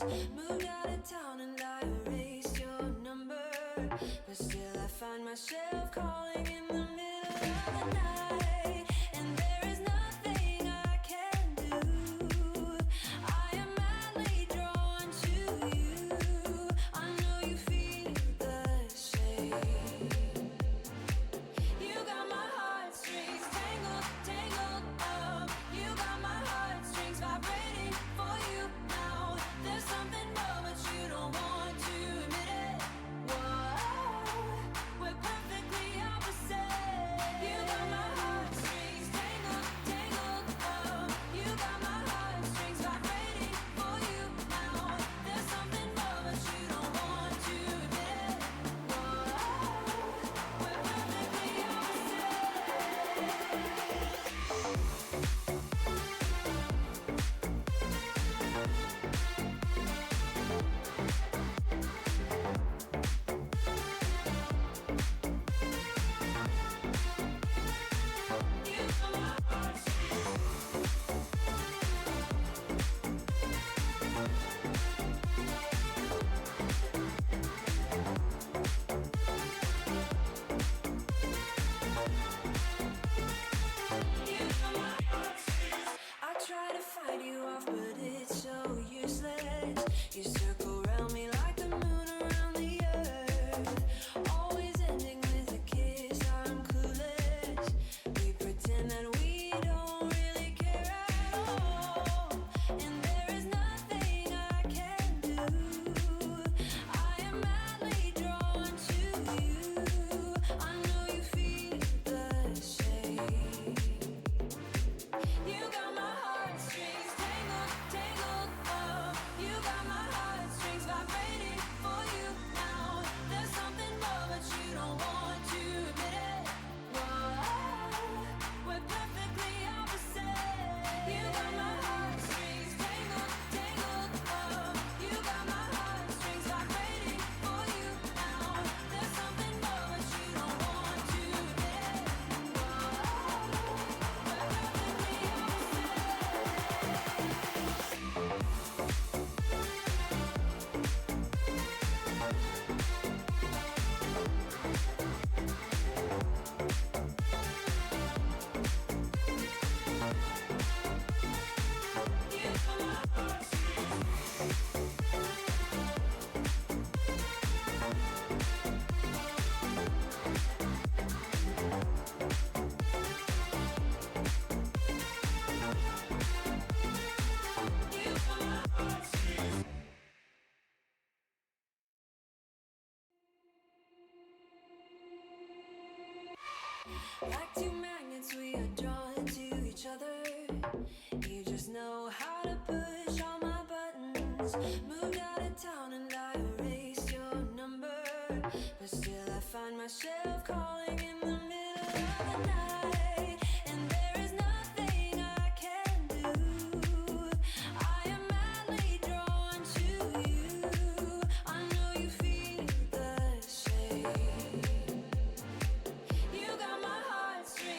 buttons. Moved out of town and I erased your number, but still I find myself calling in the middle of the night, and there is nothing I can do. I am madly drawn to you. I know you feel the same. You got my heartstrings tangled, tangled up. You got my heartstrings vibrating for you now. There's something more, but you don't want to admit it. Whoa, we're perfectly opposite. You got my heartstrings tangled, tangled up. You got my heartstrings vibrating for you now. There's something more, but you don't want to admit it. Whoa, we're perfectly I try to fight you off, but it's so useless. You circle around me like the moon around the earth, always ending with a kiss. I'm clueless. We pretend that we don't really care at all, and there is nothing I can do. I am madly drawn to you. I know you feel the same. You got my heartstrings tangled, tangled up. You got my heartstrings vibrating for you now. There's something more, but you don't want to admit it. Whoa, we're perfectly opposite. You got my heartstrings tangled, tangled up. You got my heartstrings vibrating for you now. There's something more, but you don't want to admit it. Whoa, we're perfectly like two magnets, we are drawn to each other. You just know how to push all my buttons. Moved out of town and I erased your number, but still I find myself calling in the middle of the night, and there is nothing I can do. I am madly drawn to you. I know you feel the same. You got my heartstrings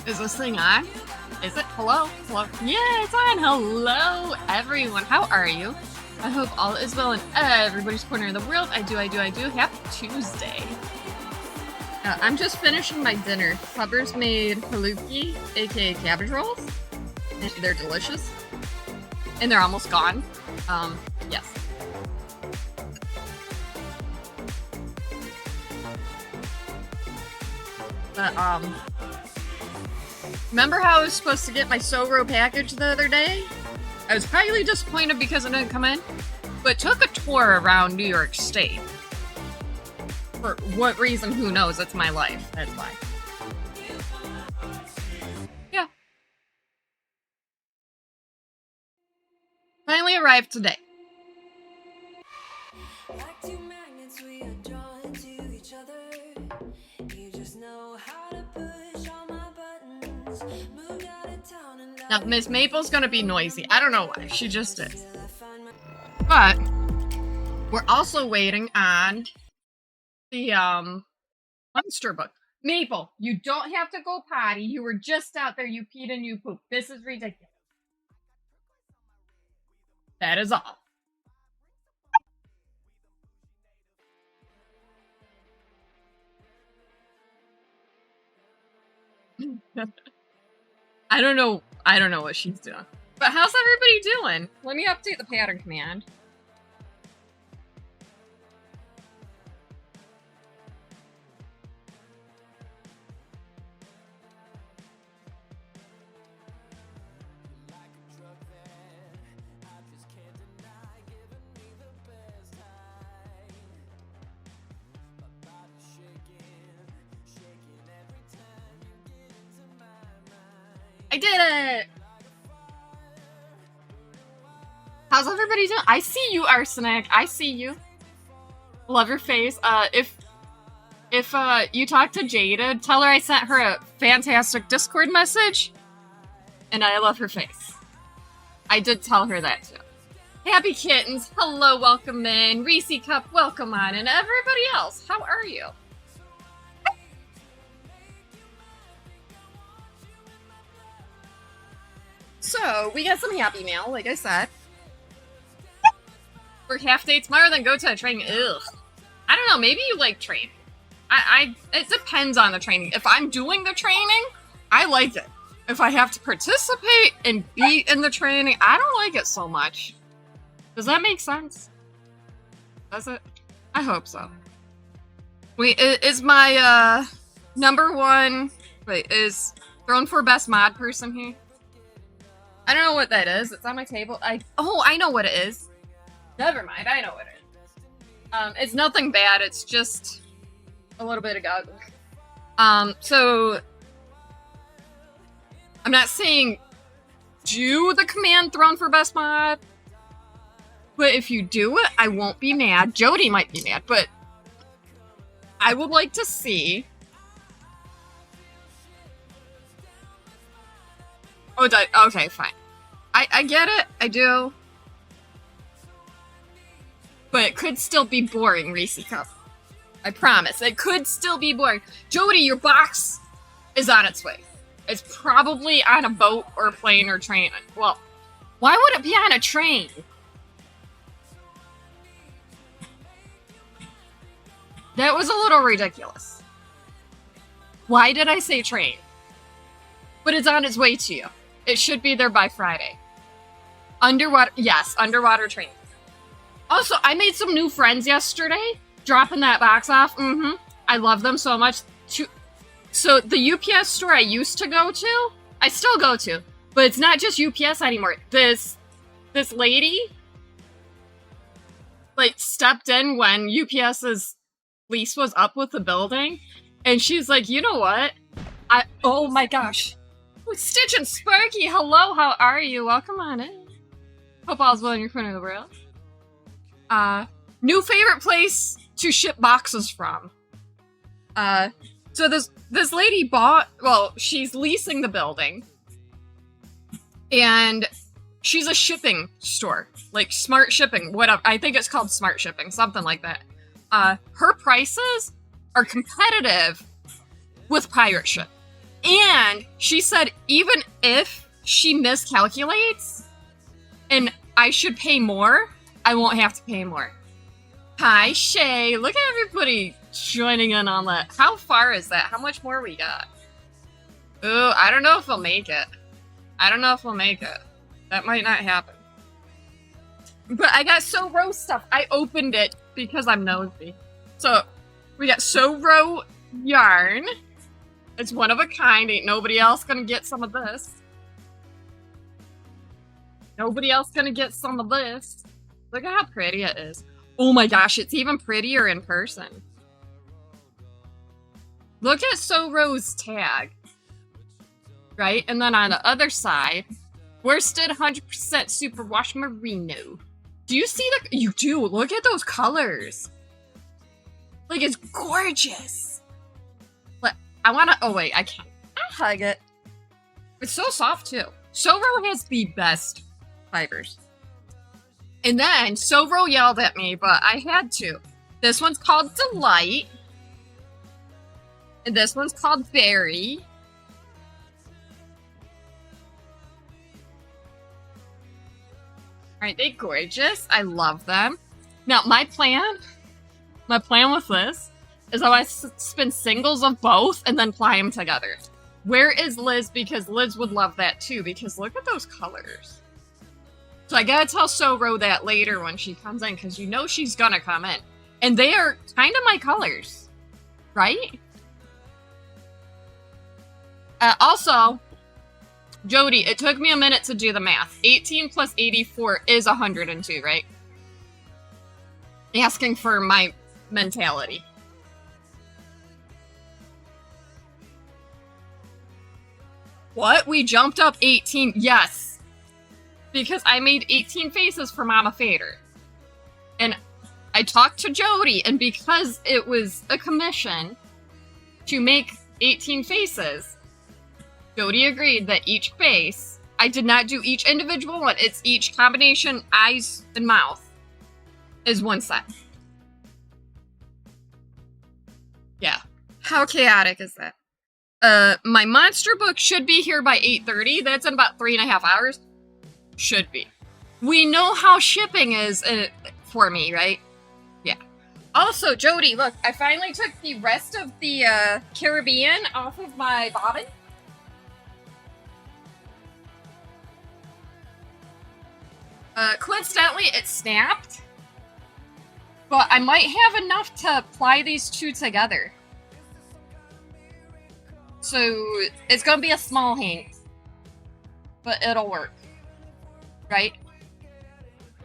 Is this thing on? Is it? Hello? Hello? Yeah, it's on. Hello, everyone. How are you? I hope all is well in everybody's corner of the world. I do. Happy Tuesday. I'm just finishing my dinner. Hubbard's made haluki, aka cabbage rolls. And they're delicious. And they're almost gone. Yes. But, remember how I was supposed to get my Sogro package the other day? I was highly disappointed because it didn't come in, but took a tour around New York State. For what reason, who knows? It's my life. That's why. Yeah. Finally arrived today. Like two magnets, we are drawn to each other. You just know how to push all my buttons. Moved out of town and Now, Miss Maple's gonna be noisy. I don't know why. She just is. But we're also waiting on the monster book. Maple, you don't have to go potty. You were just out there. You peed and you pooped. This is ridiculous. That is all. I don't know what she's doing. But how's everybody doing? Let me update the pattern command. I did it! How's everybody doing? I see you, Arsenic. I see you. Love your face. If you talk to Jada, tell her I sent her a fantastic Discord message. And I love her face. I did tell her that too. Happy Kittens. Hello, welcome in. Reese Cup, welcome on. And everybody else, how are you? So, we got some happy mail, like I said. For half day tomorrow, then go to a training. Ugh. I don't know, maybe you like training. It depends on the training. If I'm doing the training, I like it. If I have to participate and be in the training, I don't like it so much. Does that make sense? Does it? I hope so. Wait, is my, number one... Wait, is Throne for Best Mod person here? I don't know what that is. It's on my table. Oh, I know what it is. Never mind. I know what it is. It's nothing bad. It's just a little bit of gog. So I'm not saying do the command Throne for Best Mod, but if you do it, I won't be mad. Jody might be mad, but I would like to see. Oh, okay, fine. I get it. I do. But it could still be boring, Reese Cup. I promise. It could still be boring. Jody, your box is on its way. It's probably on a boat or plane or train. Well, why would it be on a train? That was a little ridiculous. Why did I say train? But it's on its way to you. It should be there by Friday. Underwater, yes, underwater train. Also, I made some new friends yesterday, dropping that box off. I love them so much. So the UPS store I used to go to, I still go to, but it's not just UPS anymore. This lady, like, stepped in when UPS's lease was up with the building, and she's like, you know what? Oh my gosh. Stitch and Sparky, hello, how are you? Welcome on in. Hope all's well in your corner of the world. New favorite place to ship boxes from. So this lady bought, well, she's leasing the building. And she's a shipping store. Like Smart Shipping, whatever. I think it's called Smart Shipping, something like that. Her prices are competitive with pirate ship. And she said even if she miscalculates and I should pay more, I won't have to pay more. Hi, Shay. Look at everybody joining in on that. How far is that? How much more we got? Ooh, I don't know if we'll make it. That might not happen. But I got Soro stuff. I opened it because I'm nosy. So, we got Soro yarn. It's one of a kind. Ain't nobody else gonna get some of this. Look at how pretty it is. Oh my gosh, it's even prettier in person. Look at Soro's tag. Right? And then on the other side, worsted 100% superwash merino. Do you see the... You do. Look at those colors. Like, it's gorgeous. But I want to... Oh, wait. I can't. I'll hug it. It's so soft, too. Soro has the best fibers. And then Soro yelled at me, but I had to. This one's called Delight. And this one's called Berry. Aren't they gorgeous? I love them. Now, my plan with this is I want to spin singles of both and then ply them together. Where is Liz? Because Liz would love that too, because look at those colors. So I gotta tell Soro that later when she comes in, because you know she's gonna come in. And they are kind of my colors, right? Also, Jody, it took me a minute to do the math. 18 plus 84 is 102, right? Asking for my mentality. What? We jumped up 18? Yes. Because I made 18 faces for Mama Fader. And I talked to Jody, and because it was a commission to make 18 faces, Jody agreed that each face, I did not do each individual one, it's each combination eyes and mouth is one set. Yeah. How chaotic is that? My monster book should be here by 8:30. That's in about 3.5 hours. Should be. We know how shipping is for me, right? Yeah. Also, Jody, look, I finally took the rest of the Caribbean off of my bobbin. Coincidentally, it snapped. But I might have enough to ply these two together. So, it's gonna be a small hang. But it'll work. Right?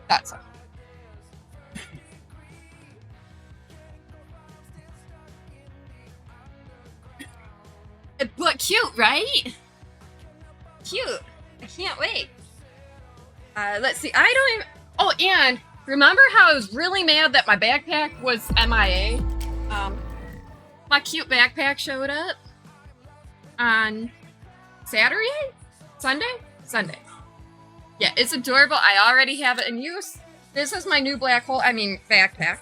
That's it. But cute, right? Cute. I can't wait. Let's see. I don't even... Oh, and remember how I was really mad that my backpack was MIA? My cute backpack showed up on Saturday? Sunday. Yeah, it's adorable. I already have it in use. This is my new backpack.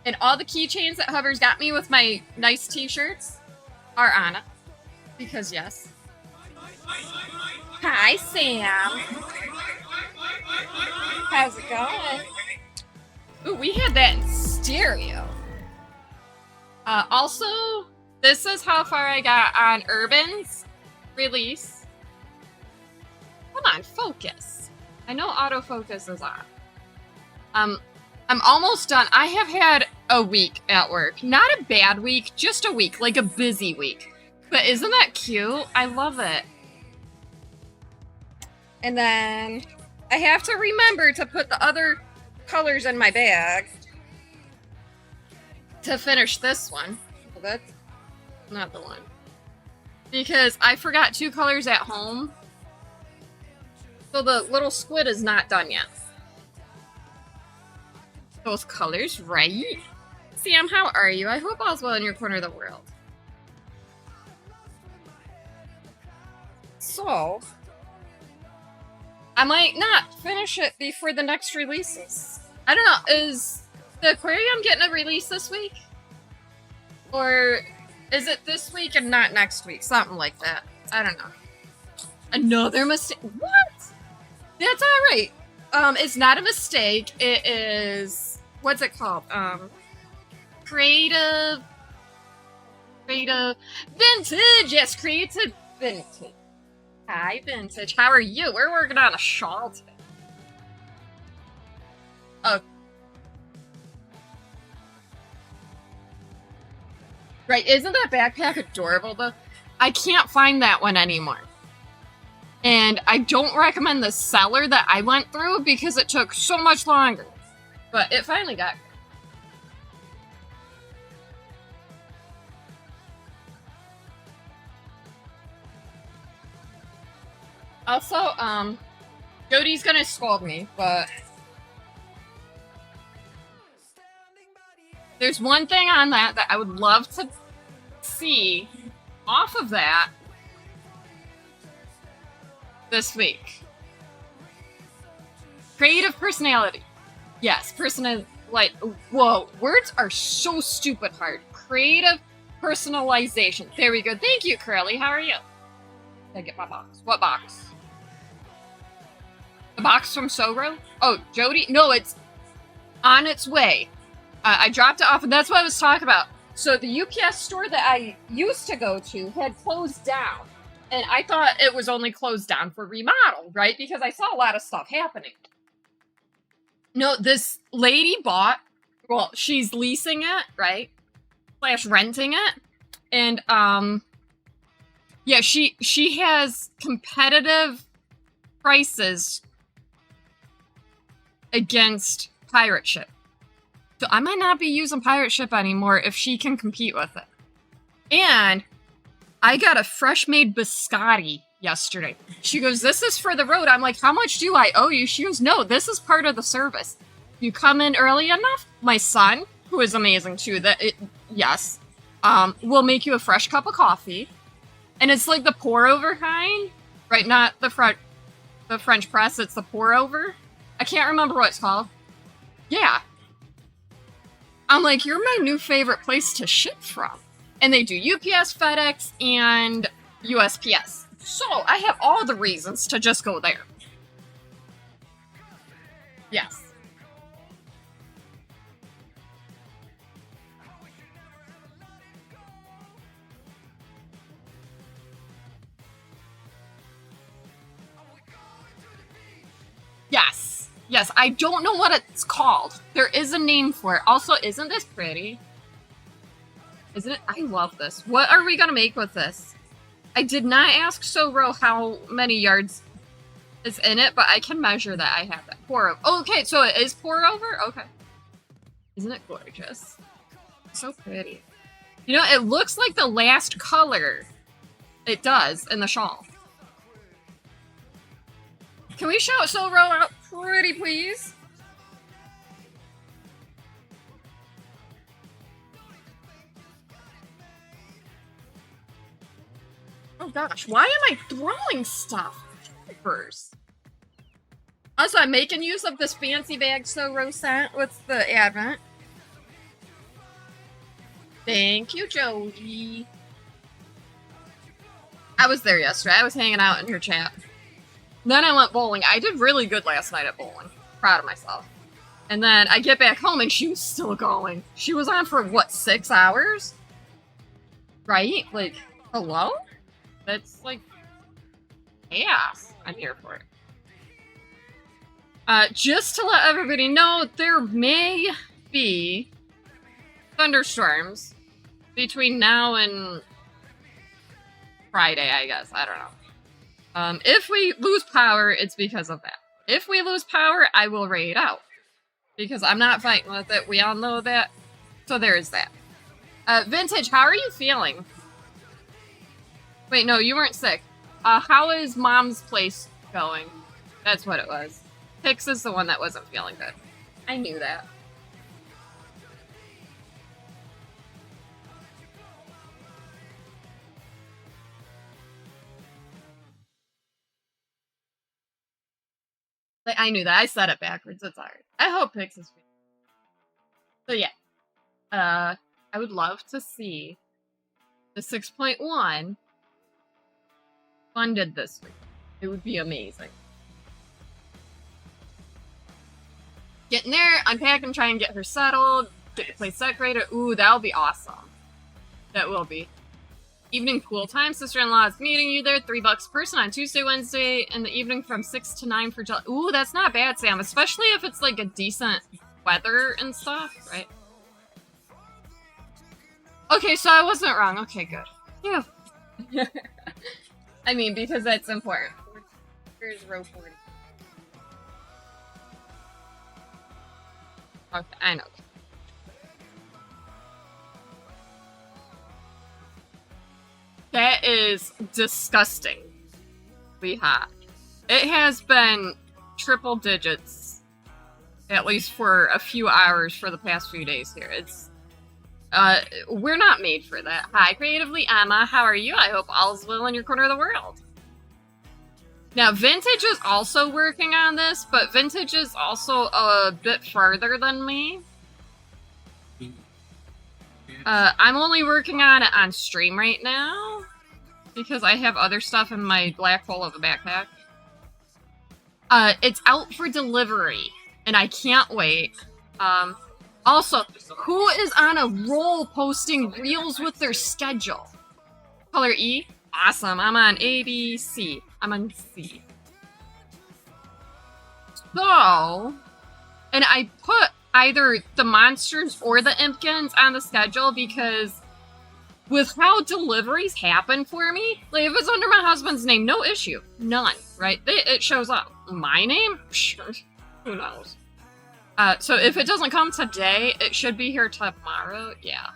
And all the keychains that Hovers got me with my nice t-shirts are on it. Because yes. Hi, Sam. How's it going? Ooh, we had that in stereo. Also, this is how far I got on Urban's release. Come on, focus. I know autofocus is on. I'm almost done. I have had a week at work. Not a bad week, just a week, like a busy week. But isn't that cute? I love it. And then I have to remember to put the other colors in my bag to finish this one. Well, that's not the one. Because I forgot 2 colors at home. So the little squid is not done yet. Those colors, right? Sam, how are you? I hope all's well in your corner of the world. So, I might not finish it before the next releases. I don't know, is the aquarium getting a release this week? Or Is it this week and not next week? Something like that. I don't know. Another mistake. What? That's all right. It's not a mistake. It is, what's it called? Creative vintage. Yes, creative vintage. Hi, vintage. How are you? We're working on a shawl today. Oh. Right, isn't that backpack adorable though? I can't find that one anymore. And I don't recommend the seller that I went through because it took so much longer. But it finally got here. Also, Jody's gonna scold me, but there's one thing on that I would love to see off of that this week. Creative personality. Yes, like, whoa, words are so stupid hard. Creative personalization. There we go. Thank you, Curly. How are you? Did I get my box? What box? The box from Soro? Oh, Jody? No, it's on its way. I dropped it off, and that's what I was talking about. So the UPS store that I used to go to had closed down. And I thought it was only closed down for remodel, right? Because I saw a lot of stuff happening. No, this lady bought, well, she's leasing it, right? / renting it. And, yeah, she has competitive prices against pirate ship. So I might not be using pirate ship anymore if she can compete with it. And I got a fresh made biscotti yesterday. She goes, this is for the road. I'm like, how much do I owe you? She goes, no, this is part of the service. You come in early enough, my son, who is amazing too, will make you a fresh cup of coffee. And it's like the pour over kind, right? Not the French press, it's the pour over. I can't remember what it's called. Yeah. I'm like, you're my new favorite place to ship from. And they do UPS, FedEx, and USPS. So I have all the reasons to just go there. Yes. Yes. Yes, I don't know what it's called. There is a name for it. Also, isn't this pretty? Isn't it? I love this. What are we gonna make with this? I did not ask Soro how many yards is in it, but I can measure that. I have that. Pour over. Oh, okay, so it is pour over? Okay. Isn't it gorgeous? So pretty. You know, it looks like the last color. It does in the shawl. Can we shout Soro out pretty please? Oh gosh, why am I throwing stuff? First. Also, I'm making use of this fancy bag Soro sent with the advent. Thank you, Jody. I was there yesterday. I was hanging out in her chat. Then I went bowling. I did really good last night at bowling. Proud of myself. And then I get back home and she was still going. She was on for, what, 6 hours? Right? Like, hello? That's like chaos. I'm here for it. Just to let everybody know, there may be thunderstorms between now and Friday, I guess. I don't know. If we lose power, it's because of that. If we lose power, I will raid out. Because I'm not fighting with it. We all know that. So there is that. Vintage, how are you feeling? Wait, no, you weren't sick. How is Mom's place going? That's what it was. Pix is the one that wasn't feeling good. I knew that. Like, I knew that. I said it backwards. It's alright. I hope Pix is feeling. So yeah. I would love to see the 6.1 funded this week. It would be amazing. Getting there, unpack and try and get her settled, get the place decorated. Ooh, that'll be awesome. That will be. Evening pool time. Sister-in-law is meeting you there. $3 a person on Tuesday, Wednesday, in the evening from 6 to 9 for July. Ooh, that's not bad, Sam. Especially if it's like a decent weather and stuff, right? Okay, so I wasn't wrong. Okay, good. Yeah. I mean, because that's important. Here's row 40. Okay, I know. That is disgustingly hot. It has been triple digits, at least for a few hours for the past few days here. It's, we're not made for that. Hi, Creatively Emma. How are you? I hope all's well in your corner of the world. Now, Vintage is also working on this, but Vintage is also a bit farther than me. I'm only working on it on stream right now, because I have other stuff in my black hole of a backpack. It's out for delivery, and I can't wait. Also, who is on a roll posting reels with their schedule? Color E? Awesome, I'm on A, B, C. I'm on C. So, and I put either the monsters or the impkins on the schedule because with how deliveries happen for me, like if it's under my husband's name, no issue. None, right? It shows up. My name? Who knows? So if it doesn't come today, it should be here tomorrow. Yeah.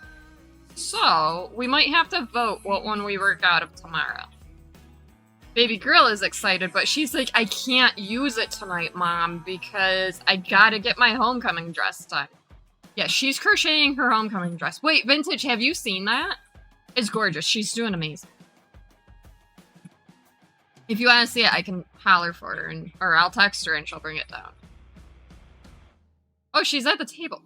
So, we might have to vote what one we work out of tomorrow. Baby girl is excited, but she's like, I can't use it tonight, Mom, because I gotta get my homecoming dress done. Yeah, she's crocheting her homecoming dress. Wait, Vintage, have you seen that? It's gorgeous. She's doing amazing. If you want to see it, I can holler for her, or I'll text her and she'll bring it down. Oh, she's at the table.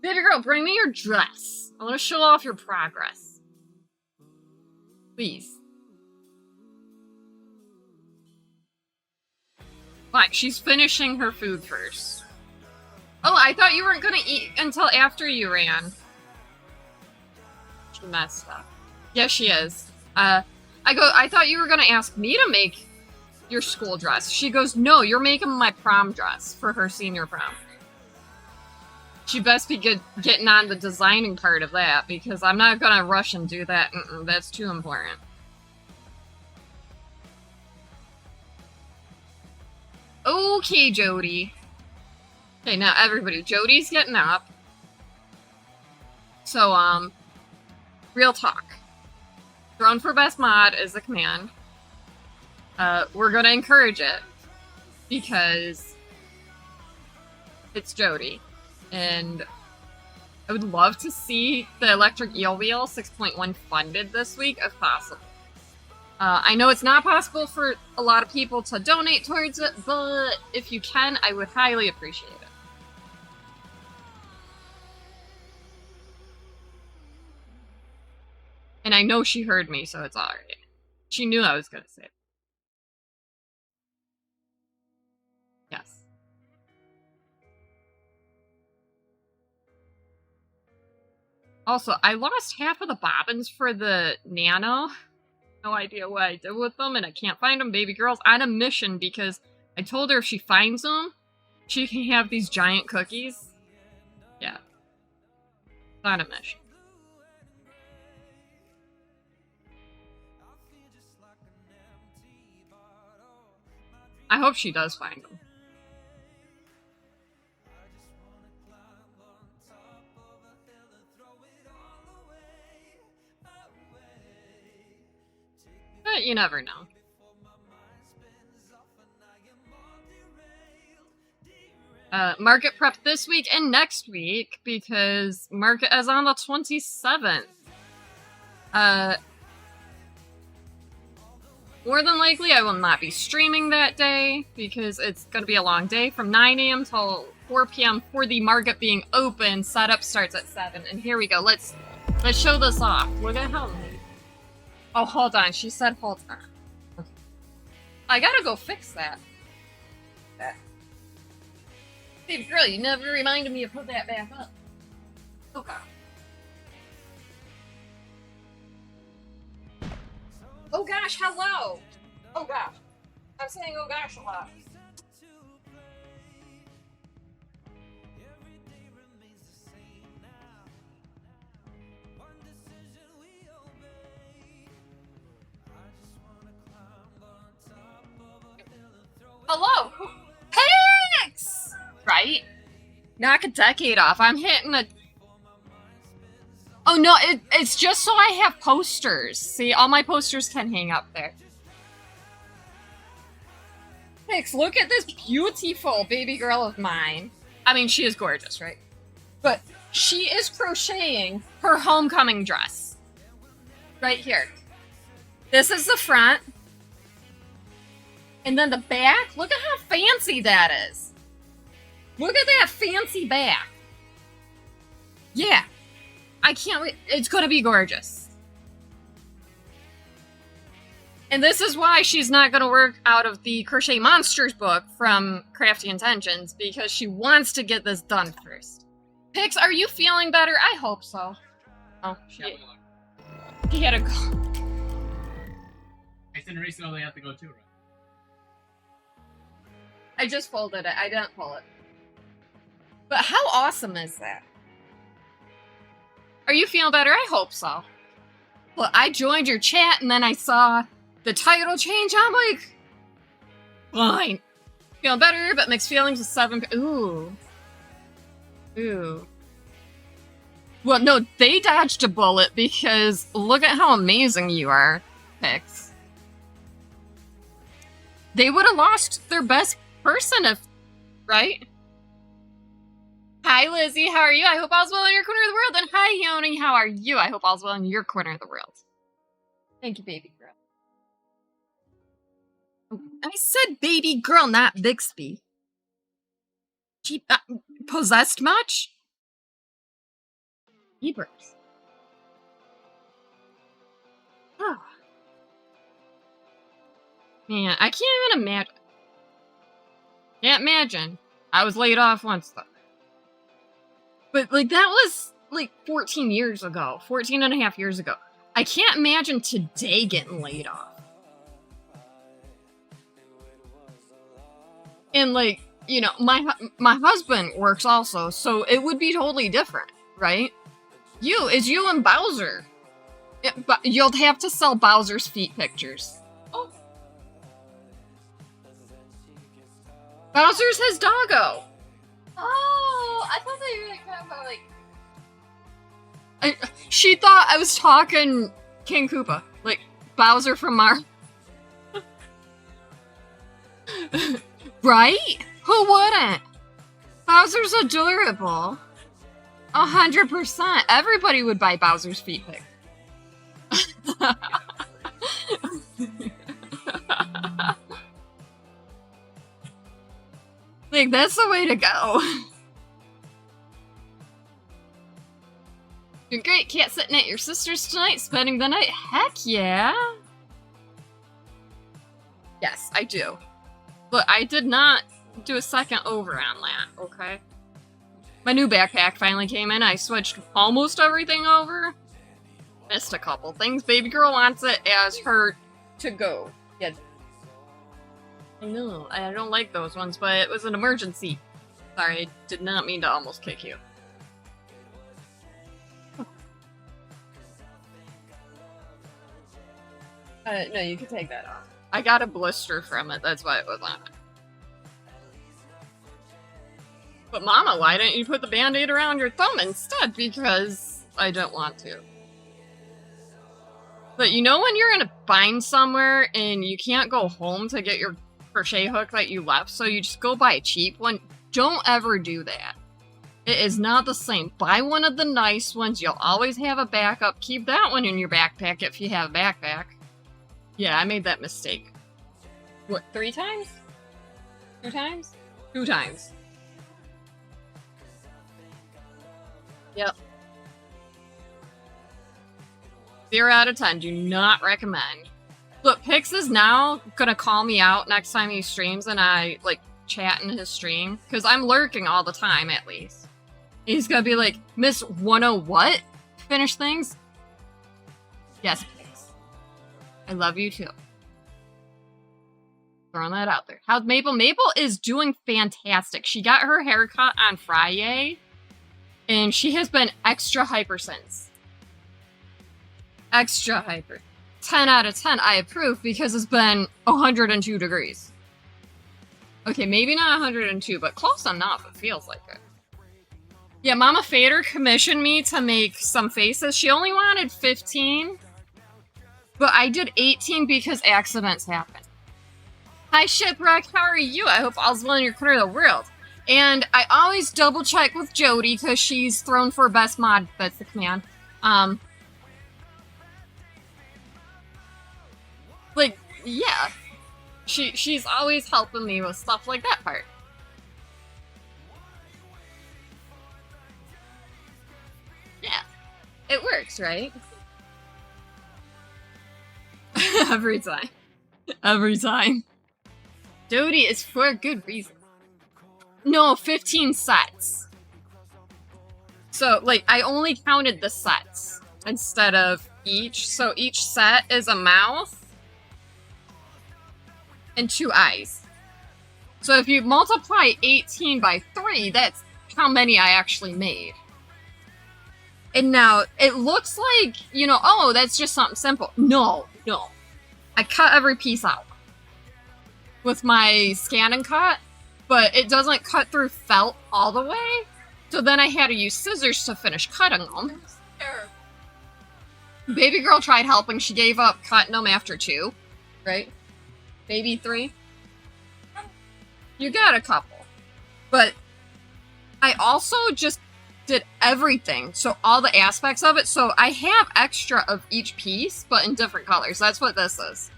Baby girl, bring me your dress. I want to show off your progress. Please. Fine, she's finishing her food first. Oh, I thought you weren't gonna eat until after you ran. She messed up. Yeah, she is. I thought you were gonna ask me to make your school dress. She goes, no, you're making my prom dress for her senior prom. She best be getting on the designing part of that, because I'm not gonna rush and do that. That's too important. Okay, Jody. Okay, now everybody, Jody's getting up. So, real talk. Throne for best mod is the command. We're gonna encourage it, because it's Jody. And I would love to see the Electric Eel Wheel 6.1 funded this week, if possible. I know it's not possible for a lot of people to donate towards it, but if you can, I would highly appreciate it. And I know she heard me, so it's alright. She knew I was gonna say it. Yes. Also, I lost half of the bobbins for the Nano. No idea what I did with them, and I can't find them. Baby girl's on a mission because I told her if she finds them, she can have these giant cookies. Yeah. On a mission. I hope she does find them. But you never know. Market prep this week and next week, because market is on the 27th. More than likely, I will not be streaming that day, because it's going to be a long day from 9 a.m. till 4 p.m. for the market being open. Setup starts at 7, and here we go. Let's show this off. Look at how Oh, hold on. She said hold on. Okay. I gotta go fix that. Baby girl, you never reminded me to put that back up. Okay. Oh gosh, hello! Oh gosh. I'm saying oh gosh a lot. Hello! Pix! Right? Knock a decade off. I'm hitting a... Oh no, it's just so I have posters. See, all my posters can hang up there. Pix, look at this beautiful baby girl of mine. I mean, she is gorgeous, right? But she is crocheting her homecoming dress. Right here. This is the front. And then the back, look at how fancy that is. Look at that fancy back. Yeah. I can't wait. It's gonna be gorgeous. And this is why she's not gonna work out of the Crochet Monsters book from Crafty Intentions, because she wants to get this done first. Pix, are you feeling better? I hope so. Oh, shit. He had to go. I said recently they have to go too, right? I just folded it. I didn't pull it. But how awesome is that? Are you feeling better? I hope so. Well, I joined your chat and then I saw the title change. I'm like, fine. Feeling better, but mixed feelings with 7. Ooh. Ooh. Well, no, they dodged a bullet because look at how amazing you are, Pix. They would have lost their best person if, right? Hi, Lizzie. How are you? I hope all's well in your corner of the world. And hi, Yoni. How are you? I hope all's well in your corner of the world. Thank you, baby girl. I said baby girl, not Bixby. She possessed much? Ebers. Oh. Man, I can't even imagine. Can't imagine. I was laid off once, though. But, like, that was, like, 14 years ago. 14 and a half years ago. I can't imagine today getting laid off. And, like, you know, my husband works also, so it would be totally different, right? It's you and Bowser. But you'll have to sell Bowser's feet pictures. Oh. Bowser's his doggo. Oh, I thought they were like talking about like. She thought I was talking King Koopa, like Bowser from Mario. Right? Who wouldn't? Bowser's adorable. 100%. Everybody would buy Bowser's feet pic. Like, that's the way to go. You're great, cat sitting at your sister's tonight, spending the night. Heck yeah. Yes, I do. But I did not do a second over on that, okay? My new backpack finally came in. I switched almost everything over. Missed a couple things. Baby girl wants it as her to go. Yeah. I know, I don't like those ones, but it was an emergency. Sorry, I did not mean to almost kick you. No, you can take that off. I got a blister from it, that's why it was on it. But Mama, why didn't you put the Band-Aid around your thumb instead? Because I don't want to. But you know when you're in a bind somewhere and you can't go home to get your crochet hook that you left, so you just go buy a cheap one? Don't ever do that. It is not the same. Buy one of the nice ones. You'll always have a backup. Keep that one in your backpack if you have a backpack. Yeah, I made that mistake. What, 3 times? 2 times? 2 times. Yep. 0 out of 10. Do not recommend. Look, Pix is now gonna call me out next time he streams and I, like, chat in his stream. Because I'm lurking all the time, at least. He's gonna be like, Miss 10 what? Finish things? Yes, Pix. I love you too. Throwing that out there. How's Maple? Maple is doing fantastic. She got her haircut on Friday. And she has been extra hyper since. Extra hyper. 10 out of 10, I approve, because it's been 102 degrees. Okay, maybe not 102, but close enough, it feels like it. Yeah, Mama Fader commissioned me to make some faces. She only wanted 15, but I did 18 because accidents happen. Hi, Shipwreck, how are you? I hope all's well in your corner of the world. And I always double check with Jody, because she's thrown for best mod, that's the command. Like, yeah. She's always helping me with stuff like that part. Yeah. It works, right? Every time. Every time. Jody is for a good reason. No, 15 sets. So, like, I only counted the sets instead of each. So each set is a mouth and 2 eyes. So if you multiply 18 by 3, that's how many I actually made. And now, it looks like, you know, oh, that's just something simple. No. I cut every piece out with my scan and cut, but it doesn't cut through felt all the way. So then I had to use scissors to finish cutting them. Baby girl tried helping. She gave up cutting them after 2, right? Maybe 3. You got a couple. But I also just did everything. So all the aspects of it. So I have extra of each piece, but in different colors. That's what this is.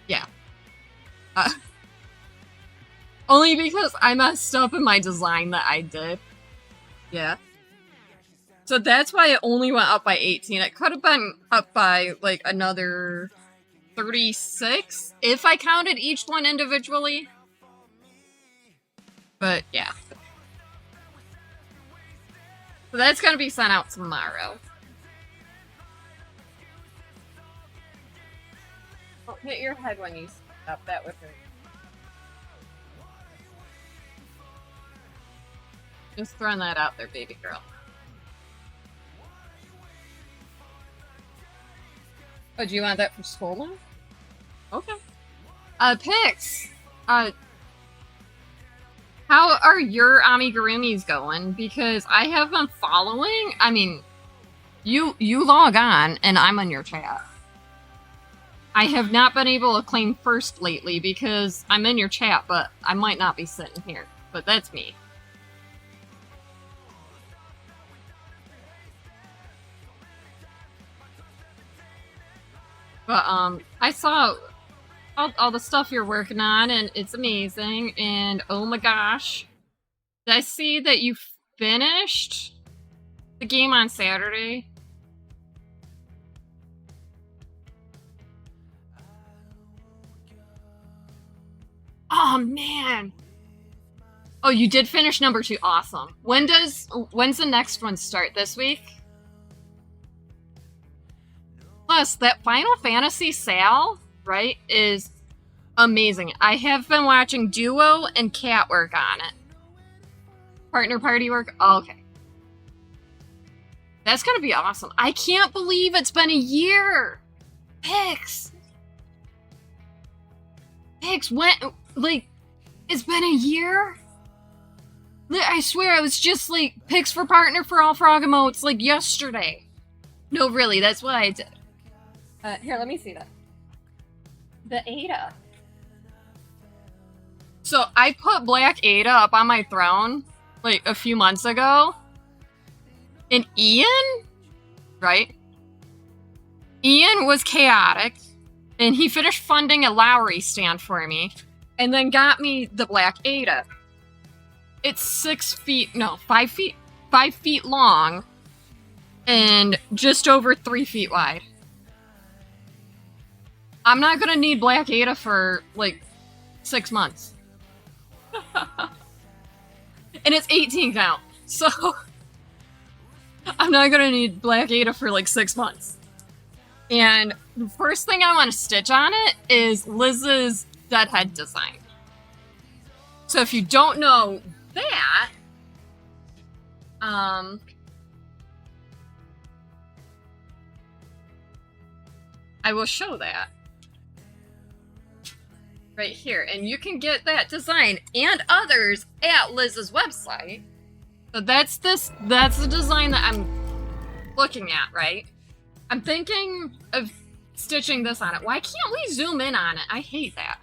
Yeah. Only because I messed up in my design that I did. Yeah. So that's why it only went up by 18. It could have been up by, like, another 36 if I counted each one individually. But, yeah. So that's gonna be sent out tomorrow. Don't hit your head when you stop. That would hurt. Just throwing that out there, baby girl. Oh, do you want that for school now? Okay. Pix! How are your amigurumis going? Because I have been following. I mean, you log on and I'm on your chat. I have not been able to claim first lately because I'm in your chat, but I might not be sitting here. But that's me. But I saw all the stuff you're working on, and it's amazing. And oh my gosh, did I see that you finished the game on Saturday? Oh man! Oh, you did finish number 2. Awesome. When's the next one start? This week? Plus, that Final Fantasy sale, right, is amazing. I have been watching Duo and Cat work on it. Partner party work? Oh, okay. That's gonna be awesome. I can't believe it's been a year! Pix! Pix, when, like, it's been a year? I swear, I was just like, Pix for partner for all frog emotes, like, yesterday. No, really, that's what I did. Here, let me see that. The Ada. So I put Black Ada up on my throne like a few months ago. And Ian, right? Ian was chaotic. And he finished funding a Lowry stand for me. And then got me the Black Ada. It's 5 feet long. and just over 3 feet wide. I'm not gonna need Black Ada for like 6 months. And it's 18 count, so I'm not gonna need Black Ada for like 6 months. And the first thing I want to stitch on it is Liz's Deadhead design. So if you don't know that, I will show that right here, and you can get that design and others at Liz's website. So that's the design that I'm looking at, right? I'm thinking of stitching this on it. Why can't we zoom in on it? I hate that.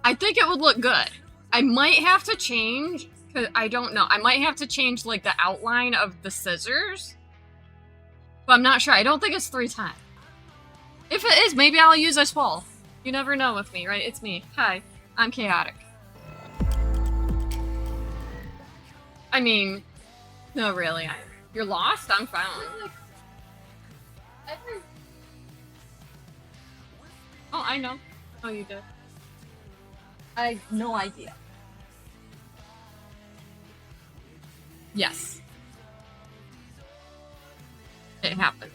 I think it would look good. I might have to change, because I don't know. I might have to change like the outline of the scissors, but I'm not sure. I don't think it's 310. If it is, maybe I'll use a shawl. You never know with me, right? It's me. Hi, I'm chaotic. I mean, no, really. You're lost? I'm found. Oh, I know. Oh, you did. I have no idea. Yes. It happens.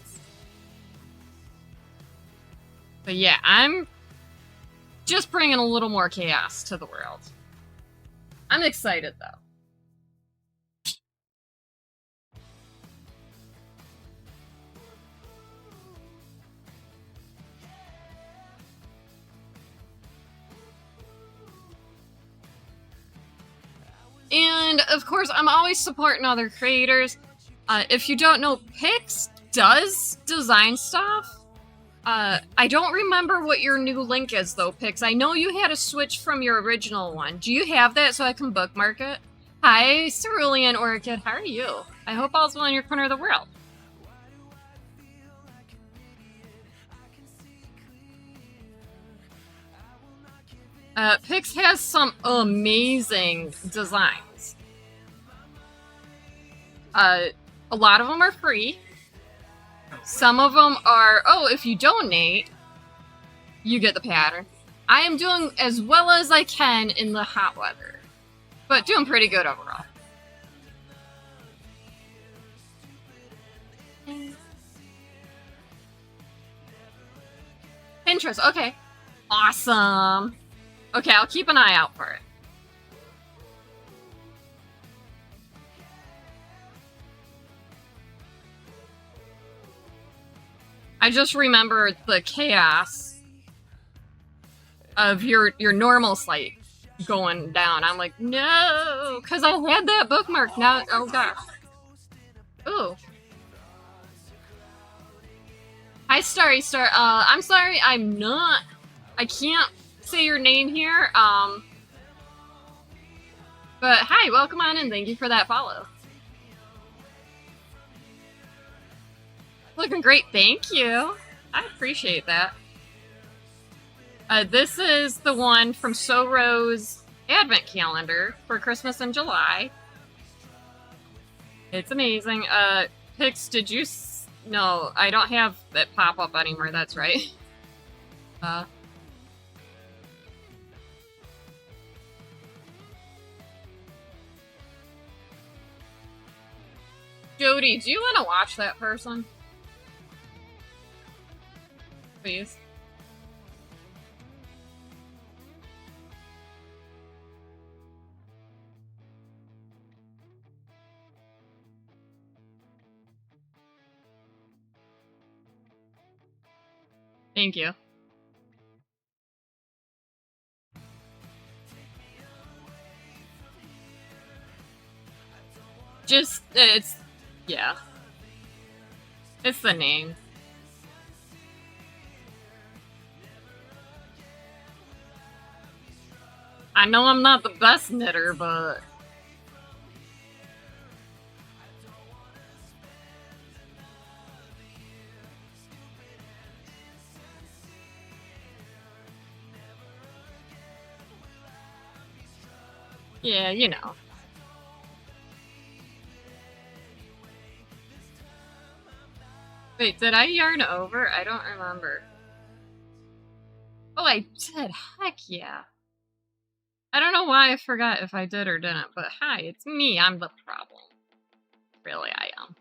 But yeah, I'm just bringing a little more chaos to the world. I'm excited, though. And, of course, I'm always supporting other creators. If you don't know, Pix does design stuff. I don't remember what your new link is, though, Pix. I know you had to switch from your original one. Do you have that so I can bookmark it? Hi, Cerulean Orchid. How are you? I hope all's well in your corner of the world. Pix has some amazing designs. A lot of them are free. Some of them are, oh, if you donate, you get the pattern. I am doing as well as I can in the hot weather, but doing pretty good overall. Pinterest, okay. Awesome. Okay, I'll keep an eye out for it. I just remember the chaos of your normal site going down. I'm like, no, because I had that bookmark. Now, oh gosh. Ooh. Hi, Starry Star. I'm sorry, I can't say your name here. But hi, welcome on and thank you for that follow. Looking great, thank you. I appreciate that. This is the one from Soro's Advent Calendar for Christmas in July. It's amazing. Pix, did you... No, I don't have that pop up anymore, that's right. Jody, do you want to watch that person? Please. Thank you. Just, it's, yeah. It's the name. I know I'm not the best knitter, but... yeah, you know. Wait, did I yarn over? I don't remember. Oh, I did. Heck yeah. I don't know why I forgot if I did or didn't, but hi, it's me. I'm the problem. Really, I am.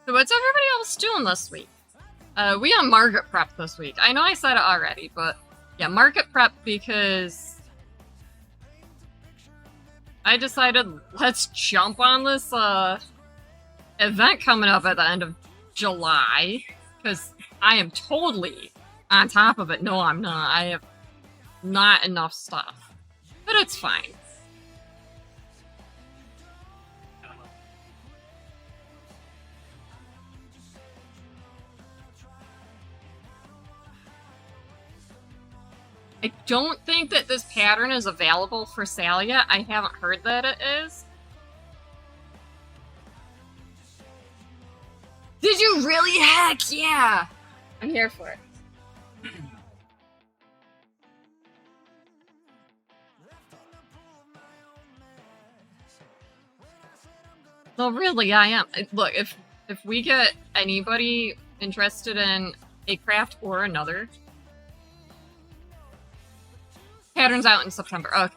So what's everybody else doing this week? We on market prep this week. I know I said it already, but yeah, market prep because I decided let's jump on this event coming up at the end of July because I am totally on top of it. No, I'm not. I have not enough stuff, but it's fine. I don't think that this pattern is available for sale yet. I haven't heard that it is. Did you really? Heck yeah! I'm here for it. No, really, I am. Look, if we get anybody interested in a craft or another, patterns out in September. Okay.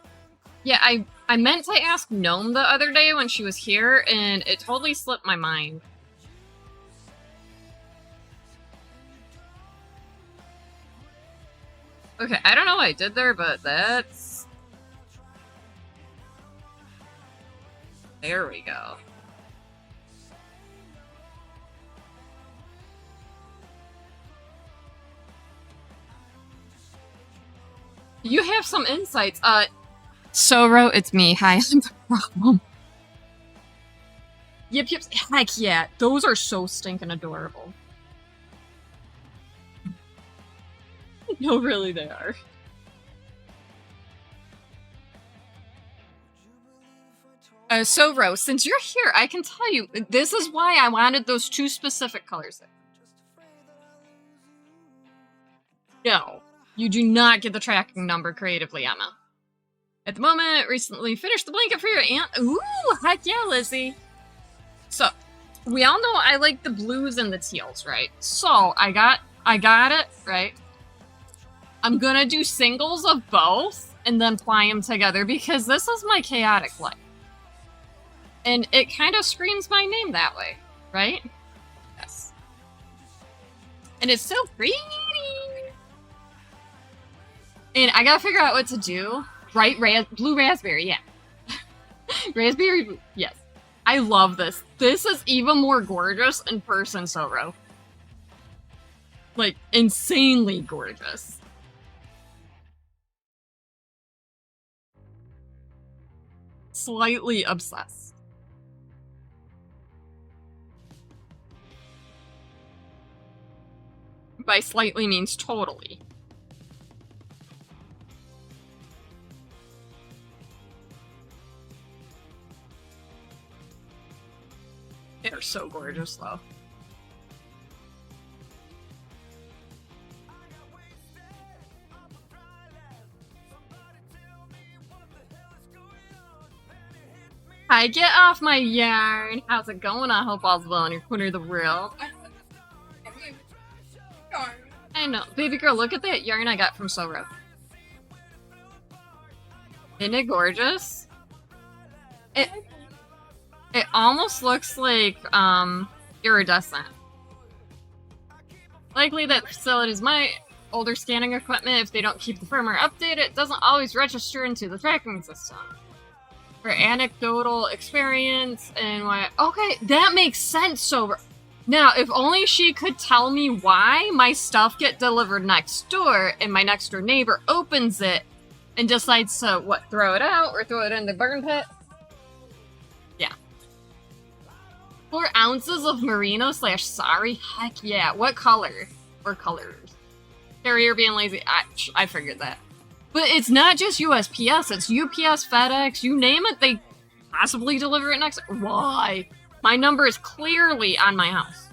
Yeah, I meant to ask Gnome the other day when she was here, and it totally slipped my mind. Okay, I don't know what I did there, but that's... There we go. You have some insights. Soro, it's me. Hi, I'm the problem. Yep. Heck yeah. Those are so stinking adorable. No, really, they are. Soro, since you're here, I can tell you, this is why I wanted those two specific colors there. No. You do not get the tracking number creatively, Emma. At the moment, recently finished the blanket for your aunt. Ooh, heck yeah, Lizzie. So, we all know I like the blues and the teals, right? So, I got it, right? I'm gonna do singles of both and then ply them together because this is my chaotic life. And it kind of screams my name that way, right? Yes. And it's so pretty. And I gotta figure out what to do. Right, blue raspberry, yeah. Raspberry blue, yes. I love this. This is even more gorgeous in person, Soro. Like, insanely gorgeous. Slightly obsessed. By slightly means totally. They're so gorgeous, though. Hi, get off my yarn. How's it going? I hope all's well in your corner of the world. I know. Baby girl, look at that yarn I got from Soro. Isn't it gorgeous? It almost looks like, iridescent. Likely that facilities might older scanning equipment, if they don't keep the firmware updated, it doesn't always register into the tracking system. For anecdotal experience and why... Okay, that makes sense, so... Now, if only she could tell me why my stuff get delivered next door, and my next door neighbor opens it and decides to, what, throw it out or throw it in the burn pit? Yeah. 4 ounces of merino / sari? Heck yeah. What color? Or colors? Carrier being lazy. I figured that. But it's not just USPS. It's UPS, FedEx, you name it. They possibly deliver it next. Why? My number is clearly on my house.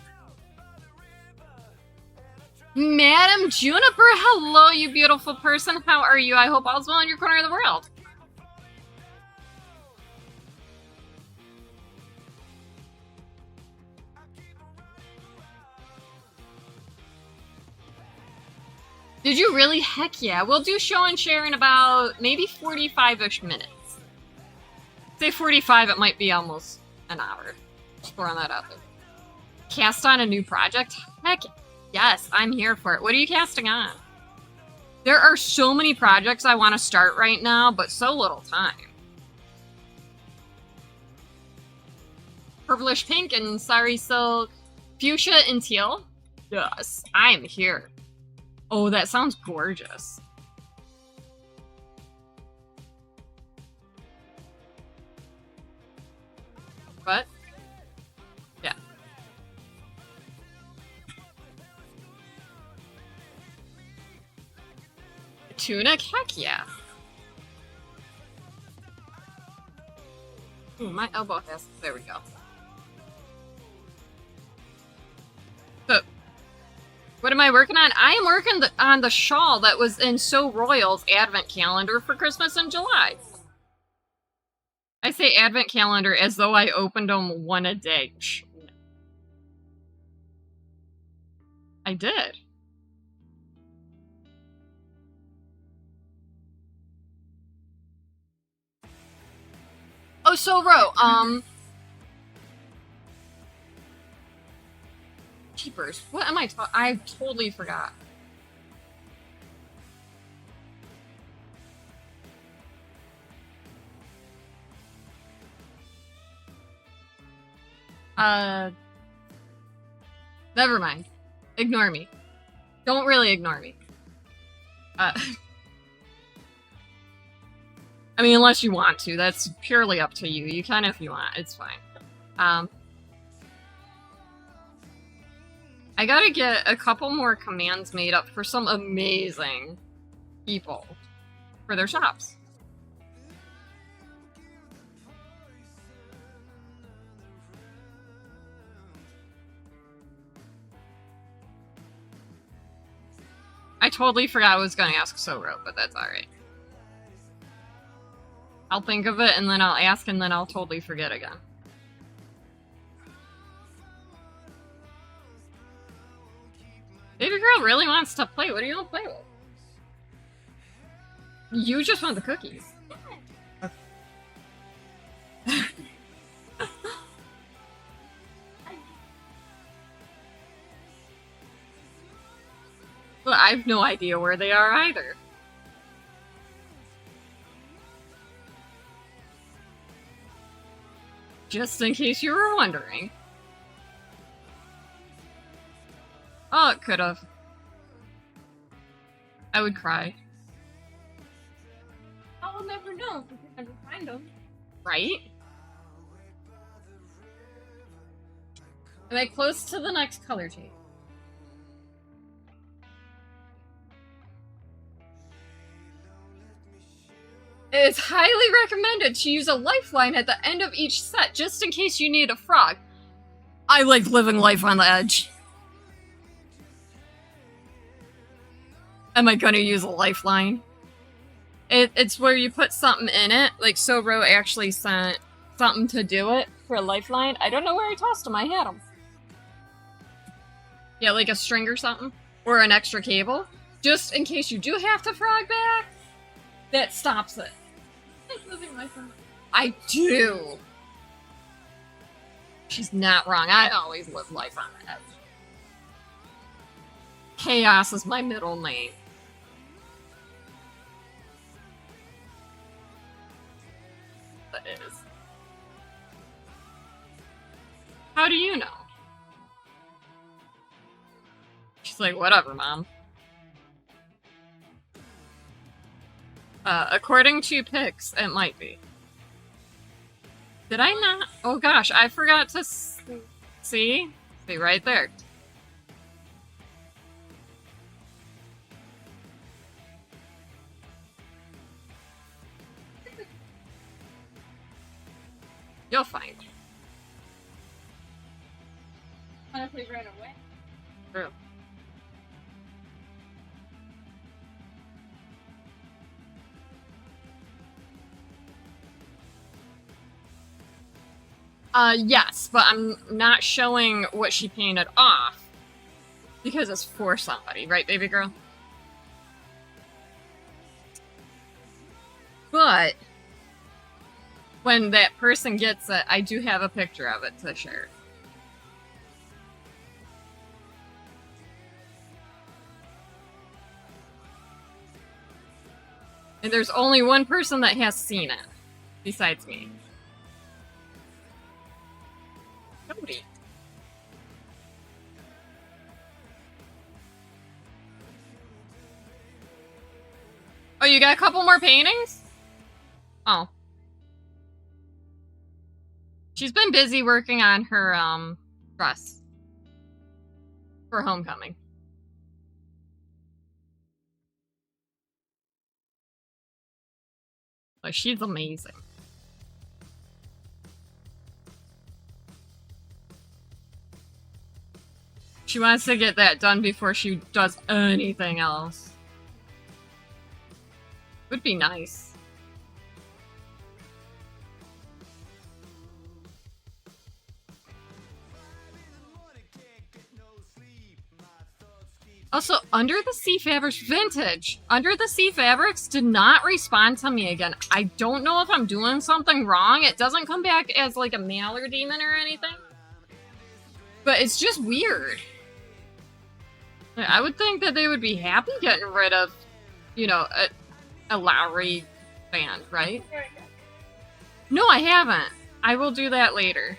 Madam Juniper, hello, you beautiful person. How are you? I hope all's well in your corner of the world. Did you really? Heck yeah. We'll do show and share in about maybe 45-ish minutes. Say 45, it might be almost an hour. Just throwing that out there. Cast on a new project? Heck yes, I'm here for it. What are you casting on? There are so many projects I want to start right now, but so little time. Purplish pink and sari silk. Fuchsia and teal? Yes, I'm here. Oh, that sounds gorgeous. What? Yeah. Tunic? Heck yeah. Ooh, my elbow has... There we go. So, what am I working on? I am working on the shawl that was in So Royal's advent calendar for Christmas in July. I say advent calendar as though I opened them one a day. I did. Oh, So Ro, Jeepers. What am I talking? I totally forgot. Never mind. Ignore me. Don't really ignore me. I mean, unless you want to. That's purely up to you. You can if you want. It's fine. I gotta get a couple more commands made up for some amazing people for their shops. I totally forgot I was gonna ask Soro, but that's alright. I'll think of it, and then I'll ask, and then I'll totally forget again. Baby girl really wants to play. What do you want to play with? You just want the cookies. Well, I have no idea where they are either. Just in case you were wondering. Oh, it could have. I would cry. I will never know if we can ever find them. Right? Am I close to the next color change? It's highly recommended to use a lifeline at the end of each set, just in case you need a frog. I like living life on the edge. Am I gonna use a lifeline? It's where you put something in it. Like, Sobro actually sent something to do it for a lifeline. I don't know where I tossed them. I had them. Yeah, like a string or something. Or an extra cable. Just in case you do have to frog back. That stops it. I do. She's not wrong. I always live life on the edge. Chaos is my middle name. That is. How do you know? She's like, whatever, Mom. According to pics, it might be. Did I not? Oh gosh, I forgot to see. See right there. You'll find it. Honestly, right away. True. Yes, but I'm not showing what she painted off because it's for somebody, right, baby girl? But when that person gets it, I do have a picture of it to share. And there's only one person that has seen it, besides me. Nobody. Oh, you got a couple more paintings? Oh. She's been busy working on her, dress. For homecoming. Like, she's amazing. She wants to get that done before she does anything else. Would be nice. Also, Under the Sea Fabrics Vintage. Under the Sea Fabrics did not respond to me again. I don't know if I'm doing something wrong. It doesn't come back as like a mailer demon or anything. But it's just weird. I would think that they would be happy getting rid of, you know, a Lowry band, right? No, I haven't. I will do that later.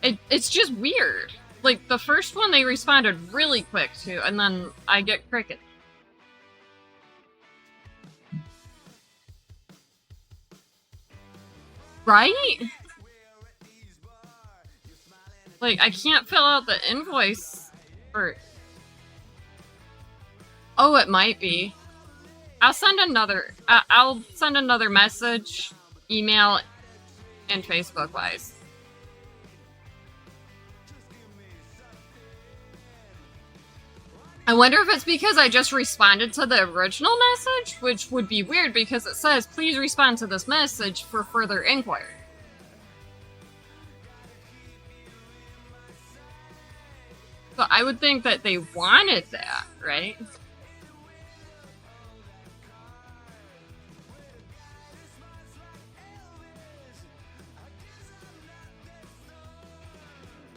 It's just weird. Like, the first one they responded really quick to, and then I get cricket. Right? Like, I can't fill out the invoice for... Oh, it might be. I'll send another message, email, and Facebook-wise. I wonder if it's because I just responded to the original message, which would be weird because it says, please respond to this message for further inquiry. So I would think that they wanted that, right?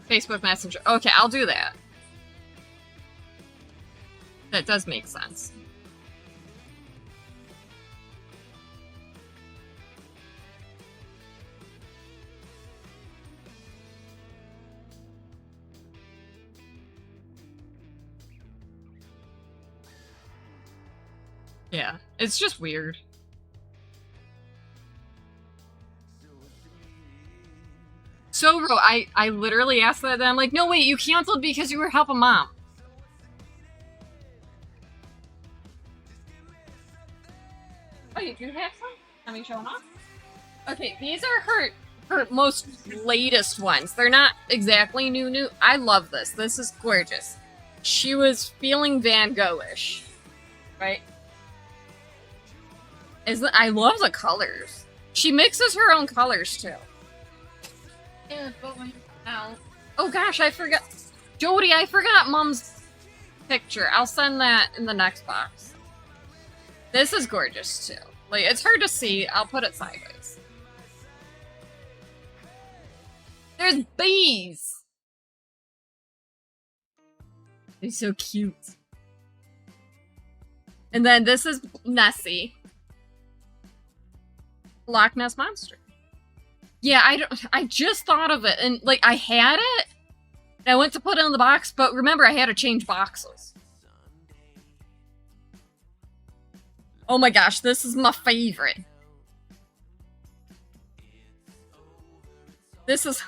Facebook Messenger. Okay, I'll do that. That does make sense. Yeah, it's just weird. So, bro, I literally asked that, and I'm like, no, wait, you canceled because you were helping mom. Oh, you do have some? Let me show them off. Okay, these are her most latest ones. They're not exactly new. I love this. This is gorgeous. She was feeling Van Gogh-ish, right? I love the colors. She mixes her own colors too. Yeah, going out. Oh gosh, I forgot. Jody, I forgot Mom's picture. I'll send that in the next box. This is gorgeous too. Like, it's hard to see. I'll put it sideways. There's bees! They're so cute. And then this is Nessie. Loch Ness Monster. Yeah, I just thought of it, and like I had it, and I went to put it in the box, but remember I had to change boxes. Oh my gosh, this is my favorite. This is...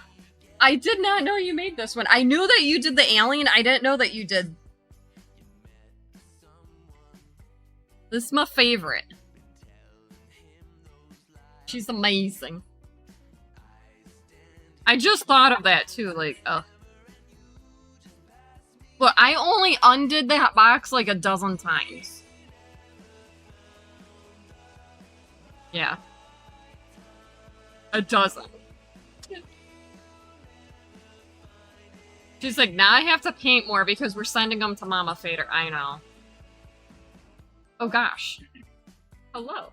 I did not know you made this one. I knew that you did the alien, I didn't know that you did... This is my favorite. She's amazing. I just thought of that too, like, But I only undid that box like a dozen times. Yeah. A dozen. She's like, now I have to paint more because we're sending them to Mama Fader. I know. Oh gosh. Hello.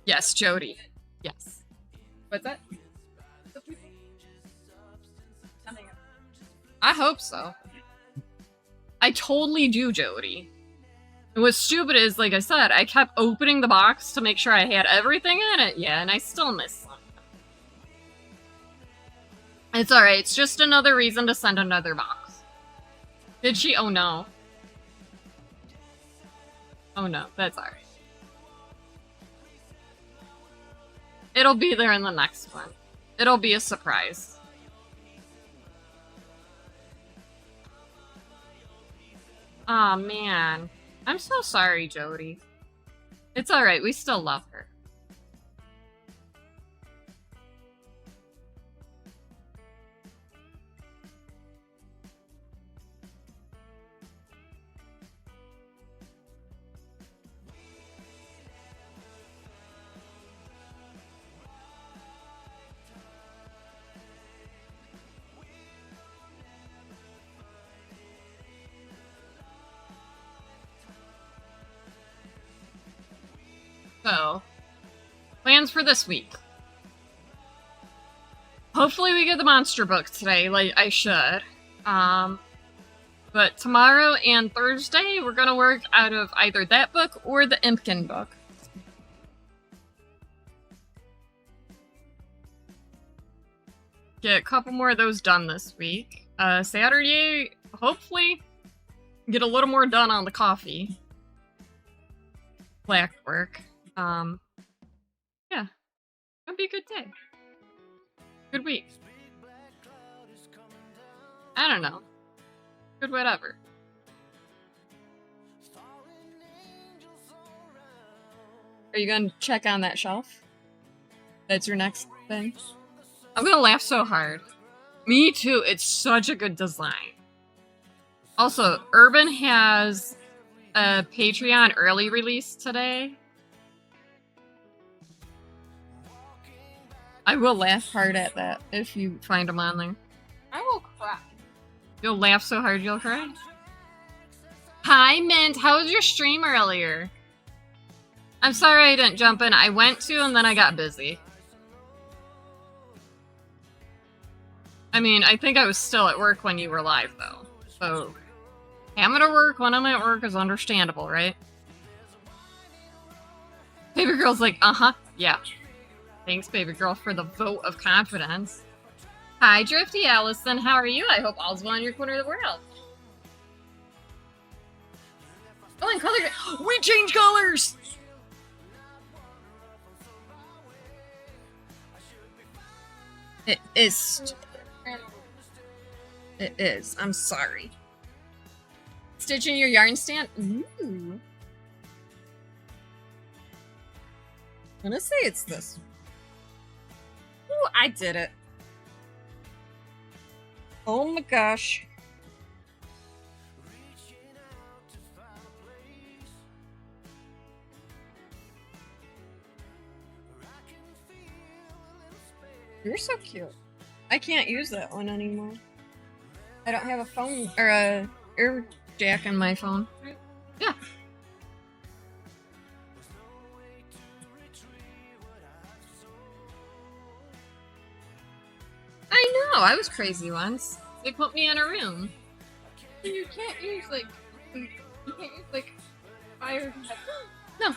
Yes, Jody. Yes. What's that? I hope so. I totally do, Jody. And what's stupid is, like I said, I kept opening the box to make sure I had everything in it. Yeah, and I still missed something. It's alright. It's just another reason to send another box. Did she? Oh, no. Oh, no. That's alright. It'll be there in the next one. It'll be a surprise. Aw, man. I'm so sorry, Jody. It's alright, we still love her. So, plans for this week. Hopefully we get the monster book today, like I should. But tomorrow and Thursday, we're gonna work out of either that book or the Impkin book. Get a couple more of those done this week. Saturday, hopefully, get a little more done on the coffee. Black work. Yeah. It'll be a good day. Good week. I don't know. Good whatever. Are you gonna check on that shelf? That's your next thing? I'm gonna laugh so hard. Me too. It's such a good design. Also, Urban has a Patreon early release today. I will laugh hard at that if you find them on there. I will cry. You'll laugh so hard you'll cry? Hi, Mint. How was your stream earlier? I'm sorry I didn't jump in. I went to and then I got busy. I mean, I think I was still at work when you were live, though. So, having to work when I'm at work is understandable, right? Baby girl's like, uh-huh, yeah. Thanks, baby girl, for the vote of confidence. Hi, Drifty Allison. How are you? I hope all's well in your corner of the world. Oh, and color. We change colors! It is stupid. It is. I'm sorry. Stitching your yarn stand? Ooh. I'm gonna say it's this. Ooh, I did it. Oh my gosh. You're so cute. I can't use that one anymore. I don't have a phone or a ear jack on my phone. Yeah. I know, I was crazy once. They put me in a room. You can't use fire. No.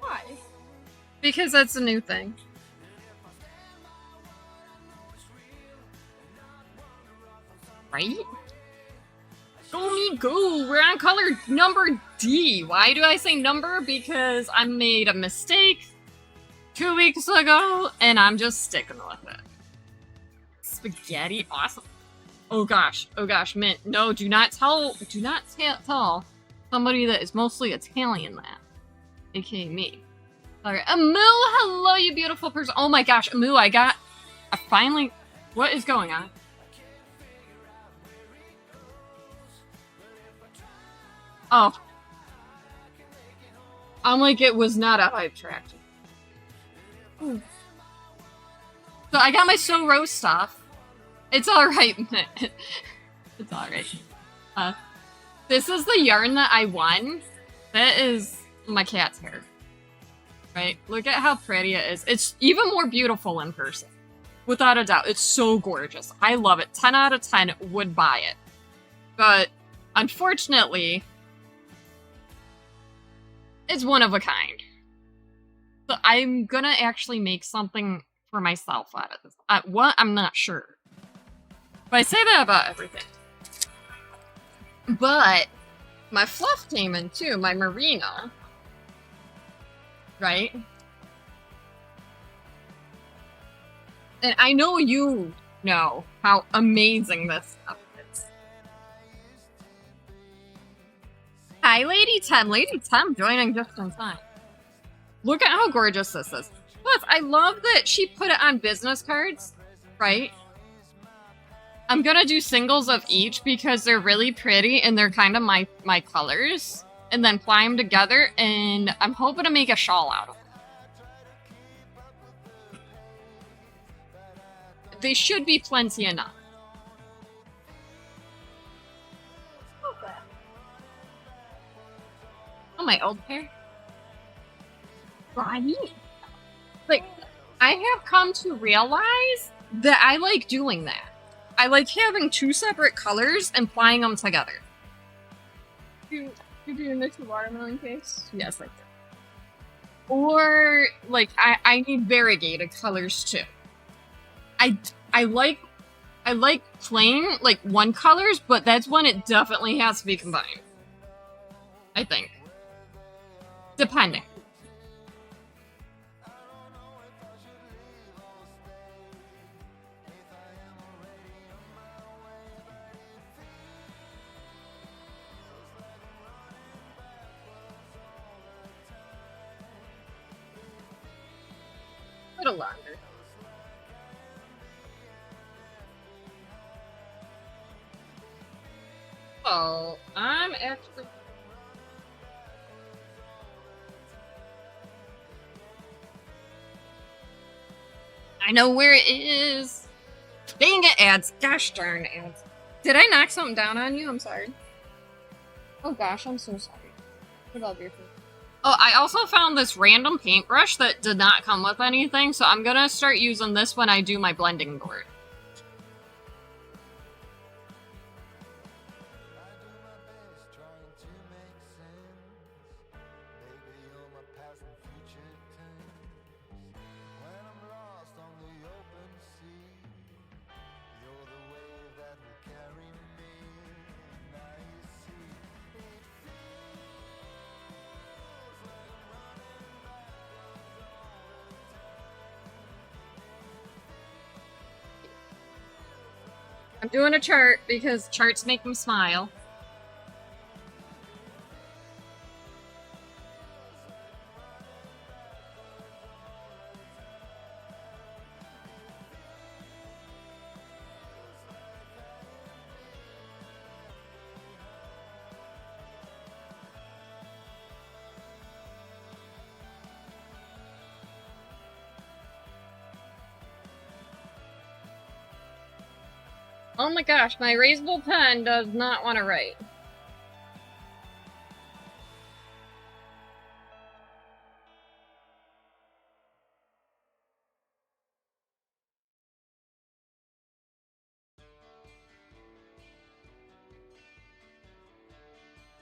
Why? Because that's a new thing. Right? Go me go! We're on color number D. Why do I say number? Because I made a mistake 2 weeks ago, and I'm just sticking with it. Spaghetti, awesome. Oh gosh, Mint. No, do not tell somebody that is mostly Italian that. aka me. Alright, Amu, hello, you beautiful person. Oh my gosh, Amu, I finally... What is going on? Oh. I'm like, it was not a hype track. So I got my So Rose stuff. It's alright. It's alright. This is the yarn that I won. That is my cat's hair. Right? Look at how pretty it is. It's even more beautiful in person. Without a doubt. It's so gorgeous. I love it. 10 out of 10 would buy it. But, unfortunately, it's one of a kind. So I'm gonna actually make something for myself out of this. What? I'm not sure. But I say that about everything. But my fluff came in too, my merino. Right? And I know you know how amazing this stuff is. Hi, Lady Tem. Lady Tem joining just in time. Look at how gorgeous this is. Plus, I love that she put it on business cards, right? I'm gonna do singles of each because they're really pretty and they're kind of my colors. And then ply them together, and I'm hoping to make a shawl out of them. They should be plenty enough. Oh, my old hair. Right. Like, I have come to realize that I like doing that. I like having two separate colors and plying them together. You doing this watermelon case? Yes, I do. Or, like, I need variegated colors, too. I like plain, like, one colors, but that's when it definitely has to be combined. I think. Depending. A little longer. Oh, I'm actually... I know where it is. Dang it, ads. Gosh darn ads. Did I knock something down on you? I'm sorry. Oh gosh, I'm so sorry. What about your food? Oh, I also found this random paintbrush that did not come with anything, so I'm gonna start using this when I do my blending board. I'm doing a chart because charts make me smile. Oh my gosh, my erasable pen does not want to write.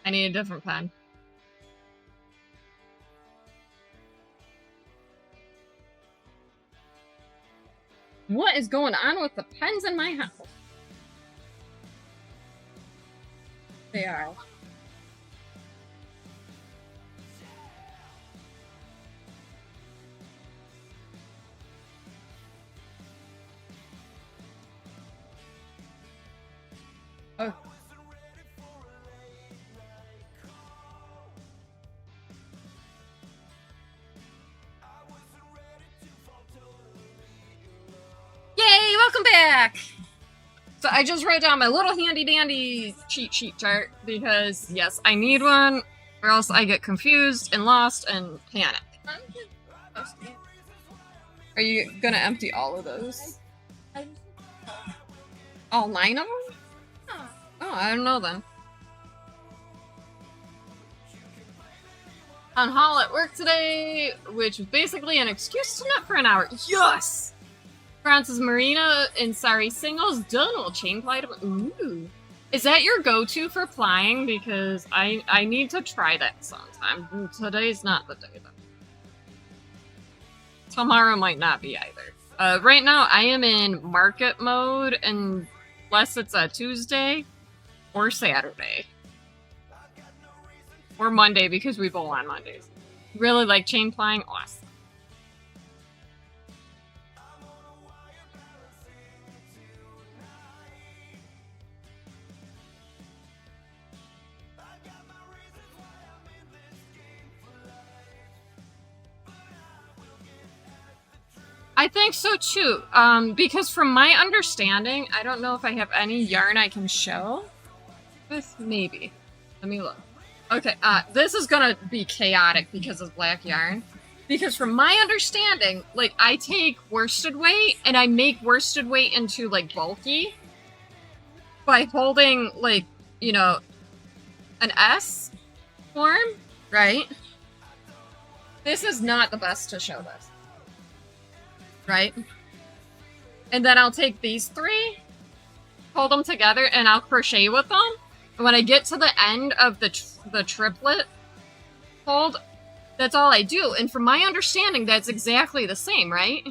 I need a different pen. What is going on with the pens in my house? They are. Oh. welcome back! So I just wrote down my little handy dandy cheat sheet chart because, yes, I need one or else I get confused and lost and panic. Are you gonna empty all of those? All 9 of them? Oh, I don't know then. On hall at work today, which was basically an excuse to nut for an hour. Yes! Francis Marina and Sari Singles done will chain fly to. Ooh. Is that your go-to for flying? Because I need to try that sometime. Today's not the day though. Tomorrow might not be either. Right now I am in market mode unless it's a Tuesday or Saturday. Or Monday because we bowl on Mondays. Really like chain flying? Awesome. I think so too, because from my understanding, I don't know if I have any yarn I can show. This, maybe. Let me look. Okay, this is gonna be chaotic because of black yarn. Because from my understanding, like, I take worsted weight, and I make worsted weight into, like, bulky by holding, like, you know, an S form, right? This is not the best to show this. Right? And then I'll take these 3, hold them together, and I'll crochet with them. And when I get to the end of the triplet hold, that's all I do. And from my understanding, that's exactly the same, right?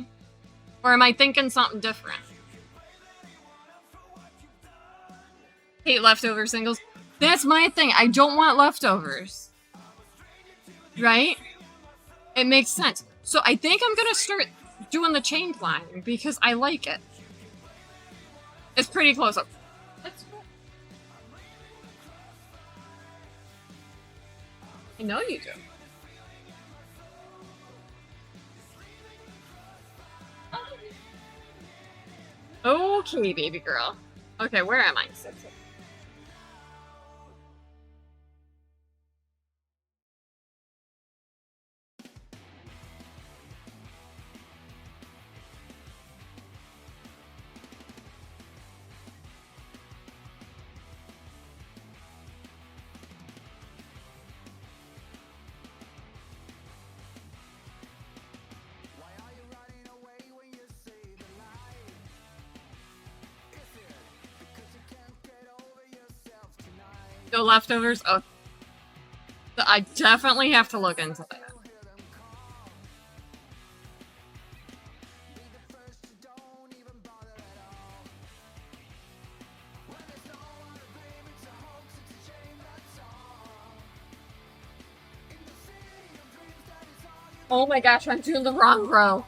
Or am I thinking something different? Hate leftover singles. That's my thing. I don't want leftovers. Right? It makes sense. So I think I'm gonna start doing the chain flying because I like it. It's pretty close up. I know you do. Okay, baby girl. Okay, where am I? No leftovers? Oh. I definitely have to look into that. Oh my gosh, I'm doing the wrong row.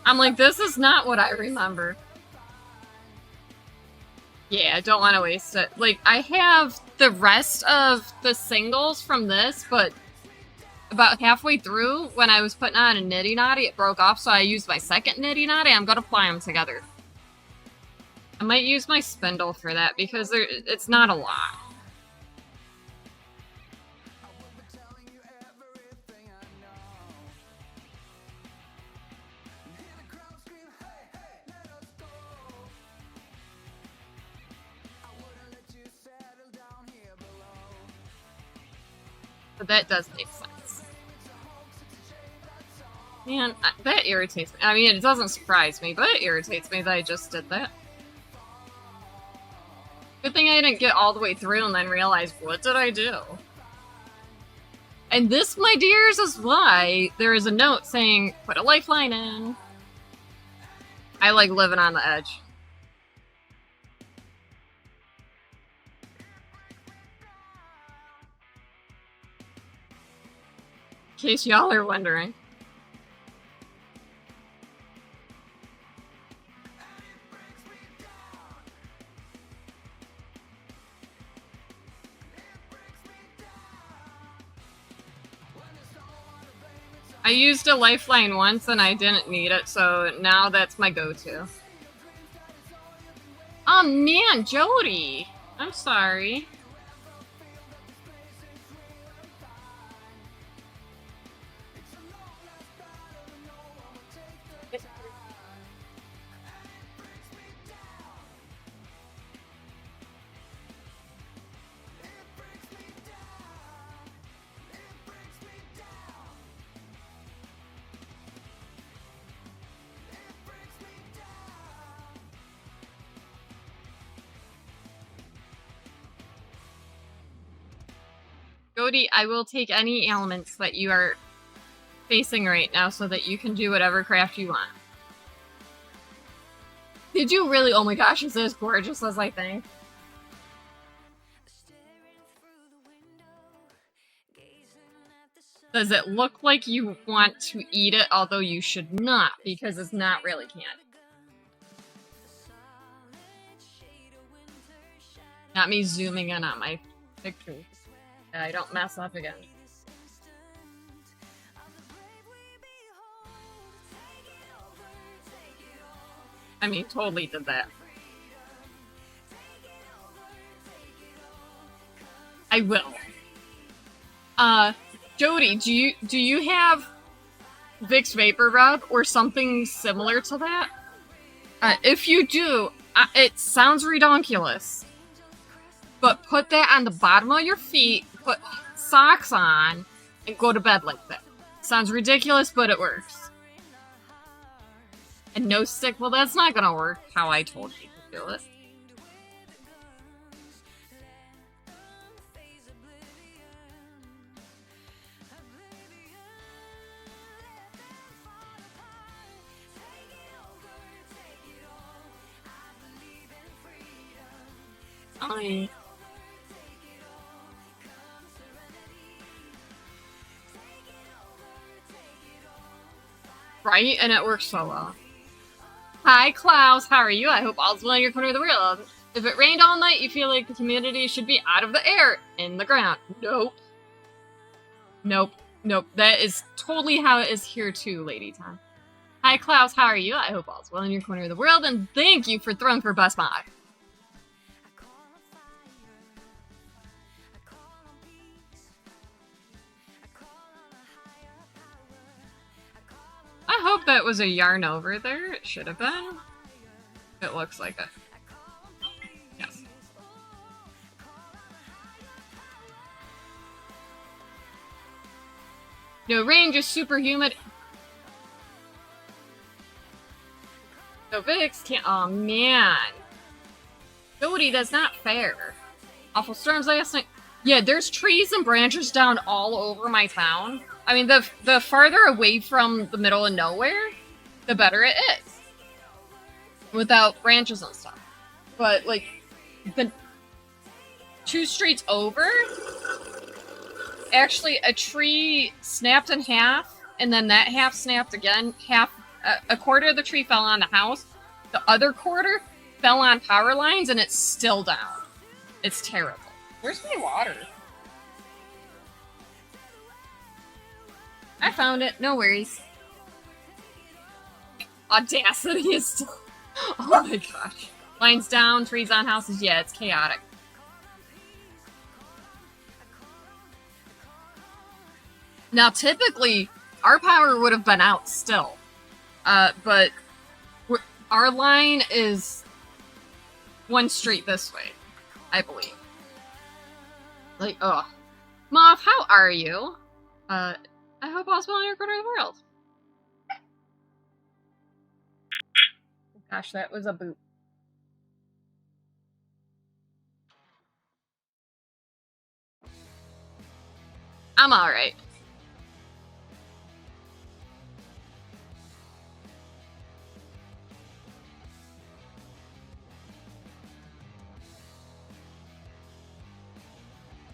I'm like, this is not what I remember. Yeah, I don't want to waste it. Like, I have the rest of the singles from this, but about halfway through, when I was putting on a nitty knotty, it broke off, so I used my second nitty knotty. I'm gonna fly them together. I might use my spindle for that, because it's not a lot. But that does make sense. Man, that irritates me. I mean, it doesn't surprise me, but it irritates me that I just did that. Good thing I didn't get all the way through and then realize, what did I do? And this, my dears, is why there is a note saying, put a lifeline in. I like living on the edge. In case y'all are wondering. I used a lifeline once and I didn't need it, so now that's my go-to. Oh man, Jody! I'm sorry. Jody, I will take any ailments that you are facing right now so that you can do whatever craft you want. Did you really? Oh my gosh, is this gorgeous as I think? Does it look like you want to eat it, although you should not, because it's not really candy? Not me zooming in on my picture. I don't mess up again. I mean, totally did that. I will. Jody, do you have Vicks Vapor Rub or something similar to that? If you do, it sounds redonkulous. But put that on the bottom of your feet, put socks on, and go to bed like that. Sounds ridiculous, but it works. And no stick, well that's not gonna work how I told you to do it. Fine. Right? And it works so well. Hi, Klaus. How are you? I hope all's well in your corner of the world. If it rained all night, you feel like the humidity should be out of the air, in the ground. Nope. Nope. Nope. That is totally how it is here too, Lady Time. Hi, Klaus. How are you? I hope all's well in your corner of the world, and thank you for throwing for Best Buy. I hope that was a yarn over there. It should have been. It looks like it. Yes. No rain, just super humid. No Vicks can't. Oh man. Jody, that's not fair. Awful storms last night. Yeah, there's trees and branches down all over my town. I mean, the farther away from the middle of nowhere, the better it is. Without branches and stuff. But, like, the 2 streets over, actually a tree snapped in half, and then that half snapped again. A quarter of the tree fell on the house. The other quarter fell on power lines, and it's still down. It's terrible. Where's my water? I found it. No worries. Audacity is still... Oh my gosh. Lines down, trees on houses. Yeah, it's chaotic. Now, typically, our power would have been out still. But our line is 1 street this way, I believe. Like, ugh. Moth, how are you? I hope all's well in your corner of the world. Gosh, that was a boot. I'm alright.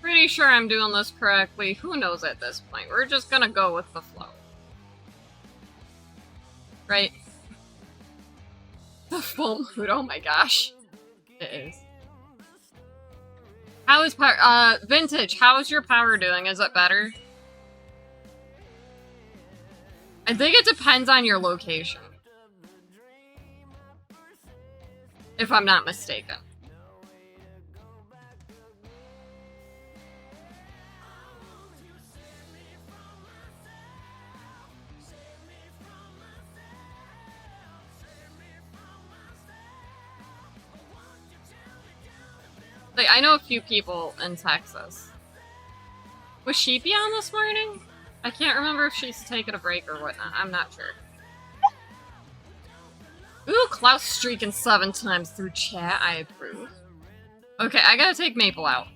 Pretty sure I'm doing this correctly. Who knows at this point? We're just gonna go with the flow. Right? The full mood, oh my gosh. It is. How is power, Vintage, how is your power doing? Is it better? I think it depends on your location. If I'm not mistaken. Like, I know a few people in Texas. Was Sheepy on this morning? I can't remember if she's taking a break or whatnot. I'm not sure. Ooh, Klaus streaking 7 times through chat. I approve. Okay, I gotta take Maple out.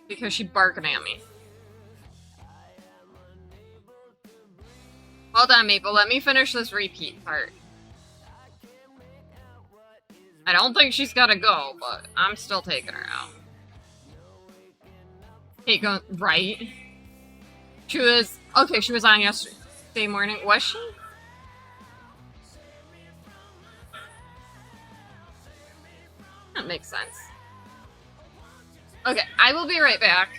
Because she's barking at me. Hold on, Maple. Let me finish this repeat part. I don't think she's gotta go, but I'm still taking her out. Hey, go right. She was... Okay, she was on yesterday morning. Was she? That makes sense. Okay, I will be right back.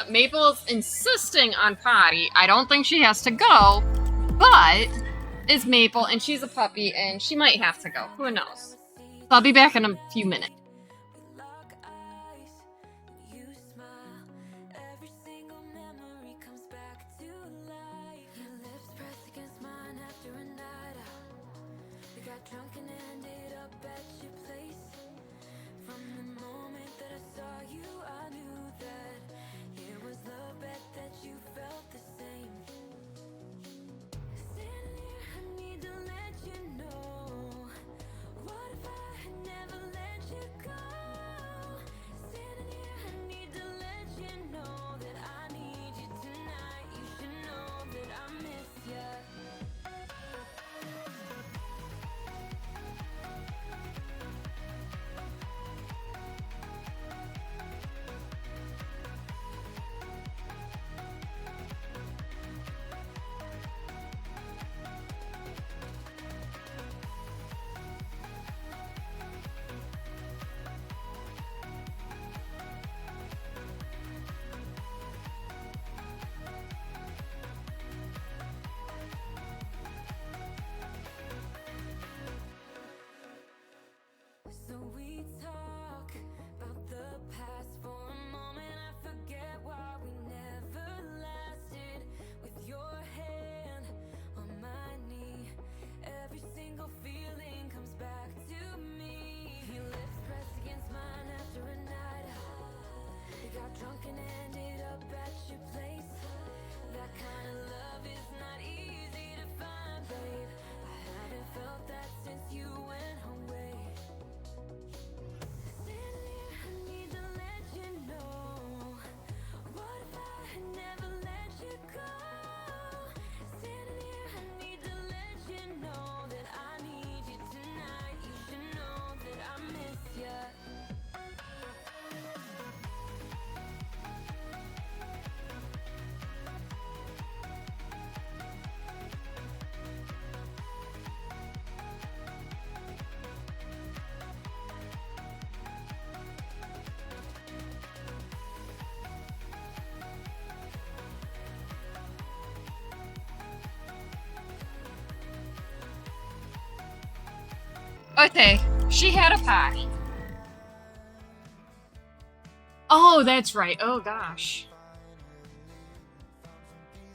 Maple's insisting on potty. I don't think she has to go, but it's Maple, and she's a puppy, and she might have to go. Who knows? So I'll be back in a few minutes. Okay, she had a potty. Oh, that's right. Oh, gosh.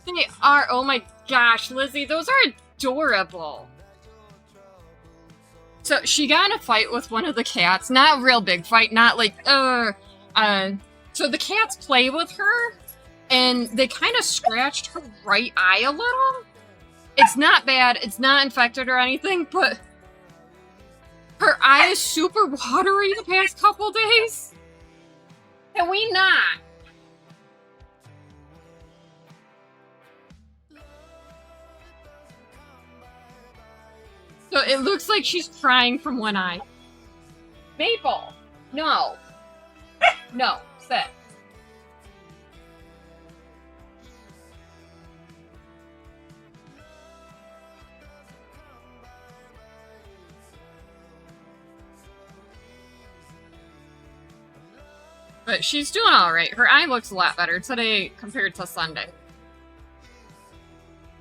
They are. Oh my gosh, Lizzie, those are adorable. So she got in a fight with one of the cats. Not a real big fight, not like, so the cats play with her, and they kind of scratched her right eye a little. It's not bad. It's not infected or anything, but her eye is super watery the past couple days. Can we not? So it looks like she's crying from one eye. Maple! No. No, sit. But she's doing alright. Her eye looks a lot better today compared to Sunday.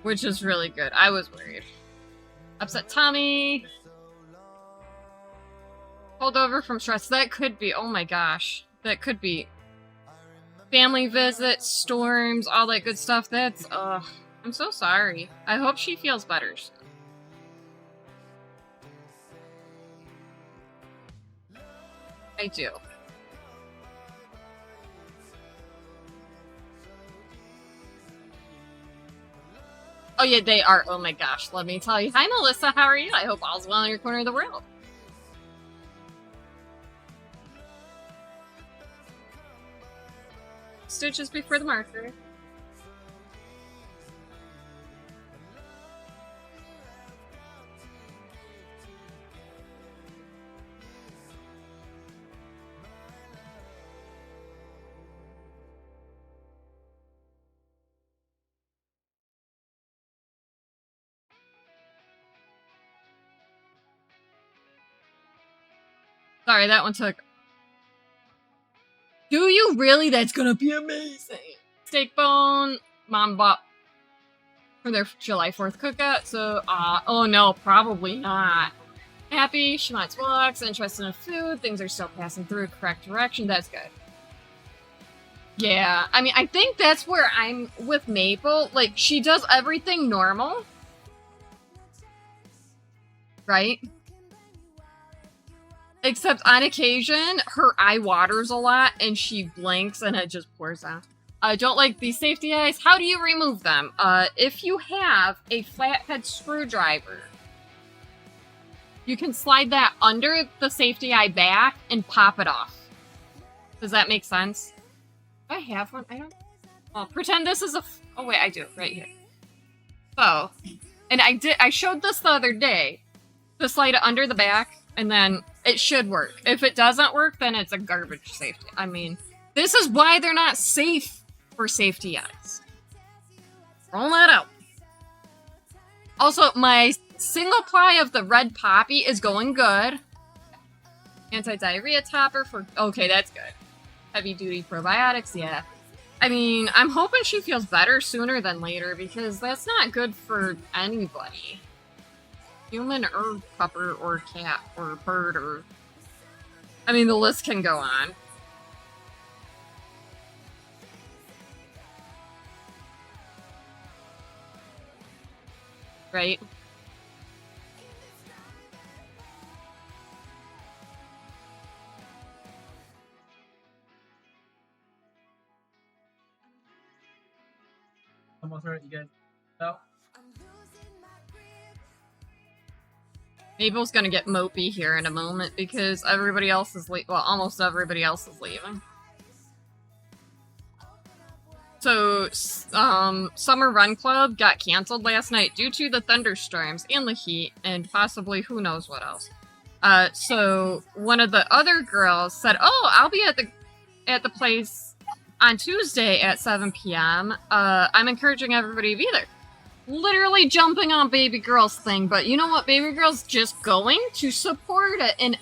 which is really good. I was worried. Upset tummy. Holdover from stress. That could be, oh my gosh. That could be family visits, storms, all that good stuff. That's, I'm so sorry. I hope she feels better. I do. Oh yeah, they are. Oh my gosh, let me tell you. Hi Melissa, how are you? I hope all's well in your corner of the world. Stitches before the marker. Sorry, that one took. Do you really? That's gonna be amazing. Steak bone. Mom bought for their July 4th cookout, so, oh no, probably not. Happy, she wants walks, interested in food, things are still passing through correct direction, that's good. Yeah, I mean, I think that's where I'm with Maple. Like, she does everything normal. Right? Except on occasion, her eye waters a lot, and she blinks, and it just pours out. I don't like these safety eyes. How do you remove them? If you have a flathead screwdriver, you can slide that under the safety eye back and pop it off. Does that make sense? Do I have one? I don't. Well, pretend this is a. Oh wait, I do right here. So, and I showed this the other day. Just slide it under the back, and then it should work. If it doesn't work, then it's a garbage safety. I mean, this is why they're not safe for safety eyes. Roll that out. Also, my single ply of the red poppy is going good. Anti-diarrhea topper for... Okay, that's good. Heavy-duty probiotics, yeah. I mean, I'm hoping she feels better sooner than later, because that's not good for anybody. Human or pupper or cat or bird or... I mean, the list can go on. Right? Almost right, you guys. No. Mabel's gonna get mopey here in a moment because everybody else is leaving. Well, almost everybody else is leaving. So, Summer Run Club got canceled last night due to the thunderstorms and the heat and possibly who knows what else. So one of the other girls said, "Oh, I'll be at the place on Tuesday at 7 p.m. I'm encouraging everybody to be there." Literally jumping on Baby Girl's thing, but you know what? Baby Girl's just going to support it, and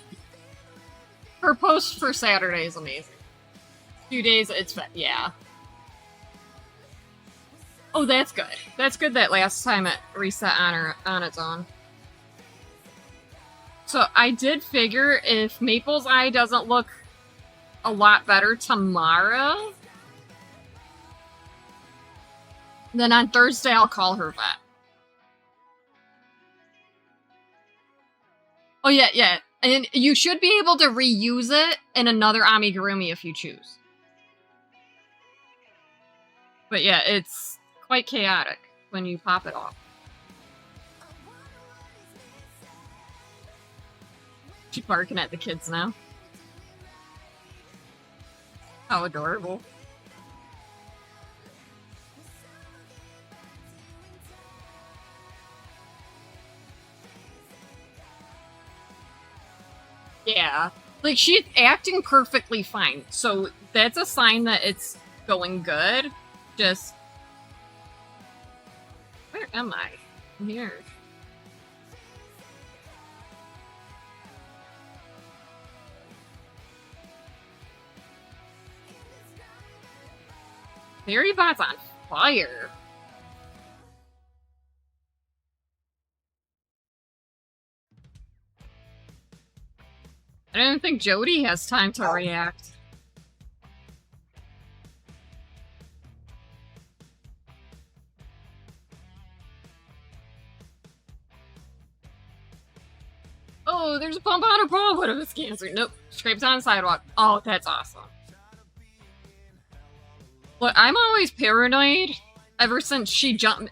her post for Saturday is amazing. 2 days, it's yeah. Oh, that's good. That's good that last time it reset on its own. So I did figure if Maple's eye doesn't look a lot better tomorrow, then on Thursday I'll call her vet. Oh yeah, yeah. And you should be able to reuse it in another amigurumi if you choose. But yeah, it's quite chaotic when you pop it off. She's barking at the kids now. How adorable. Yeah. Like, she's acting perfectly fine. So that's a sign that it's going good. Just... Where am I? I'm here. Fairy Bot's on fire. I don't think Jody has time to react. Oh, there's a pump on her paw. What if it's cancer? Nope. Scrapes on the sidewalk. Oh, that's awesome. Look, I'm always paranoid ever since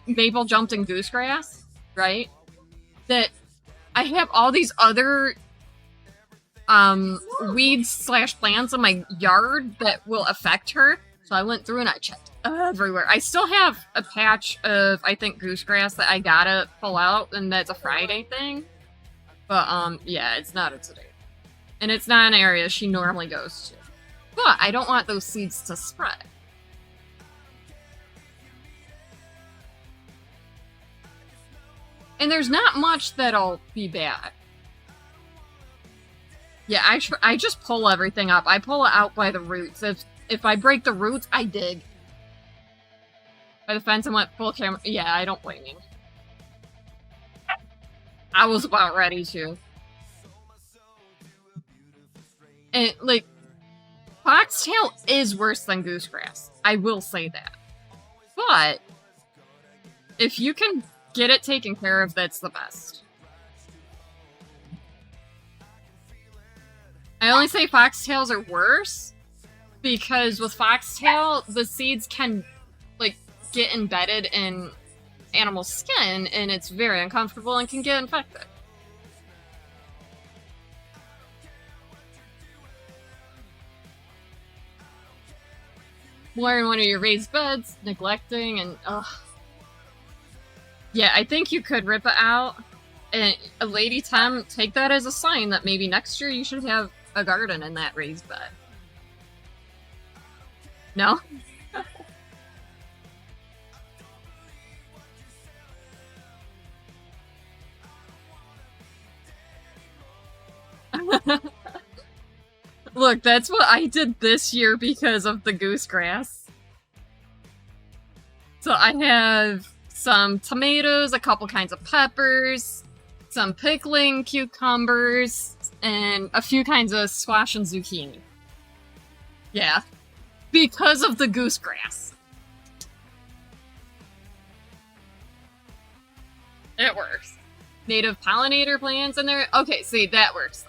Mabel jumped in goosegrass, right? That I have all these other weeds / plants in my yard that will affect her. So I went through and I checked everywhere. I still have a patch of, I think, goosegrass that I gotta pull out, and that's a Friday thing. But, yeah, it's not a today. And it's not an area she normally goes to. But I don't want those seeds to spread. And there's not much that'll be bad. Yeah, I just pull everything up. I pull it out by the roots. If I break the roots, I dig. By the fence, I went full camera. Yeah, I don't blame you. I was about ready to. And, like, foxtail is worse than goosegrass. I will say that. But, if you can get it taken care of, that's the best. I only say foxtails are worse because with foxtail, the seeds can, like, get embedded in animal skin, and it's very uncomfortable and can get infected. More in one of your raised beds, neglecting, and ugh. Yeah, I think you could rip it out. And Lady Tem, take that as a sign that maybe next year you should have a garden in that raised bed. No? Look, that's what I did this year because of the goosegrass. So I have some tomatoes, a couple kinds of peppers, some pickling cucumbers, and a few kinds of squash and zucchini. Yeah. Because of the goosegrass. It works. Native pollinator plants in there. Okay, see, that works.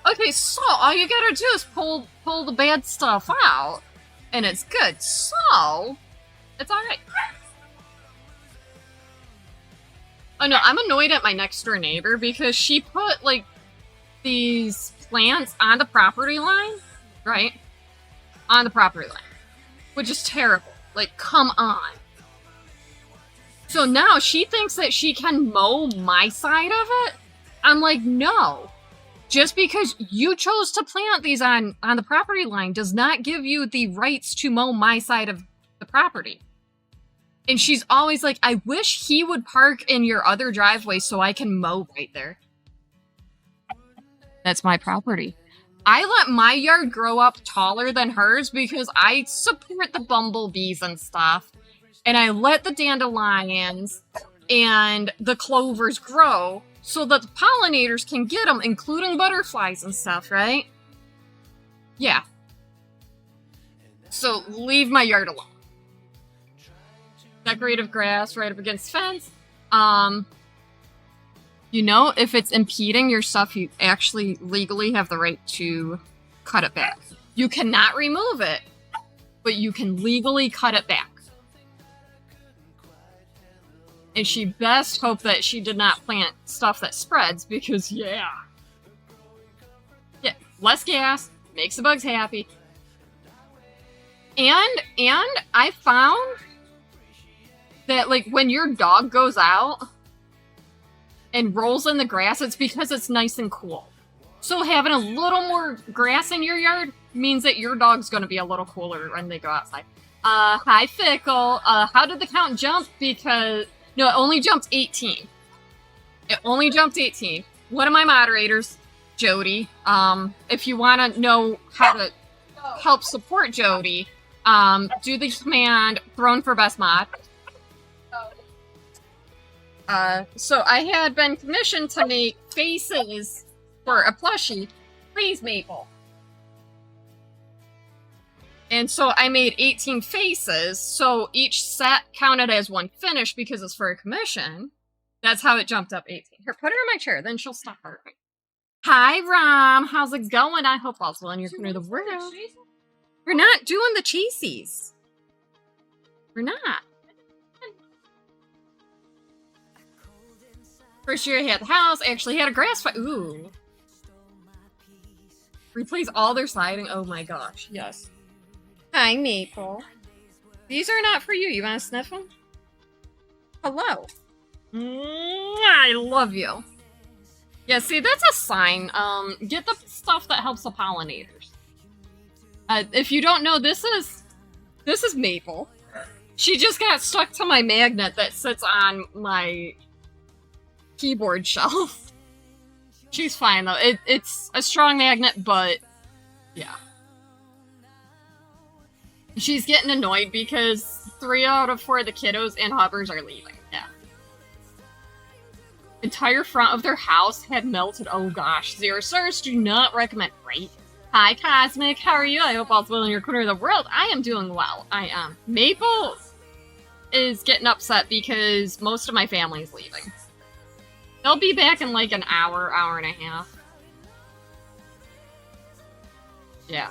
Okay, so all you gotta do is pull the bad stuff out, and it's good. So, it's alright. Oh no, I'm annoyed at my next door neighbor because she put, like, these plants on the property line, right? On the property line. Which is terrible. Like, come on. So now she thinks that she can mow my side of it? I'm like, no. Just because you chose to plant these on the property line does not give you the rights to mow my side of the property. And she's always like, I wish he would park in your other driveway so I can mow right there. That's my property. I let my yard grow up taller than hers because I support the bumblebees and stuff. And I let the dandelions and the clovers grow so that the pollinators can get them, including butterflies and stuff, right? Yeah. So leave my yard alone. Decorative grass right up against fence. You know, if it's impeding your stuff, you actually legally have the right to cut it back. You cannot remove it, but you can legally cut it back. And she best hope that she did not plant stuff that spreads, because yeah, less gas, makes the bugs happy. And I found that, like, when your dog goes out and rolls in the grass, it's because it's nice and cool. So having a little more grass in your yard means that your dog's going to be a little cooler when they go outside. Hi, Fickle. How did the count jump? Because... no, it only jumped 18. It only jumped 18. One of my moderators, Jody, if you want to know how to help support Jody, do the command throne for best mod. So I had been commissioned to make faces for a plushie. Please, Maple. And so I made 18 faces, so each set counted as one finish because it's for a commission. That's how it jumped up 18. Here, put her in my chair, then she'll stop hurting. Hi, Rom. How's it going? I hope all's well in your corner of the world. We're not doing the cheesies. We're not. First year I had the house, I actually had a grass fire. Ooh. Replace all their siding. Oh my gosh, yes. Hi, Maple. These are not for you. You want to sniff them? Hello. I love you. Yeah, see, that's a sign. Get the stuff that helps the pollinators. If you don't know, this is Maple. She just got stuck to my magnet that sits on my keyboard shelf. She's fine though. It's a strong magnet, but yeah. She's getting annoyed because 3 out of 4 of the kiddos and Hubbers are leaving. Yeah. Entire front of their house had melted. Oh gosh. Zero stars. Do not recommend. Right? Hi, Cosmic. How are you? I hope all's well in your corner of the world. I am doing well. I am. Maple is getting upset because most of my family is leaving. They'll be back in like an hour, hour and a half. Yeah.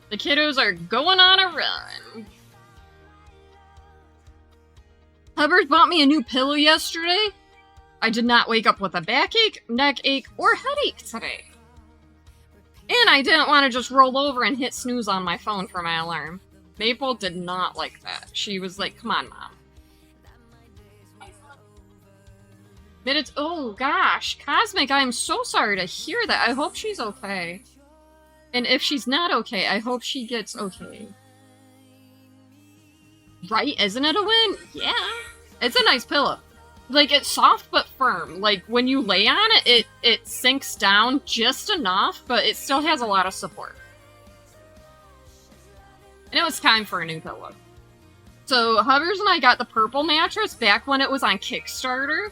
The kiddos are going on a run. Hubbard bought me a new pillow yesterday. I did not wake up with a backache, neck ache, or headache today. And I didn't want to just roll over and hit snooze on my phone for my alarm. Maple did not like that. She was like, come on, Mom. Minutes. Oh gosh, Cosmic, I am so sorry to hear that. I hope she's okay. And if she's not okay, I hope she gets okay. Right? Isn't it a win? Yeah. It's a nice pillow. Like, it's soft but firm. Like, when you lay on it, it sinks down just enough, but it still has a lot of support. And it was time for a new pillow. So, Hubbers and I got the purple mattress back when it was on Kickstarter.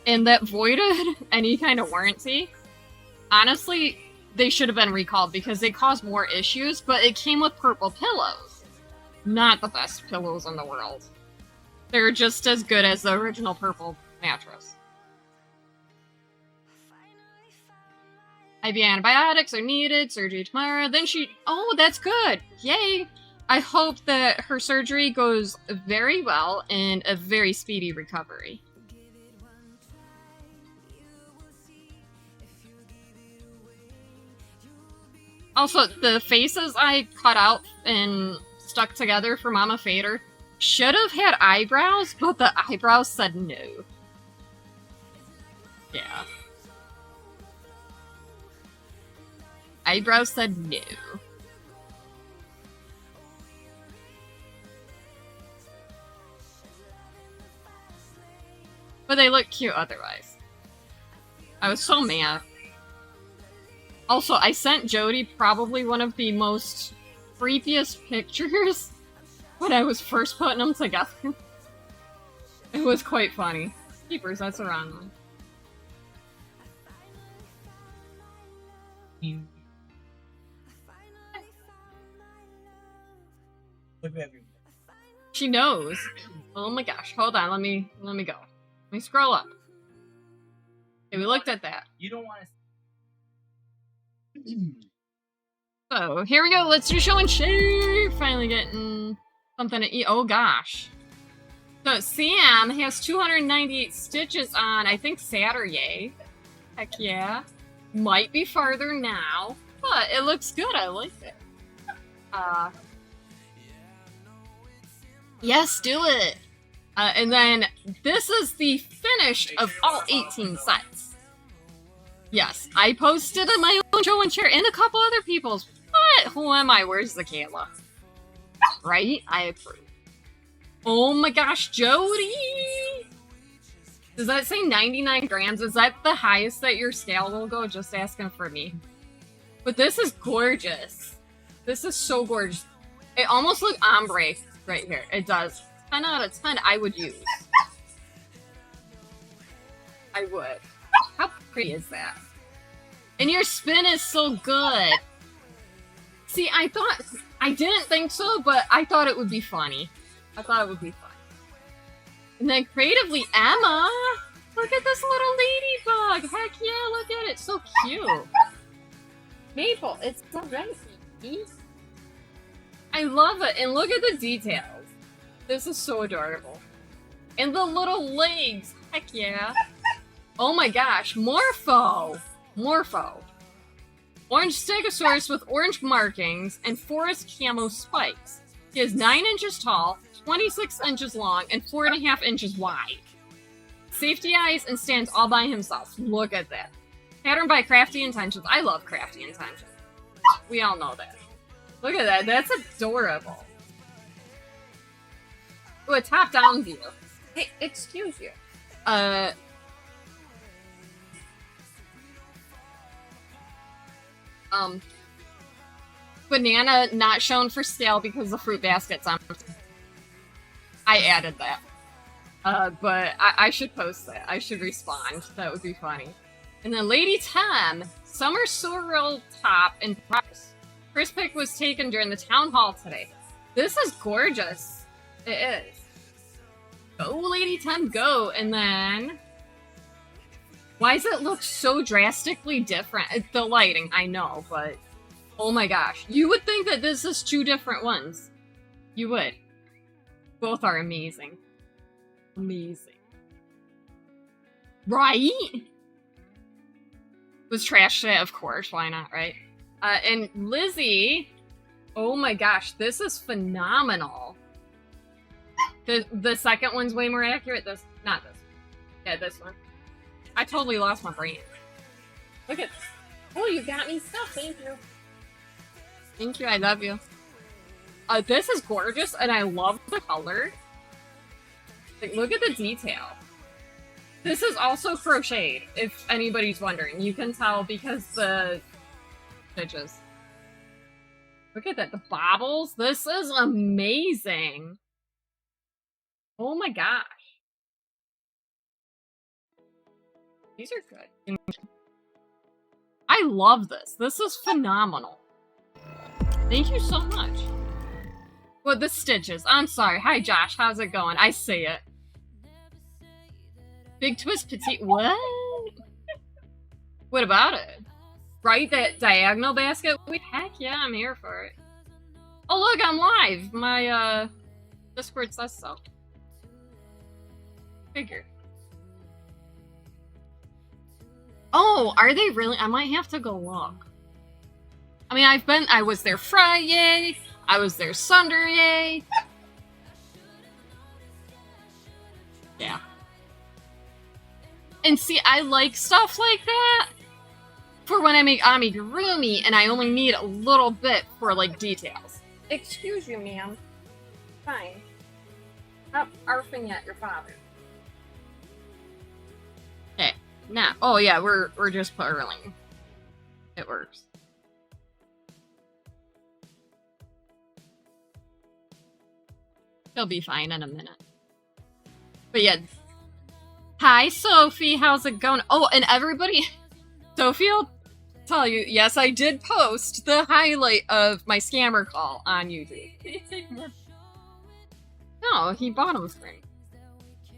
And that voided any kind of warranty. Honestly, they should have been recalled because they caused more issues, but it came with purple pillows. Not the best pillows in the world. They're just as good as the original purple mattress. IV antibiotics are needed, surgery tomorrow. Then oh, that's good. Yay. I hope that her surgery goes very well and a very speedy recovery. Also, the faces I cut out and stuck together for Mama Fader should have had eyebrows, but the eyebrows said no. Yeah. Eyebrows said no. But they look cute otherwise. I was so mad. Also, I sent Jody probably one of the most creepiest pictures when I was first putting them together. It was quite funny. Keepers, that's the wrong one. She knows. Oh my gosh, hold on, let me go. Let me scroll up. Okay, we looked at that. You don't want to. So, here we go. Let's do show and shave. Finally getting something to eat. Oh, gosh. So, Sam has 298 stitches on, I think, Saturday. Heck yeah. Might be farther now, but it looks good. I like it. Yes, do it. And then, this is the finished of all 18 sets. Yes, I posted in my own show and share and a couple other people's. But who am I? Where's the camera? Right? I approve. Oh my gosh, Jody! Does that say 99 grams? Is that the highest that your scale will go? Just asking for me. But this is gorgeous. This is so gorgeous. It almost looks ombre right here. It does. 10 out of 10 I would use. I would. pretty is that? And your spin is so good. See, I didn't think so, but I thought it would be funny. I thought it would be fun. And then creatively, Emma! Look at this little ladybug! Heck yeah, look at it, so cute. Maple, it's so pretty. I love it, and look at the details. This is so adorable. And the little legs, heck yeah. Oh my gosh, Morpho! Morpho. Orange Stegosaurus with orange markings and forest camo spikes. He is 9 inches tall, 26 inches long, and 4.5 inches wide. Safety eyes and stands all by himself. Look at that. Patterned by Crafty Intentions. I love Crafty Intentions. We all know that. Look at that. That's adorable. Ooh, a top-down view. Hey, excuse you. Banana not shown for sale because the fruit basket's on. I added that. But I should post that. I should respond. That would be funny. And then Lady Tom, summer sorrel top and price. First pick was taken during the town hall today. This is gorgeous. It is. Go, Lady Tom, go. And then... why does it look so drastically different? It's the lighting, I know, but... oh my gosh. You would think that this is 2 different ones. You would. Both are amazing. Amazing. Right? Was trash today, of course. Why not, right? And Lizzie... oh my gosh, this is phenomenal. The second one's way more accurate. Not this. Yeah, this one. I totally lost my brain. Look at this. Oh, you got me stuff. Thank you. Thank you. I love you. This is gorgeous, and I love the color. Like, look at the detail. This is also crocheted, if anybody's wondering. You can tell because the stitches. Look at that. The bobbles. This is amazing. Oh my gosh. These are good. I love this. This is phenomenal. Thank you so much. Well, the stitches. I'm sorry. Hi, Josh. How's it going? I see it. Big twist petite. What? What about it? Right? That diagonal basket? Heck yeah, I'm here for it. Oh, look, I'm live. My, Discord says so. Figure. Oh, are they really? I might have to go look. I mean, I was there Friday. I was there Sunday. Yeah. And see, I like stuff like that for when I make amigurumi and I only need a little bit for, like, details. Excuse you, ma'am. Fine. Stop arfing at your father. Okay. Now, oh yeah, we're just purling. It works. He'll be fine in a minute. But yeah. Hi, Sophie. How's it going? Oh, and everybody... Sophie will tell you, yes, I did post the highlight of my scammer call on YouTube. No, he bought them for me.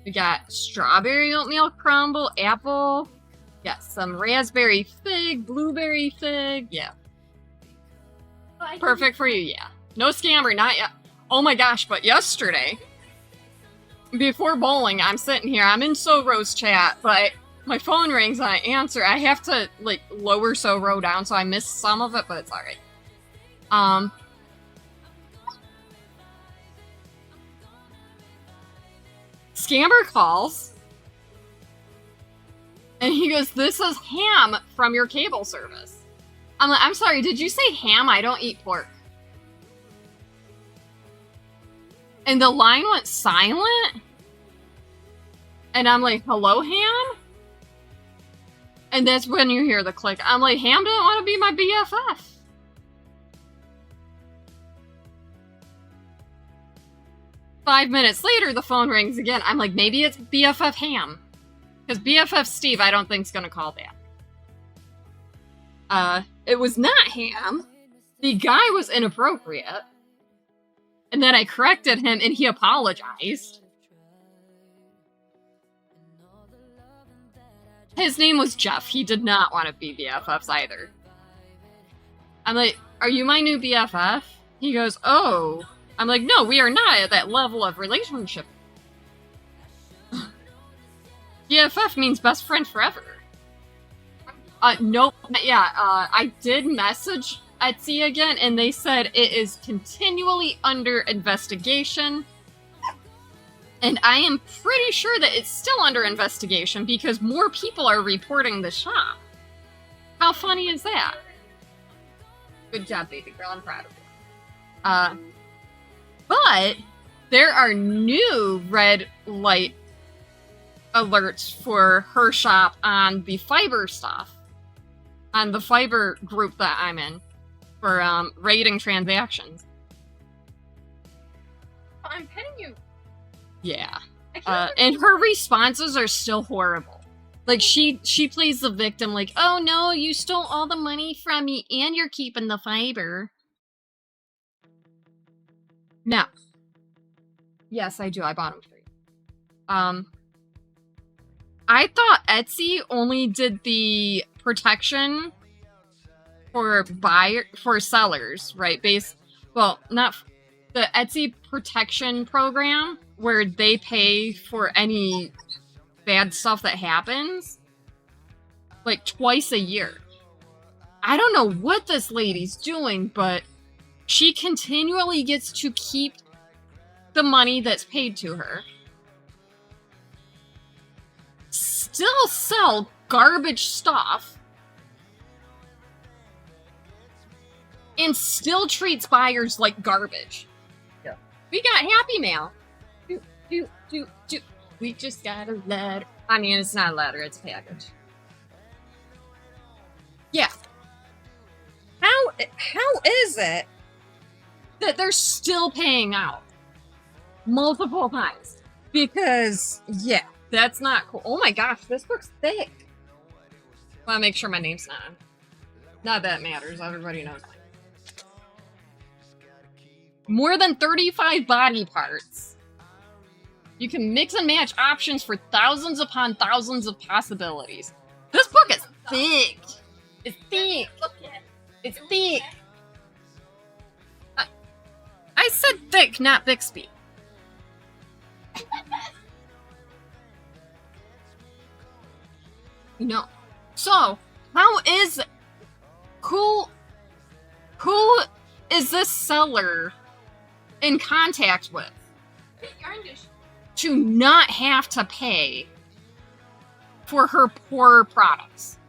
We got strawberry oatmeal crumble, apple. Got some raspberry fig, blueberry fig. Yeah. Perfect for you, yeah. No scammer, not yet. Oh my gosh, but yesterday, before bowling, I'm sitting here. I'm in So-Ro's chat, but my phone rings and I answer. I have to, like, lower So-Ro down, so I missed some of it, but it's alright. Scammer calls, and he goes, "This is Ham from your cable service." I'm like, "I'm sorry, did you say ham? I don't eat pork." And the line went silent, and I'm like, "Hello, Ham?" And that's when you hear the click. I'm like, "Ham didn't want to be my BFF." Five minutes later, the phone rings again. I'm like, maybe it's BFF Ham. Because BFF Steve, I don't think, is going to call back. It was not ham. The guy was inappropriate. And then I corrected him and he apologized. His name was Jeff. He did not want to be BFFs either. I'm like, are you my new BFF? He goes, oh. I'm like, no, we are not at that level of relationship. BFF means best friend forever. Nope. Yeah, I did message Etsy again, and they said it is continually under investigation. And I am pretty sure that it's still under investigation because more people are reporting the shop. How funny is that? Good job, baby girl. I'm proud of you. But there are new red light alerts for her shop on the fiber stuff. On the fiber group that I'm in. For rating transactions. I'm petting you. Yeah. And her responses are still horrible. Like, she plays the victim like, oh no, you stole all the money from me and you're keeping the fiber. Now. Yes, I do. I bought them free. I thought Etsy only did the protection for sellers, right? Well, not the Etsy protection program where they pay for any bad stuff that happens like twice a year. I don't know what this lady's doing, but she continually gets to keep the money that's paid to her. Still sell garbage stuff. And still treats buyers like garbage. Yeah. We got Happy Mail. We just got a letter. I mean, it's not a letter, it's a package. Yeah. How is it that they're still paying out multiple times? Because, yeah, that's not cool. Oh my gosh, this book's thick. I want to make sure my name's not on. Not that it matters, everybody knows my name. More than 35 body parts. You can mix and match options for thousands upon thousands of possibilities. This book is thick. It's thick. It's thick. I said thick, not Bixby. No. So, how is... Who is this seller in contact with to not have to pay for her poor products?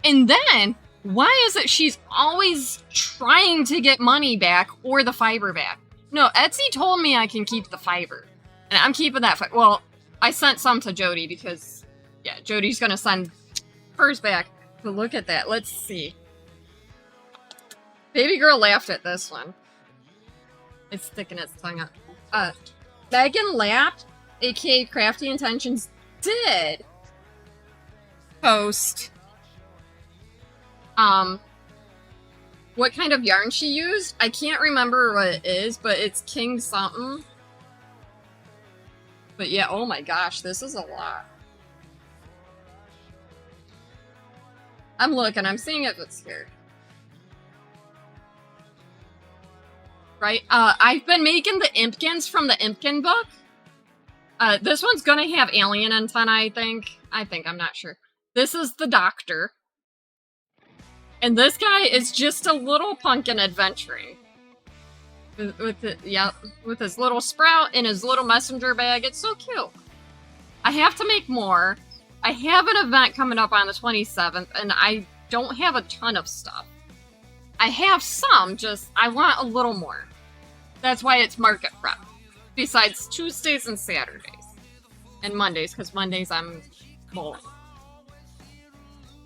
And then, why is it she's always trying to get money back or the fiber back? No, Etsy told me I can keep the fiber. And I'm keeping that fiber. Well, I sent some to Jody because, yeah, Jody's going to send hers back. But look at that. Let's see. Baby girl laughed at this one. It's sticking its tongue out. Megan laughed, aka Crafty Intentions, did post what kind of yarn she used. I can't remember what it is, but it's King something. But yeah, oh my gosh, this is a lot. I'm looking, I'm seeing if it's here. Right? I've been making the Impkins from the Impkin book. This one's gonna have alien antenna, I think. I'm not sure. This is the Doctor. And this guy is just a little pumpkin adventuring. With his little sprout in his little messenger bag. It's so cute. I have to make more. I have an event coming up on the 27th, and I don't have a ton of stuff. I have some, just I want a little more. That's why it's market prep. Besides Tuesdays and Saturdays. And Mondays, because Mondays I'm bowling.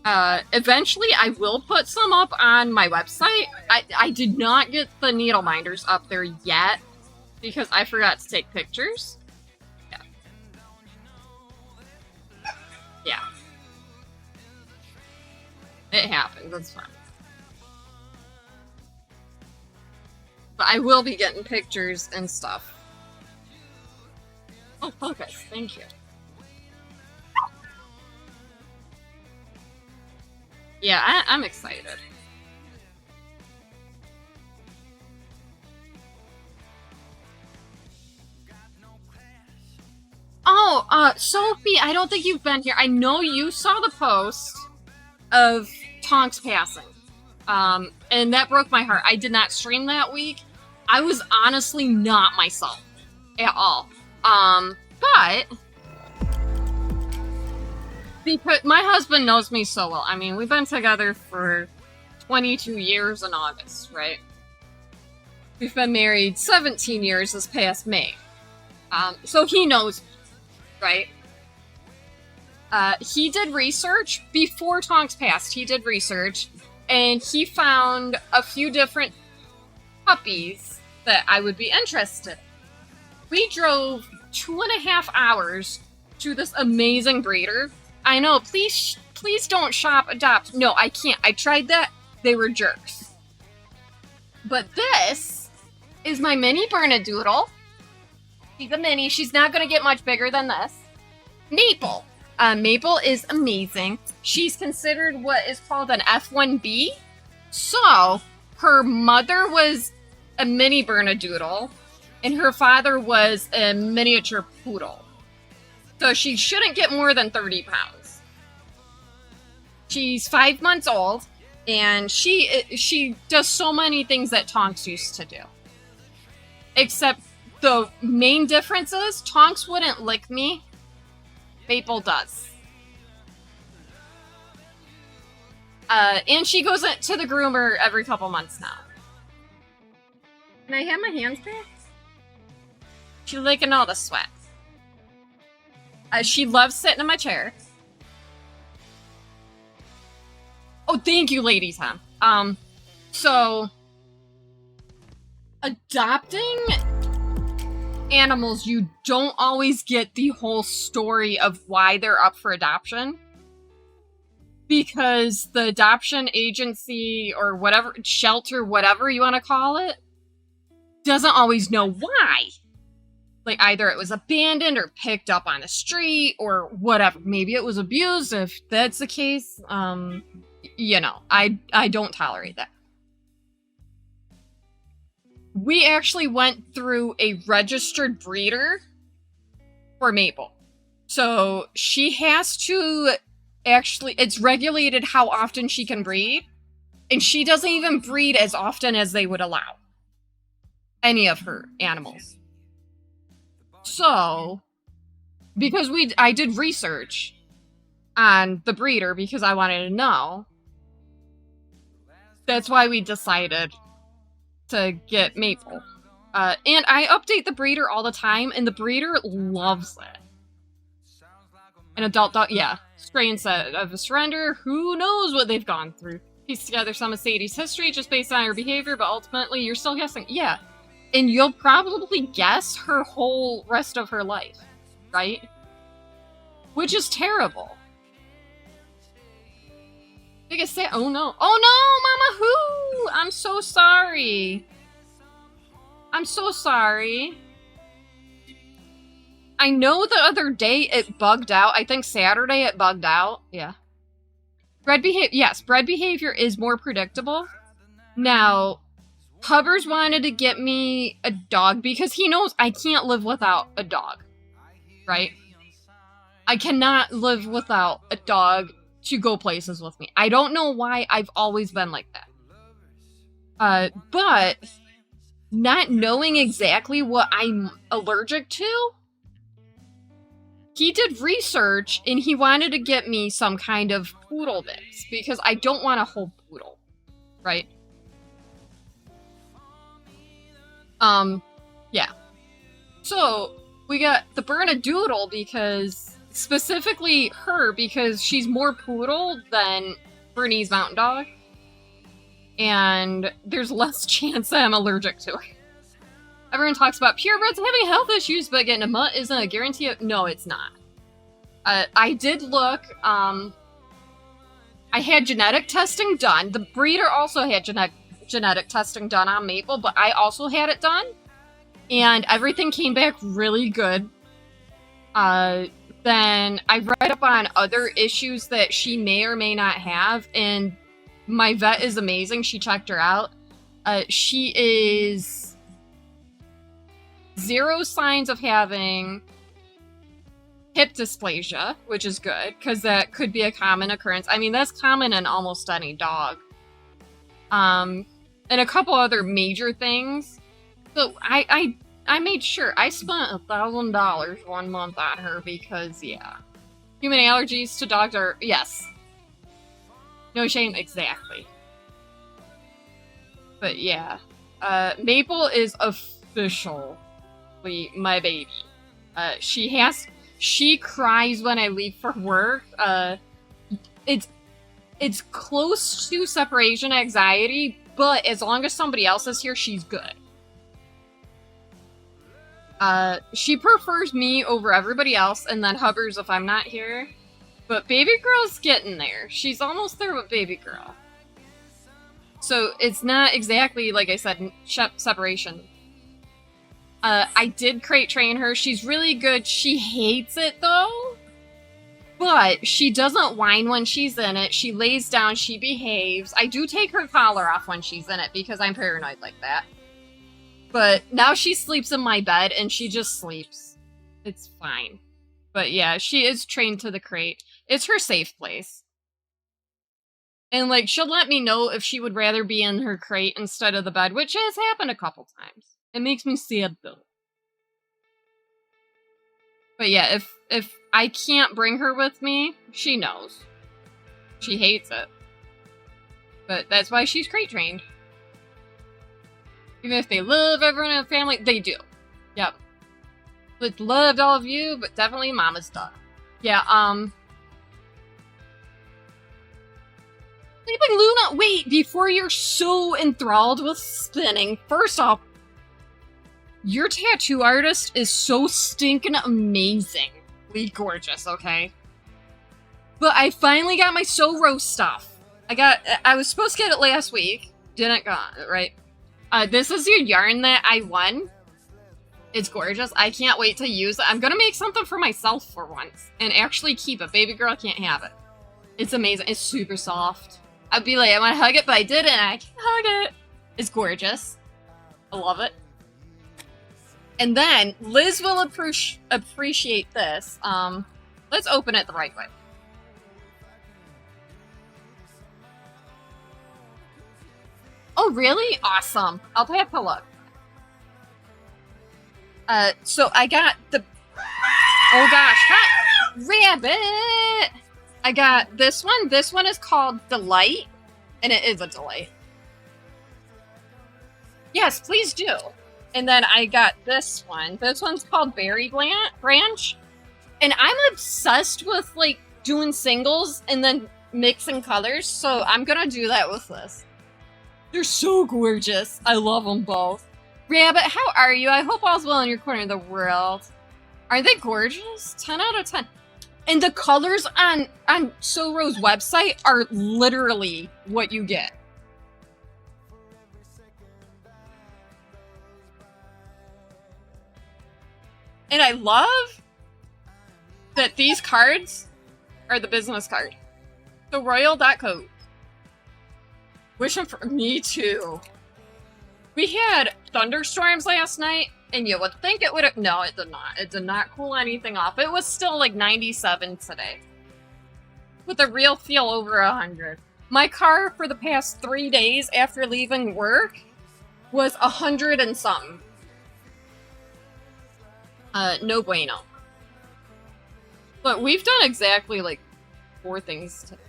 Eventually I will put some up on my website. I did not get the needle minders up there yet, because I forgot to take pictures. Yeah. It happens. That's fine. But I will be getting pictures and stuff. Oh, focus. Thank you. Yeah, I'm excited. Oh, Sophie, I don't think you've been here. I know you saw the post of Tonks passing. And that broke my heart. I did not stream that week. I was honestly not myself at all. But because my husband knows me so well. I mean, we've been together for 22 years in August, right? We've been married 17 years this past May. So he knows me, right? He did research before Tonks passed. He did research, and he found a few different puppies that I would be interested in. We drove 2.5 hours to this amazing breeder. I know, please don't shop, adopt. No, I can't. I tried that. They were jerks. But this is my mini Bernedoodle. She's a mini. She's not going to get much bigger than this. Maple. Maple is amazing. She's considered what is called an F1B. So, her mother was a mini Bernedoodle, and her father was a miniature poodle. So she shouldn't get more than 30 pounds. She's 5 months old, and she does so many things that Tonks used to do. Except the main difference is Tonks wouldn't lick me. Maple does. And she goes to the groomer every couple months now. Can I have my hands back? She's licking all the sweat. She loves sitting in my chair. Oh, thank you, Lady Tom. So adopting animals, you don't always get the whole story of why they're up for adoption. Because the adoption agency or whatever, shelter, whatever you want to call it, doesn't always know why. Like, either it was abandoned or picked up on a street or whatever. Maybe it was abused. If that's the case, you know, I don't tolerate that. We actually went through a registered breeder for Maple. So she has to actually, it's regulated how often she can breed. And she doesn't even breed as often as they would allow any of her animals. So, because I did research on the breeder because I wanted to know, that's why we decided to get Maple. And I update the breeder all the time, and the breeder loves it. An adult dog, yeah. Stray instead of a surrender, who knows what they've gone through. Piece together some of Sadie's history just based on her behavior, but ultimately you're still guessing. Yeah. And you'll probably guess her whole rest of her life, right? Which is terrible. Biggest say, oh no. Oh no, Mama Who! I'm so sorry. I'm so sorry. I know the other day it bugged out. I think Saturday it bugged out. Yeah. Bred behavior is more predictable. Now, Hubbers wanted to get me a dog because he knows I can't live without a dog, right? I cannot live without a dog to go places with me. I don't know why. I've always been like that. But not knowing exactly what I'm allergic to, he did research and he wanted to get me some kind of poodle mix because I don't want a whole poodle, right? Yeah. So, we got the Bernedoodle because, specifically her, because she's more poodle than Bernese Mountain Dog. And there's less chance that I'm allergic to her. Everyone talks about purebreds having health issues, but getting a mutt isn't a guarantee of... No, it's not. I did look, I I had genetic testing done. The breeder also had genetic testing done on Maple, but I also had it done. And everything came back really good. Then I read up on other issues that she may or may not have, and my vet is amazing. She checked her out. She is 0 signs of having hip dysplasia, which is good, because that could be a common occurrence. I mean, that's common in almost any dog. And a couple other major things. So I made sure. I spent $1,000 1 month on her because, yeah. Human allergies to dogs are, yes. No shame, exactly. But yeah. Maple is officially my baby. She cries when I leave for work. It's close to separation anxiety, but as long as somebody else is here, she's good. She prefers me over everybody else, and then hovers if I'm not here. But baby girl's getting there. She's almost there with baby girl. So it's not exactly, like I said, separation. I did crate train her. She's really good. She hates it, though. But she doesn't whine when she's in it. She lays down. She behaves. I do take her collar off when she's in it because I'm paranoid like that. But now she sleeps in my bed, and she just sleeps. It's fine. But yeah, she is trained to the crate. It's her safe place. And, like, she'll let me know if she would rather be in her crate instead of the bed, which has happened a couple times. It makes me sad, though. But yeah, if I can't bring her with me, she knows. She hates it. But that's why she's crate trained. Even if they love everyone in the family, they do. Yep. But loved all of you, but definitely Mama's dog. Yeah, Sleeping Luna, wait, before you're so enthralled with spinning, first off, your tattoo artist is so stinking amazingly gorgeous, okay? But I finally got my Soro stuff. I was supposed to get it last week. Didn't got it, right? This is your yarn that I won. It's gorgeous. I can't wait to use it. I'm gonna make something for myself for once. And actually keep it. Baby girl can't have it. It's amazing. It's super soft. I'd be like, I want to hug it, but I didn't. I can't hug it. It's gorgeous. I love it. And then, Liz will appreciate this. Let's open it the right way. Oh, really? Awesome. I'll have to look. So I got the... Oh gosh, hot rabbit! I got this one. This one is called Delight. And it is a delight. Yes, please do. And then I got this one. This one's called Berry Branch. And I'm obsessed with, like, doing singles and then mixing colors. So I'm gonna do that with this. They're so gorgeous. I love them both. Rabbit, how are you? I hope all's well in your corner of the world. Aren't they gorgeous? 10 out of 10. And the colors on Soro's website are literally what you get. And I love that these cards are the business card. The royal.co. Wish them for me too. We had thunderstorms last night, and you would think it would have... No, it did not. It did not cool anything off. It was still like 97 today. With a real feel over 100. My car for the past 3 days after leaving work was 100 and something. No bueno. But we've done exactly like 4 things today.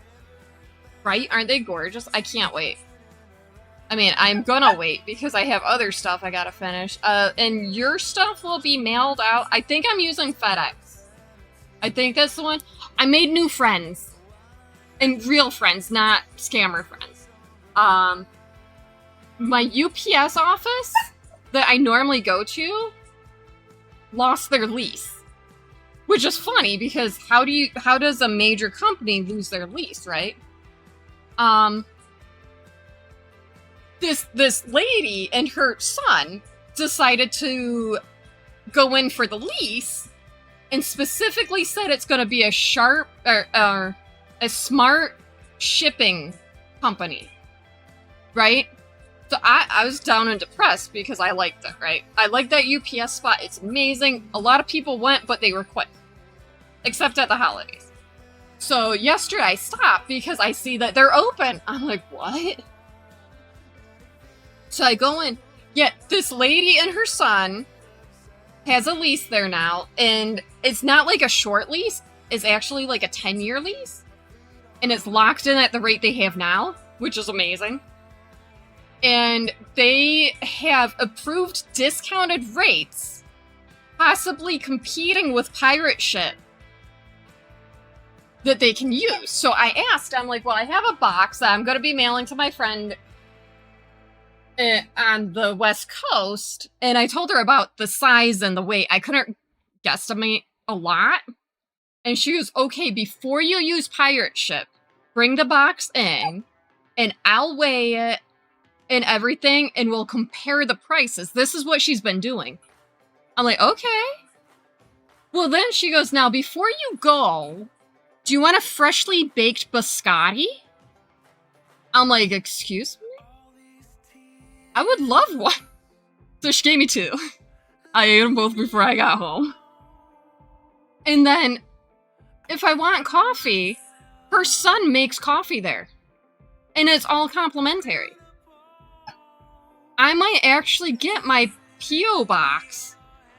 Right? Aren't they gorgeous? I can't wait. I mean, I'm gonna wait because I have other stuff I gotta finish. And your stuff will be mailed out. I think I'm using FedEx. I think that's the one. I made new friends. And real friends, not scammer friends. My UPS office that I normally go to lost their lease. Which is funny because how does a major company lose their lease, right? um, this lady and her son decided to go in for the lease and specifically said it's going to be a a smart shipping company, right? So I was down and depressed because I liked it, right? I like that UPS spot. It's amazing. A lot of people went, but they were quick. Except at the holidays. So yesterday I stopped because I see that they're open. I'm like, what? So I go in. Yeah, this lady and her son has a lease there now. And it's not like a short lease. It's actually like a 10-year lease. And it's locked in at the rate they have now, which is amazing. And they have approved discounted rates, possibly competing with pirate ship that they can use. So I asked, I'm like, well, I have a box that I'm going to be mailing to my friend on the West Coast. And I told her about the size and the weight. I couldn't guesstimate a lot. And she was, okay, before you use pirate ship, bring the box in and I'll weigh it and everything, and we'll compare the prices. This is what she's been doing. I'm like, okay. Well, then she goes, now, before you go, do you want a freshly baked biscotti? I'm like, excuse me? I would love one. So she gave me 2. I ate them both before I got home. And then, if I want coffee, her son makes coffee there. And it's all complimentary. I might actually get my P.O. box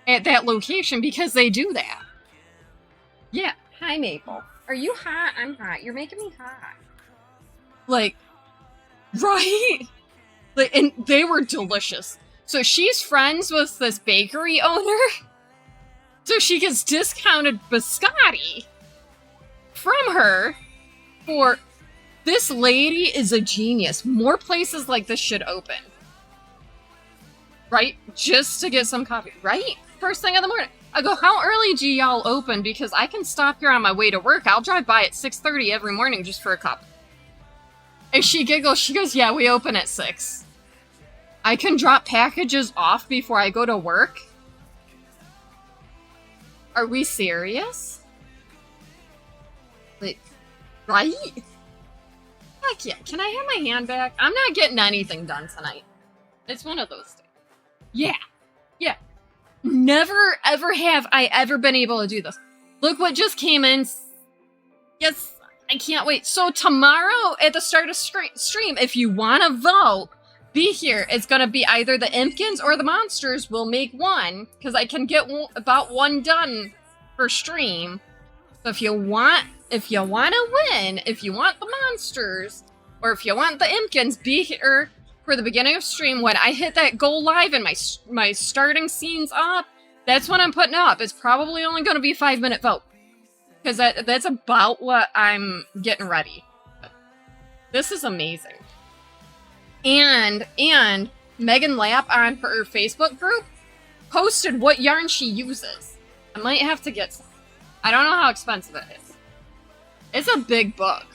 at that location because they do that. Yeah. Hi, Maple. Are you hot? I'm hot. You're making me hot. Like, right? Like, and they were delicious. So she's friends with this bakery owner. So she gets discounted biscotti from her for... This lady is a genius. More places like this should open. Right? Just to get some coffee. Right? First thing in the morning. I go, how early do y'all open? Because I can stop here on my way to work. I'll drive by at 6:30 every morning just for a cup. And she giggles. She goes, yeah, we open at 6. I can drop packages off before I go to work? Are we serious? Like, right? Heck yeah. Can I have my hand back? I'm not getting anything done tonight. It's one of those days. Yeah. Yeah. Never, ever have I ever been able to do this. Look what just came in. Yes, I can't wait. So tomorrow at the start of stream, if you want to vote, be here. It's going to be either the Impkins or the Monsters. We'll make one, because I can get about one done per stream. So if you want to win, if you want the Monsters, or if you want the Impkins, be here for the beginning of stream. When I hit that go live and my starting scene's up, that's when I'm putting up. It's probably only going to be a 5-minute vote. Because that's about what I'm getting ready. This is amazing. And Megan Lapp on her Facebook group posted what yarn she uses. I might have to get some. I don't know how expensive it is. It's a big book.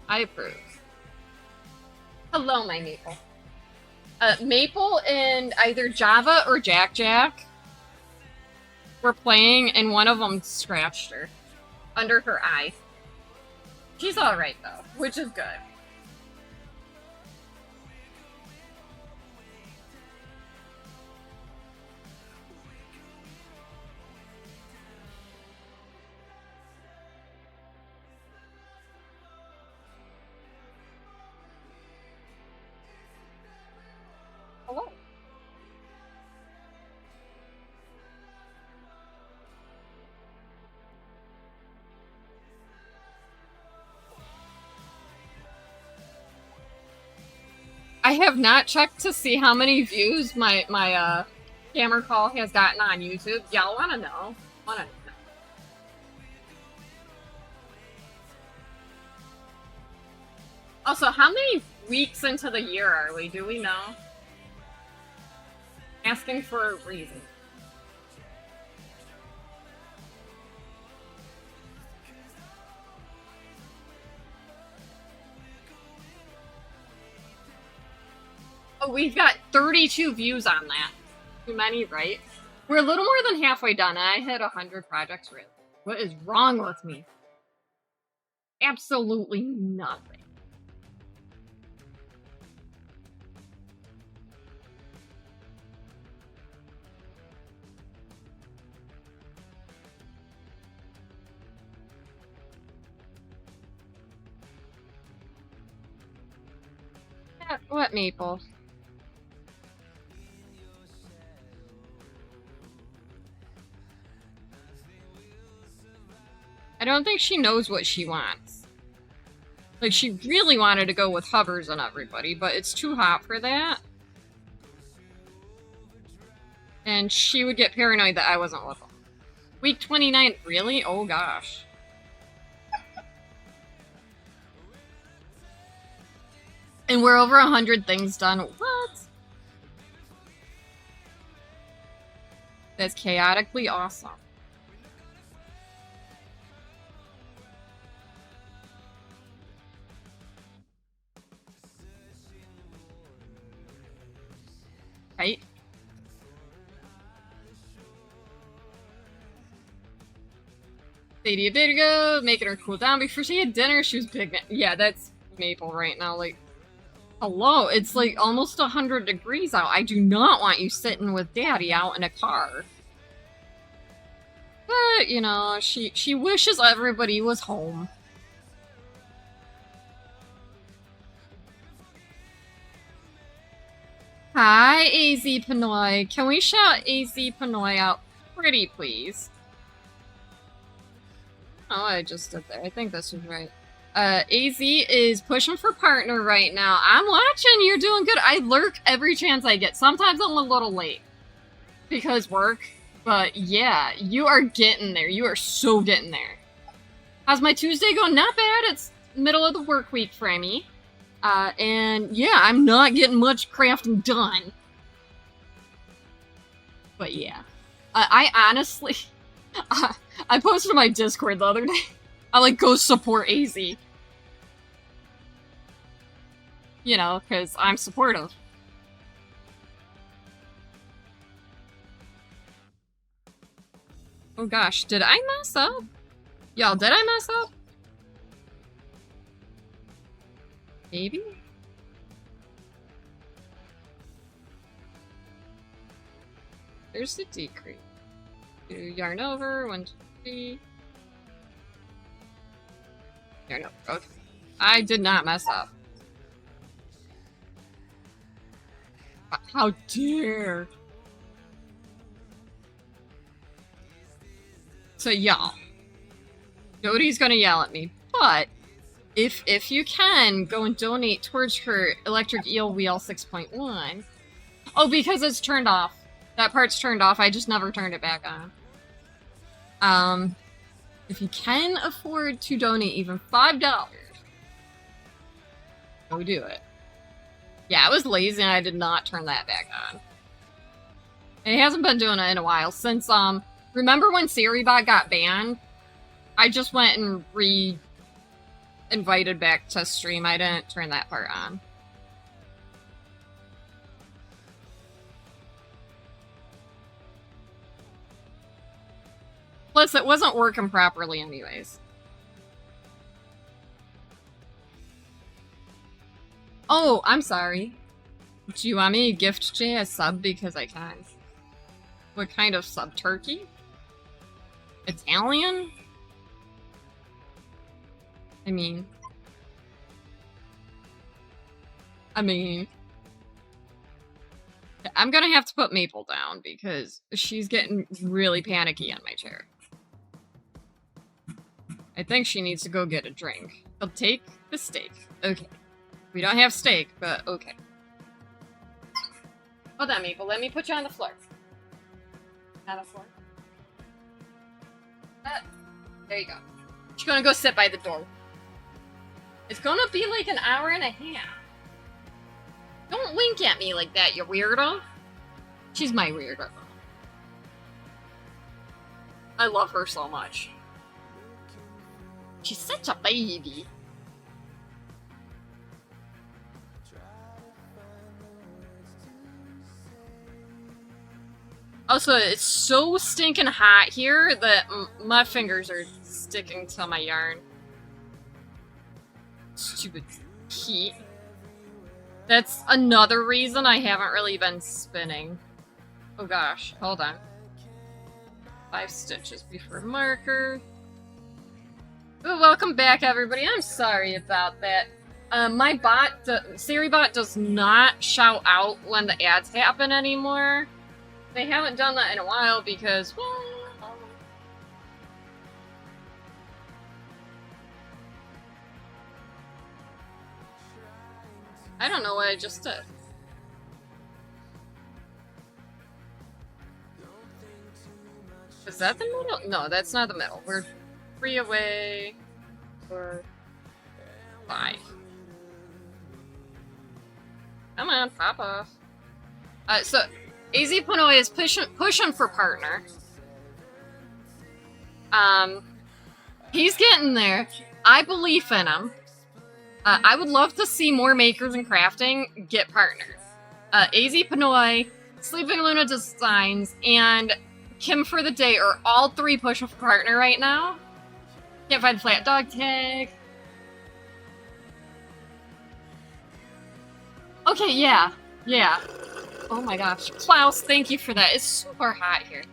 I approve. Hello, my Maple. Maple and either Java or Jack Jack were playing, and one of them scratched her under her eye. She's alright, though, which is good. Hello. I have not checked to see how many views my camera call has gotten on YouTube. Y'all want to know? Also, how many weeks into the year are we? Do we know? Asking for a reason. we've got 32 views on that. Too many, right? We're a little more than halfway done, and I hit 100 projects, really. What is wrong with me? Absolutely nothing. What, Maple? I don't think she knows what she wants. Like, she really wanted to go with hovers on everybody, but it's too hot for that. And she would get paranoid that I wasn't with them. Week 29, really? Oh gosh. And we're over 100 things done. What? That's chaotically awesome. Right? Sadie a bit ago, making her cool down before she had dinner. She was big. Yeah, that's Maple right now. Like, hello, it's like almost 100 degrees out. I do not want you sitting with Daddy out in a car. But, you know, she wishes everybody was home. Hi, AZ Pinoy. Can we shout AZ Pinoy out pretty, please? Oh, I just did that. I think this was right. AZ is pushing for partner right now. I'm watching. You're doing good. I lurk every chance I get. Sometimes I'm a little late because work. But yeah, you are getting there. You are so getting there. How's my Tuesday going? Not bad. It's middle of the work week for me. And yeah, I'm not getting much crafting done. But yeah. I honestly... I posted on my Discord the other day. I like, go support AZ. You know, because I'm supportive. Oh gosh, did I mess up? Y'all, did I mess up? Maybe? There's the decrease. Do yarn over, 1, 2, 3. Yarn over, okay. I did not mess up. How dare! So y'all, Jody's gonna yell at me, but if you can, go and donate towards her electric eel wheel 6.1. Oh, because it's turned off. That part's turned off. I just never turned it back on. If you can afford to donate even $5, go do it. Yeah, I was lazy and I did not turn that back on. And he hasn't been doing it in a while since, remember when SiriBot got banned? I just went and invited back to stream. I didn't turn that part on. Plus, it wasn't working properly anyways. Oh, I'm sorry. Do you want me to gift Jay a sub because I can? What kind of sub? Turkey? Italian? I mean... I'm gonna have to put Maple down because she's getting really panicky on my chair. I think she needs to go get a drink. I'll take the steak. Okay. We don't have steak, but okay. Hold on, Maple. Let me put you on the floor. On the floor. There you go. She's gonna go sit by the door. It's gonna be like an hour and a half. Don't wink at me like that, you weirdo. She's my weirdo. I love her so much. She's such a baby. Also, it's so stinking hot here that my fingers are sticking to my yarn. Stupid heat. That's another reason I haven't really been spinning. Oh gosh, hold on. 5 stitches before marker. Oh, welcome back, everybody. I'm sorry about that. My bot, SiriBot, does not shout out when the ads happen anymore. They haven't done that in a while because, well... I don't know what I just did. Is that the middle? No, that's not the middle. We're 3 away. 4, 5. Come on, pop off. So, AZ Pinoy is pushing for partner. He's getting there. I believe in him. I would love to see more makers and crafting get partners. AZ Pinoy, Sleeping Luna Designs, and Kim for the Day are all 3 pushing for partner right now. Can't find Flat Dog Tag. Okay, yeah. Oh my gosh. Klaus, thank you for that. It's super hot here.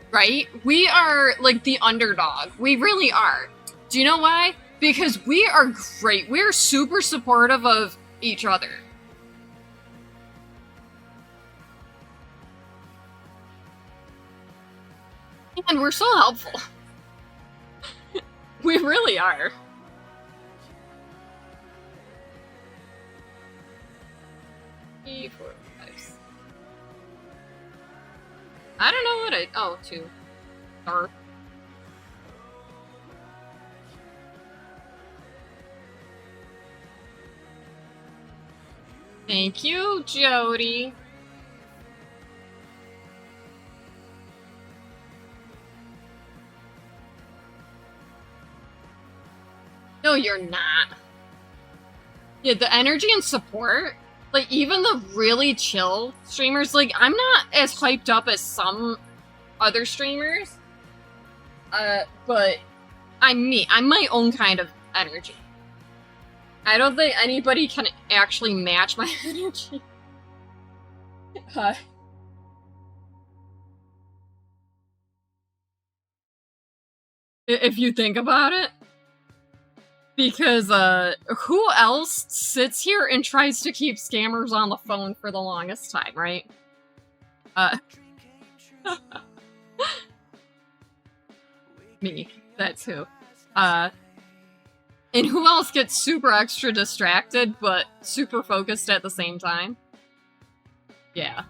Right? We are, like, the underdog. We really are. Do you know why? Because we are great. We're super supportive of each other. And we're so helpful. We really are. I don't know what I... Oh, 2. Or... Thank you, Jody. No, you're not. Yeah, the energy and support, like, even the really chill streamers, like, I'm not as hyped up as some other streamers, but I'm me. I'm my own kind of energy. I don't think anybody can actually match my energy. If you think about it. Because, who else sits here and tries to keep scammers on the phone for the longest time, right? Me. That's who. And who else gets super extra distracted, but super focused at the same time? Yeah.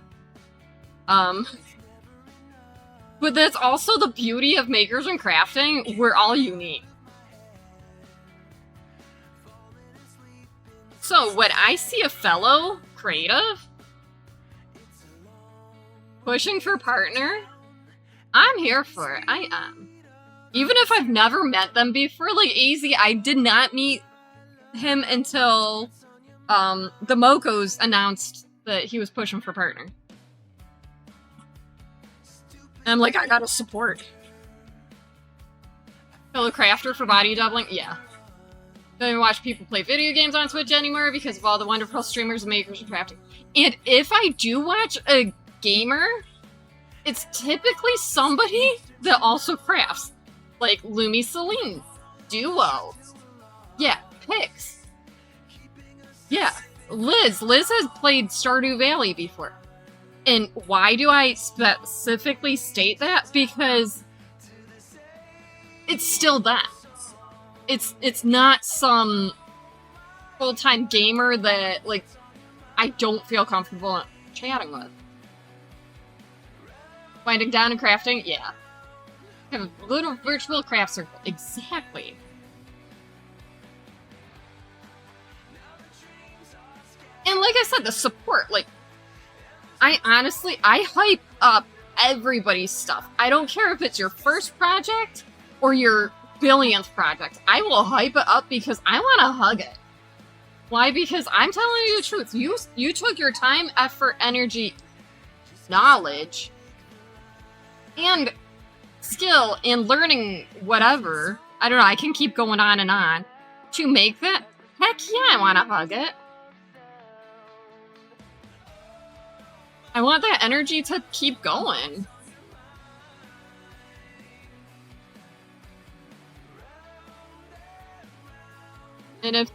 But that's also the beauty of makers and crafting. We're all unique. So, when I see a fellow creative pushing for partner, I'm here for it. I am. Even if I've never met them before, like AZ, I did not meet him until the Mokos announced that he was pushing for partner. And I'm like, I gotta support. Fellow crafter for body doubling? Yeah. Don't even watch people play video games on Twitch anymore because of all the wonderful streamers and makers and crafting. And if I do watch a gamer, it's typically somebody that also crafts. Like Lumi Celine, Duo. Yeah, Pix. Yeah, Liz. Liz has played Stardew Valley before. And why do I specifically state that? Because it's still that. It's not some full-time gamer that, like, I don't feel comfortable chatting with. Winding down and crafting? Yeah. Have a little virtual craft circle. Exactly. And like I said, the support, like, I hype up everybody's stuff. I don't care if it's your first project or your billionth project. I will hype it up because I want to hug it. Why? Because I'm telling you the truth. You took your time, effort, energy, knowledge, and skill in learning whatever. I don't know, I can keep going on and on. To make that? Heck yeah, I want to hug it. I want that energy to keep going. And if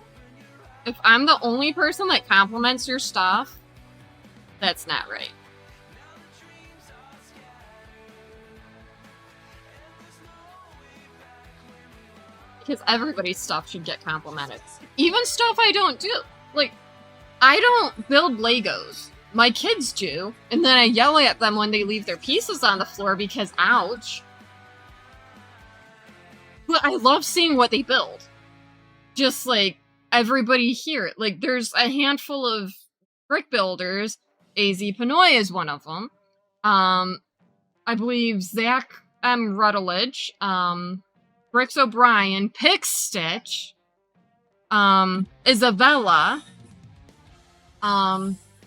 I'm the only person that compliments your stuff, that's not right. Because everybody's stuff should get complimented. Even stuff I don't do. Like, I don't build Legos. My kids do. And then I yell at them when they leave their pieces on the floor because, ouch. But I love seeing what they build. Just like everybody here. Like, there's a handful of brick builders. AZ Pinoy is one of them. I believe Zach M. Rutledge, Bricks O'Brien, Pick Stitch, Isabella,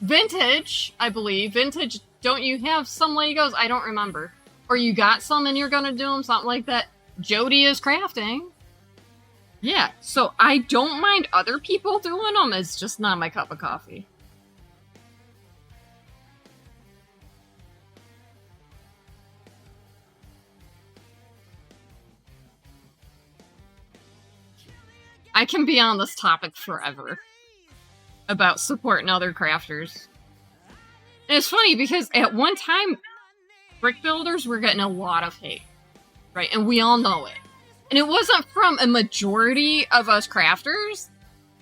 Vintage, I believe. Vintage, don't you have some Legos? I don't remember. Or you got some and you're gonna do them, something like that. Jody is crafting. Yeah, so I don't mind other people doing them, it's just not my cup of coffee. I can be on this topic forever. About supporting other crafters. And it's funny because at one time, brick builders were getting a lot of hate. Right? And we all know it. And it wasn't from a majority of us crafters.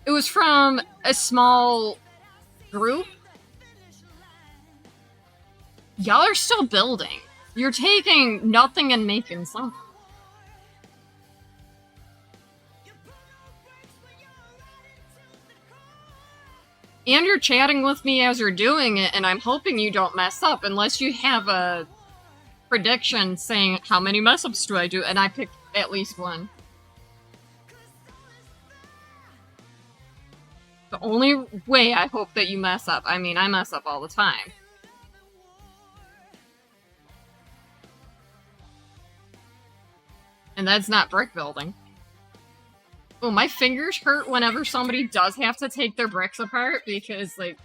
It was from a small group. Y'all are still building. You're taking nothing and making something. And you're chatting with me as you're doing it, and I'm hoping you don't mess up, unless you have a prediction saying, how many mess-ups do I do? And I picked at least one. The only way I hope that you mess up, I mean, I mess up all the time. And that's not brick building. Oh, my fingers hurt whenever somebody does have to take their bricks apart because, like,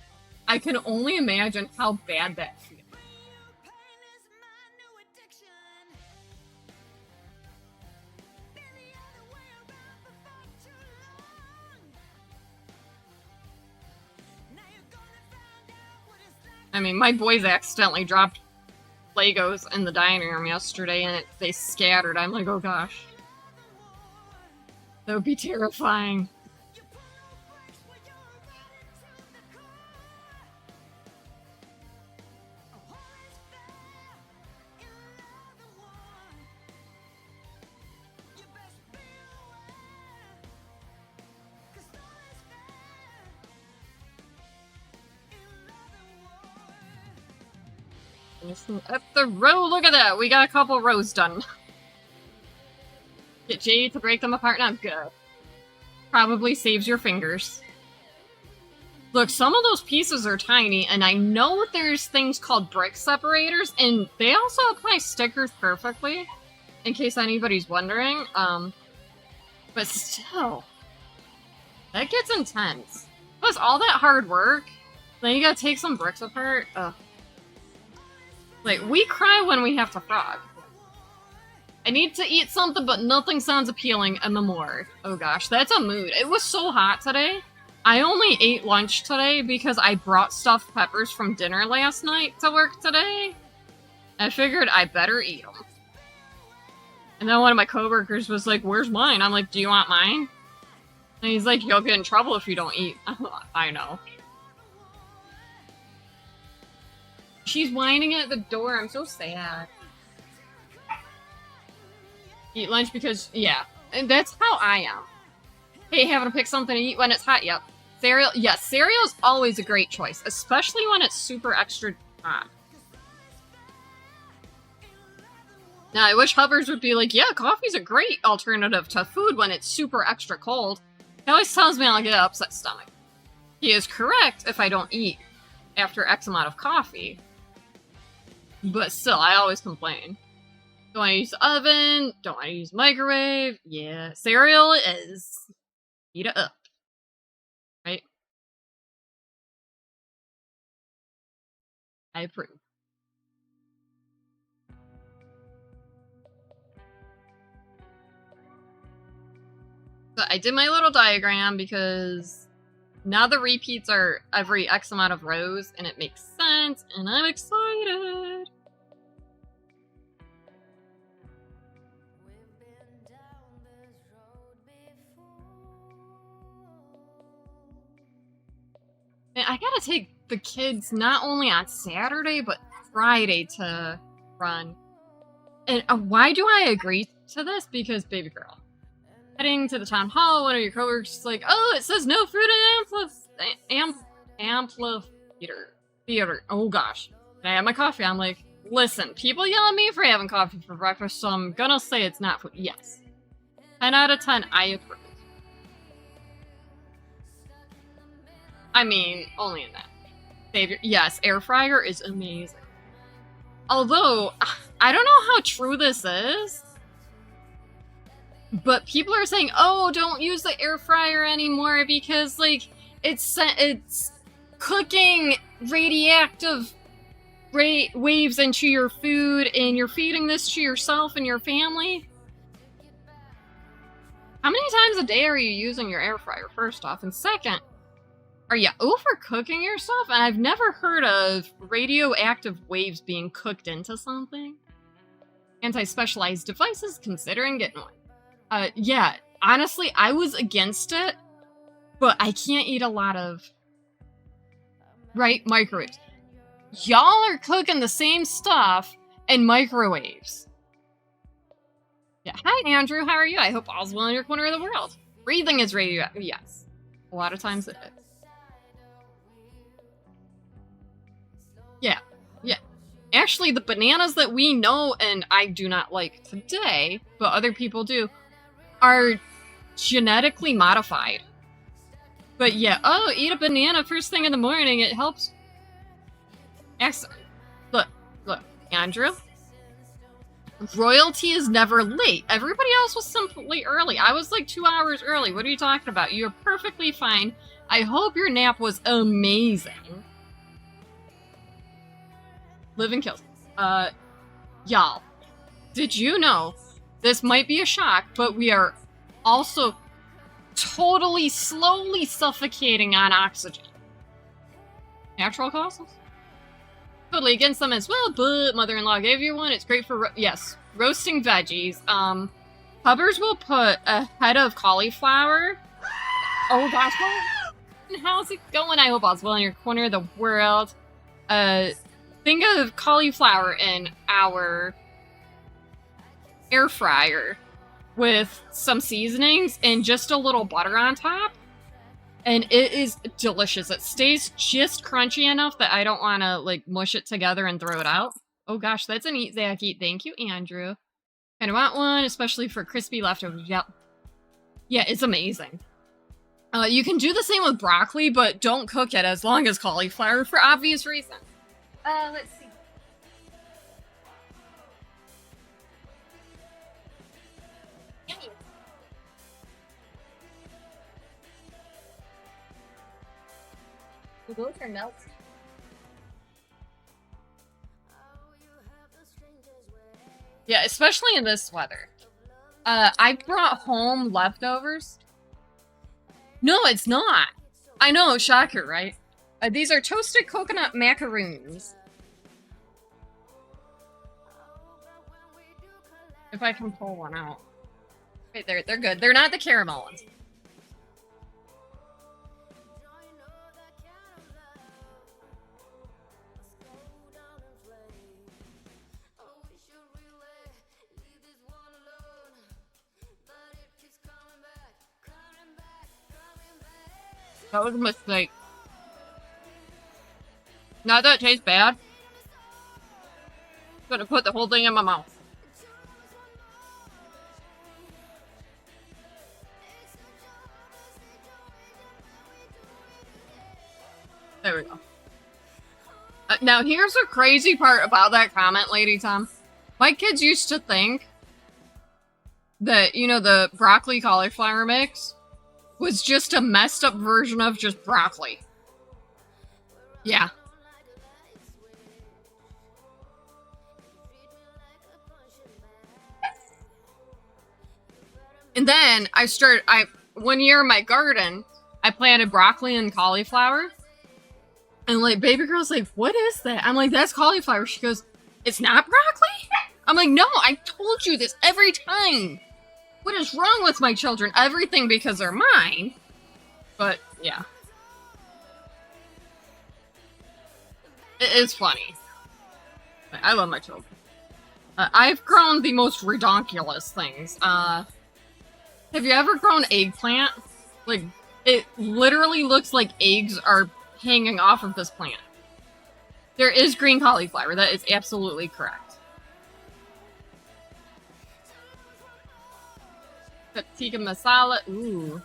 I can only imagine how bad that feels. I mean, my boys accidentally dropped Legos in the dining room yesterday and they scattered. I'm like, oh gosh. That would be terrifying. Up the row, look at that! We got a couple rows done. Get Jay to break them apart, not good. Probably saves your fingers. Look, some of those pieces are tiny, and I know there's things called brick separators, and they also apply stickers perfectly, in case anybody's wondering. But still, that gets intense. Plus, all that hard work, then you gotta take some bricks apart. Ugh. Like, we cry when we have to frog. I need to eat something, but nothing sounds appealing anymore. Oh gosh, that's a mood. It was so hot today. I only ate lunch today because I brought stuffed peppers from dinner last night to work today. I figured I better eat them. And then one of my coworkers was like, where's mine? I'm like, do you want mine? And he's like, you'll get in trouble if you don't eat. I know. She's whining at the door. I'm so sad. Eat lunch because, yeah. And that's how I am. Hey, having to pick something to eat when it's hot? Yep. Cereal? Yes, cereal is always a great choice. Especially when it's super extra hot. Now, I wish Hubbers would be like, yeah, coffee's a great alternative to food when it's super extra cold. He always tells me I'll get an upset stomach. He is correct if I don't eat after X amount of coffee. But still, I always complain. Don't want to use the oven. Don't want to use microwave. Yeah, cereal is eat it up. Right? I approve. So I did my little diagram because now the repeats are every X amount of rows, and it makes sense, and I'm excited. And I gotta take the kids not only on Saturday, but Friday to run. And why do I agree to this? Because, baby girl, heading to the town hall, one of your coworkers is like, oh, it says no food in amphitheater. Oh gosh. And I have my coffee. I'm like, listen, people yell at me for having coffee for breakfast, so I'm gonna say it's not food. Yes. 10 out of 10, I approve. I mean, only in that. Savior. Yes, air fryer is amazing. Although, I don't know how true this is, but people are saying, oh, don't use the air fryer anymore because, like, it's cooking radioactive waves into your food, and you're feeding this to yourself and your family. How many times a day are you using your air fryer, first off? And second, are you overcooking yourself? And I've never heard of radioactive waves being cooked into something. Anti-specialized devices, considering getting one. Yeah, honestly, I was against it, but I can't eat a lot of, microwaves. Y'all are cooking the same stuff in microwaves. Yeah, hi Andrew, how are you? I hope all's well in your corner of the world. Breathing is radioactive, yes. A lot of times it is. Yeah. Actually, the bananas that we know and I do not like today, but other people do, are genetically modified. But yeah, oh, eat a banana first thing in the morning, it helps. Excellent. Look, Andrew. Royalty is never late. Everybody else was simply early. I was like 2 hours early. What are you talking about? You're perfectly fine. I hope your nap was amazing. Living kills. Y'all, did you know, this might be a shock, but we are also totally slowly suffocating on oxygen. Natural causes? Totally against them as well, but mother-in-law gave you one. It's great for, yes, roasting veggies. Hubbers will put a head of cauliflower. Oh gosh, how's it going? I hope all's well in your corner of the world. Think of cauliflower in our air fryer with some seasonings and just a little butter on top. And it is delicious. It stays just crunchy enough that I don't want to, like, mush it together and throw it out. Oh gosh, that's an eat, Zach, eat. Thank you, Andrew. And I want one, especially for crispy leftovers. Yep. Yeah, it's amazing. You can do the same with broccoli, but don't cook it as long as cauliflower for obvious reasons. Let's see. Those are melts. Yeah, especially in this weather. I brought home leftovers. No, it's not. I know, shocker, right? These are toasted coconut macaroons. If I can pull one out. Wait, they're good. They're not the caramel ones. That was a mistake. Not that it tastes bad. I'm gonna put the whole thing in my mouth. There we go. Now, here's the crazy part about that comment, Lady Tom. My kids used to think that, you know, the broccoli cauliflower mix was just a messed up version of just broccoli. Yeah. And then one year in my garden, I planted broccoli and cauliflower. And like, baby girl's like, what is that? I'm like, that's cauliflower. She goes, it's not broccoli? I'm like, no, I told you this every time. What is wrong with my children? Everything because they're mine. But, yeah. It is funny. I love my children. I've grown the most redonkulous things. Have you ever grown eggplant? Like, it literally looks like eggs are hanging off of this plant. There is green cauliflower. That is absolutely correct. Tikka masala. Ooh.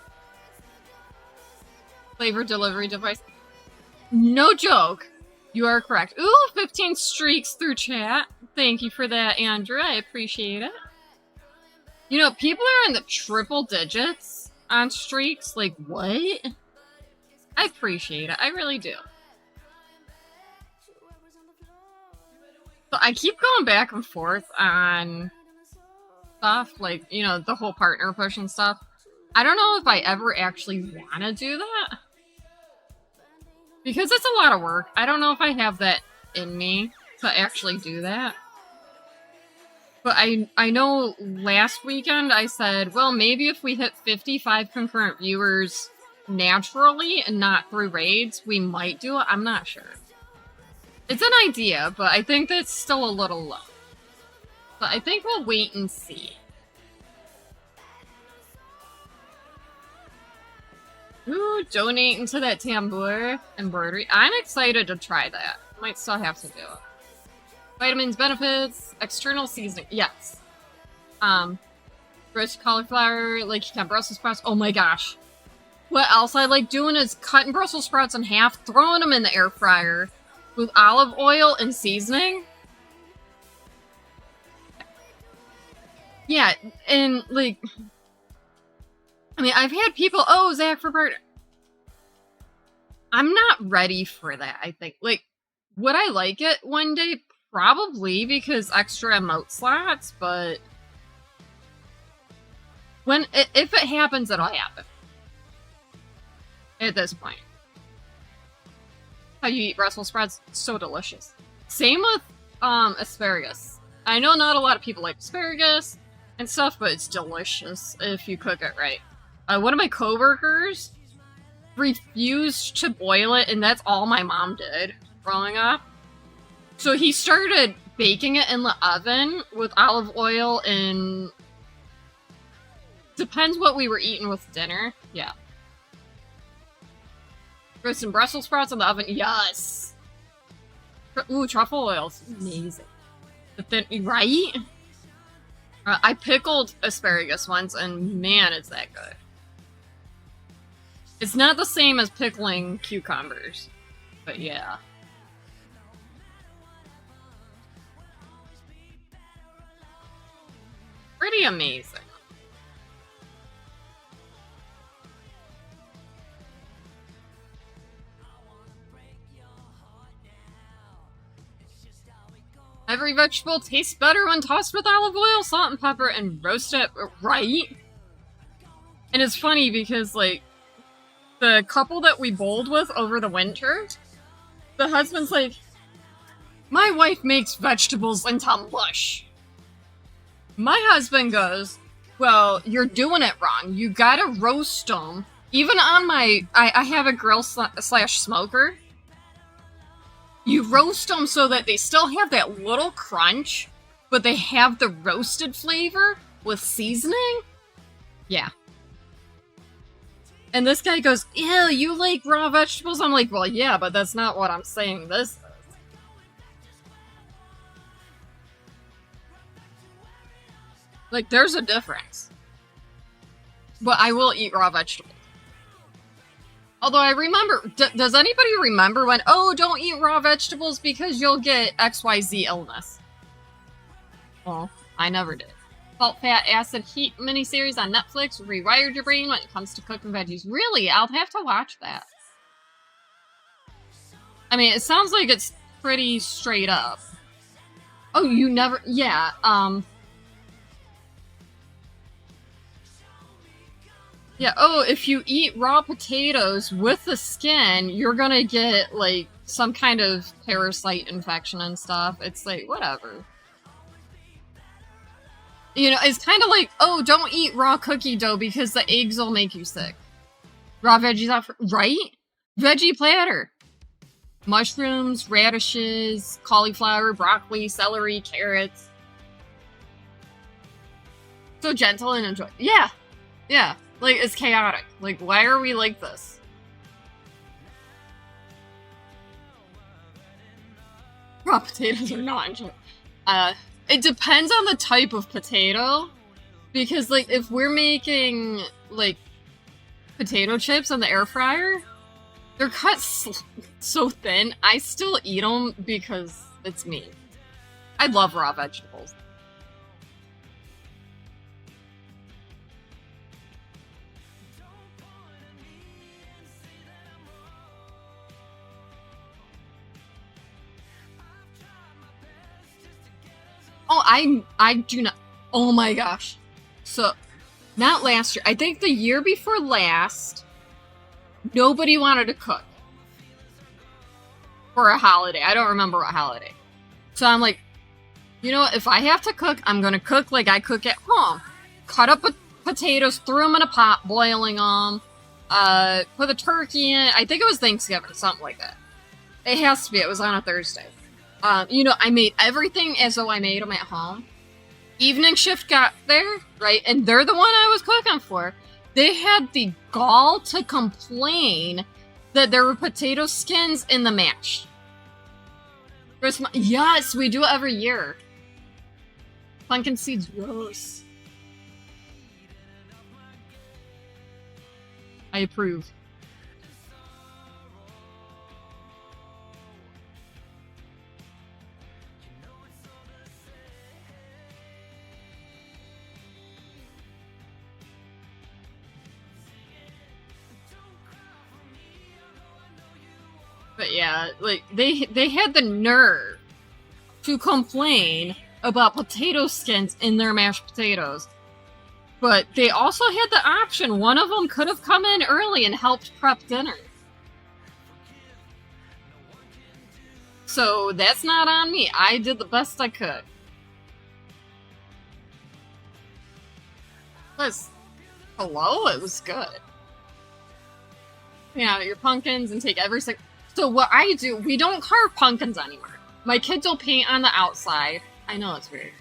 Flavor delivery device. No joke. You are correct. Ooh, 15 streaks through chat. Thank you for that, Andrew. I appreciate it. You know, people are in the triple digits on streaks. Like, what? I appreciate it. I really do. So I keep going back and forth on stuff. Like, you know, the whole partner push and stuff. I don't know if I ever actually want to do that. Because it's a lot of work. I don't know if I have that in me to actually do that. But I know last weekend I said, well, maybe if we hit 55 concurrent viewers naturally and not through raids, we might do it. I'm not sure. It's an idea, but I think that's still a little low. But I think we'll wait and see. Ooh, donating to that tambour embroidery. I'm excited to try that. Might still have to do it. Vitamins, benefits, external seasoning. Yes. Roasted cauliflower, like you can Brussels sprouts. Oh my gosh. What else I like doing is cutting Brussels sprouts in half, throwing them in the air fryer with olive oil and seasoning. Yeah, and like, I mean, I've had people, oh, Zach for part. I'm not ready for that, I think. Like, would I like it one day? Probably, because extra emote slots, but if it happens, it'll happen. At this point. How you eat Brussels sprouts, so delicious. Same with asparagus. I know not a lot of people like asparagus and stuff, but it's delicious if you cook it right. One of my coworkers refused to boil it, and that's all my mom did growing up. So he started baking it in the oven with olive oil and... Depends what we were eating with dinner. Yeah. Roast some Brussels sprouts in the oven. Yes! Ooh, truffle oil's amazing. But then, right? I pickled asparagus once, and man, it's that good. It's not the same as pickling cucumbers, but yeah. Pretty amazing. Every vegetable tastes better when tossed with olive oil, salt, and pepper, and roasted, right? And it's funny because, like, the couple that we bowled with over the winter, the husband's like, my wife makes vegetables into mush. My husband goes, well, you're doing it wrong. You gotta roast them. Even on my, I have a grill slash smoker. You roast them so that they still have that little crunch, but they have the roasted flavor with seasoning. Yeah. And this guy goes, ew, you like raw vegetables? I'm like, well, yeah, but that's not what I'm saying this is. Like, there's a difference. But I will eat raw vegetables. Although I remember, does anybody remember when, oh, don't eat raw vegetables because you'll get XYZ illness? Well, I never did. Salt, Fat, Acid, Heat miniseries on Netflix rewired your brain when it comes to cooking veggies. Really? I'll have to watch that. I mean, it sounds like it's pretty straight up. Oh, you never... Yeah, Yeah, oh, if you eat raw potatoes with the skin, you're gonna get, like, some kind of parasite infection and stuff. It's like, whatever. You know, it's kind of like, oh, don't eat raw cookie dough because the eggs will make you sick. Raw veggies off, right? Veggie platter. Mushrooms, radishes, cauliflower, broccoli, celery, carrots. So gentle and enjoy. Yeah, yeah. Like, it's chaotic. Like, why are we like this? Raw potatoes are not enjoyable. It depends on the type of potato. Because, like, if we're making, like, potato chips in the air fryer, they're cut so thin, I still eat them because it's me. I love raw vegetables. Oh, I do not. Oh my gosh. So, not last year. I think the year before last, nobody wanted to cook for a holiday. I don't remember what holiday. So I'm like, you know what? If I have to cook, I'm going to cook like I cook at home. Cut up potatoes, threw them in a pot, boiling them. Put the turkey in. I think it was Thanksgiving, something like that. It has to be. It was on a Thursday. You know, I made everything as though I made them at home. Evening shift got there, right? And they're the one I was cooking for. They had the gall to complain that there were potato skins in the mash. Yes, we do it every year. Pumpkin seeds, gross. I approve. But yeah, like, they had the nerve to complain about potato skins in their mashed potatoes. But they also had the option. One of them could have come in early and helped prep dinner. So that's not on me. I did the best I could. Plus, hello, it was good. Yeah, your pumpkins and take every single... So what I do, we don't carve pumpkins anymore. My kids will paint on the outside. I know it's weird.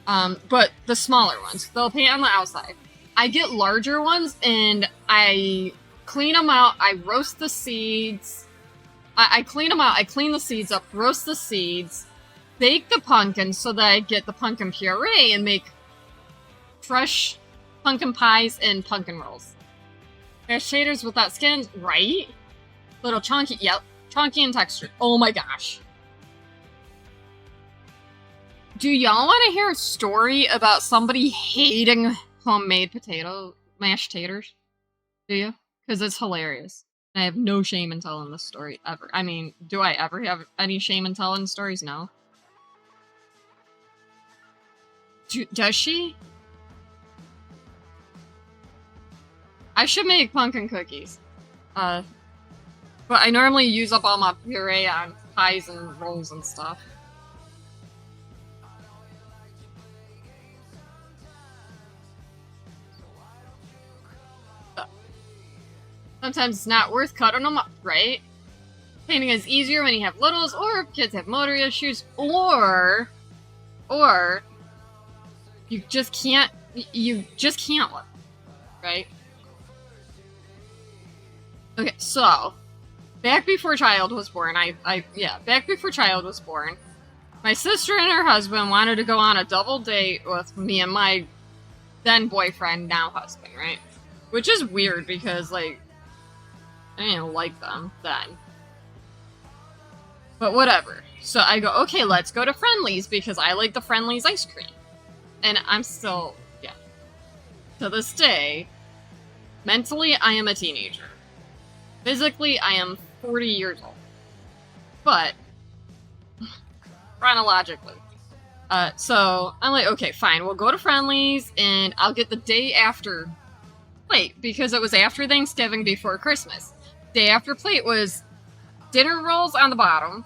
But the smaller ones, they'll paint on the outside. I get larger ones and I clean them out. I roast the seeds. I clean them out. I clean the seeds up, roast the seeds, bake the pumpkins so that I get the pumpkin puree and make fresh pumpkin pies and pumpkin rolls. There's shaders without skins, right? Little chunky, yep. Chunky in texture. Oh my gosh. Do y'all want to hear a story about somebody hating homemade mashed taters? Do you? Because it's hilarious. I have no shame in telling this story ever. I mean, do I ever have any shame in telling stories? No. Does she? I should make pumpkin cookies. But I normally use up all my puree on pies and rolls and stuff. Sometimes it's not worth cutting them up, right? Painting is easier when you have littles, or kids have motor issues, or you just can't look, right? Okay, so back before Child was born, back before Child was born, my sister and her husband wanted to go on a double date with me and my then boyfriend, now husband, right? Which is weird because, like, I didn't like them then. But whatever. So I go, okay, let's go to Friendly's because I like the Friendly's ice cream. And I'm still, yeah. To this day, mentally, I am a teenager. Physically, I am 40 years old. But, chronologically. So, I'm like, okay, fine, we'll go to Friendly's, and I'll get the day after plate, because it was after Thanksgiving, before Christmas. Day after plate was dinner rolls on the bottom,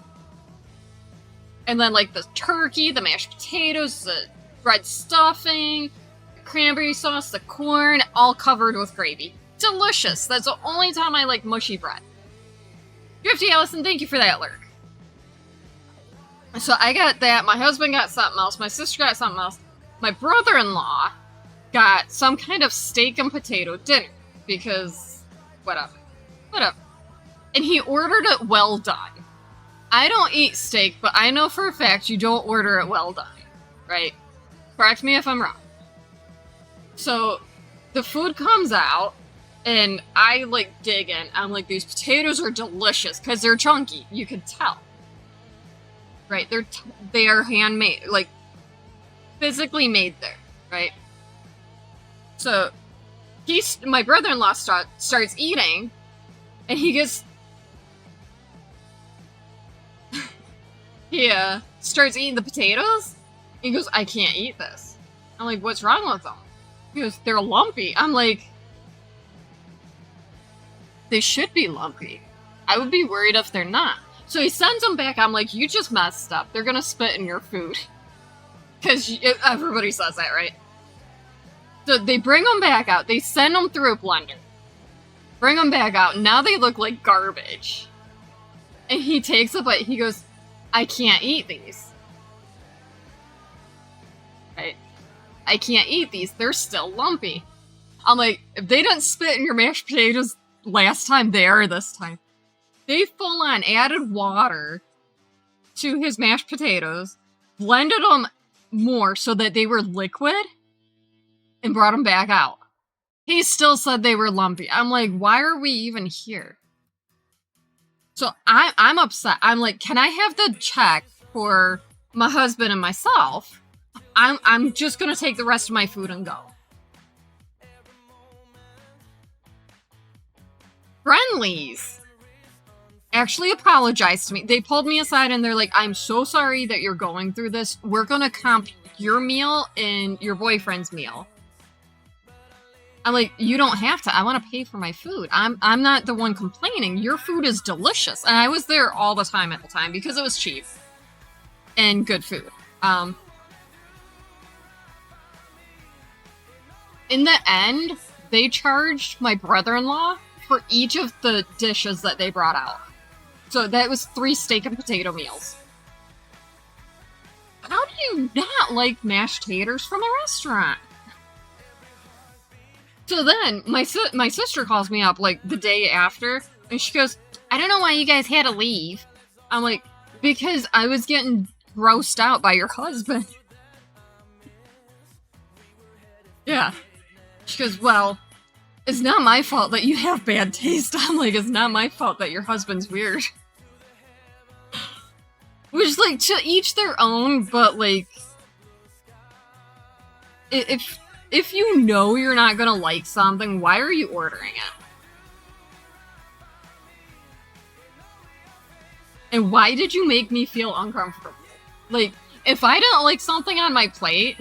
and then, like, the turkey, the mashed potatoes, the bread stuffing, the cranberry sauce, the corn, all covered with gravy. Delicious. That's the only time I like mushy bread. Drifty Allison, thank you for that lurk. So I got that, my husband got something else, my sister got something else, my brother-in-law got some kind of steak and potato dinner, because whatever. And he ordered it well done. I don't eat steak, but I know for a fact you don't order it well done, right? Correct me if I'm wrong. So the food comes out, and I like dig in. I'm like, these potatoes are delicious because they're chunky. You can tell, right? They are handmade, like physically made there, right? So my brother-in-law starts eating, and he gets starts eating the potatoes. He goes, I can't eat this. I'm like, what's wrong with them? He goes, they're lumpy. I'm like, they should be lumpy. I would be worried if they're not. So he sends them back. I'm like, you just messed up. They're gonna spit in your food. Because everybody says that, right? So they bring them back out. They send them through a blender. Bring them back out. Now they look like garbage. And he takes a bite. He goes, I can't eat these. Right? I can't eat these. They're still lumpy. I'm like, if they didn't spit in your mashed potatoes last time, they are this time. They full on added water to his mashed potatoes, blended them more so that they were liquid, and brought them back out. He still said they were lumpy. I'm like, why are we even here? So I'm upset. I'm like, can I have the check for my husband and myself? I'm just gonna take the rest of my food and go. Friendly's actually apologized to me. They pulled me aside and they're like, I'm so sorry that you're going through this. We're gonna comp your meal and your boyfriend's meal. I'm like, you don't have to. I want to pay for my food. I'm not the one complaining. Your food is delicious. And I was there all the time at the time because it was cheap and good food. In the end, they charged my brother-in-law for each of the dishes that they brought out. So that was 3 steak and potato meals. How do you not like mashed taters from a restaurant? So then, my sister calls me up, like, the day after, and she goes, I don't know why you guys had to leave. I'm like, because I was getting grossed out by your husband. Yeah. She goes, well, it's not my fault that you have bad taste. I'm like, it's not my fault that your husband's weird. Which, like, to each their own, but, like, if you know you're not gonna like something, why are you ordering it? And why did you make me feel uncomfortable? Like, if I didn't like something on my plate,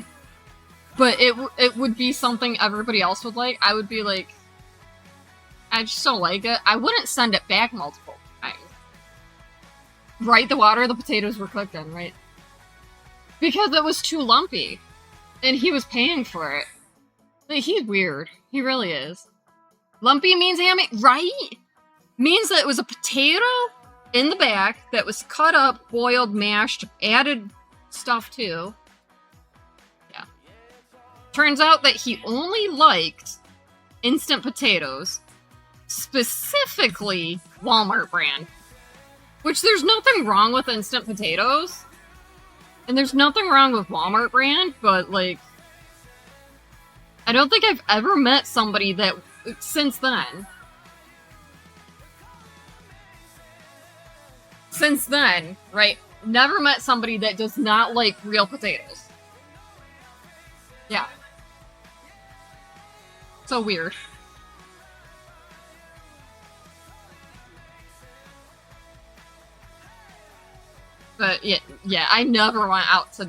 but it would be something everybody else would like, I would be like, I just don't like it. I wouldn't send it back multiple times. Right? The water the potatoes were cooked in, right? Because it was too lumpy. And he was paying for it. Like, he's weird. He really is. Lumpy means hammy, right? Means that it was a potato in the back that was cut up, boiled, mashed, added stuff to. Yeah. Turns out that he only liked instant potatoes, specifically Walmart brand. Which there's nothing wrong with instant potatoes. And there's nothing wrong with Walmart brand, but, like, I don't think I've ever met somebody that, since then, since then, right, never met somebody that does not like real potatoes. Yeah. So weird. But yeah, I never went out to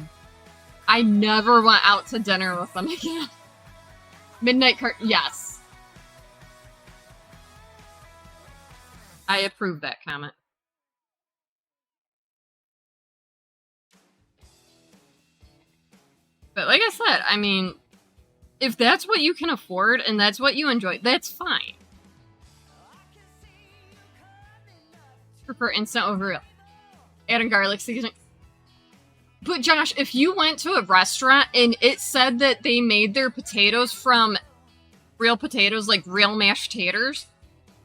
dinner with them again. Midnight cart, yes. I approve that comment. But like I said, I mean, if that's what you can afford and that's what you enjoy, that's fine. Prefer instant over real. Adding garlic seasoning. But Josh, if you went to a restaurant and it said that they made their potatoes from real potatoes, like real mashed taters,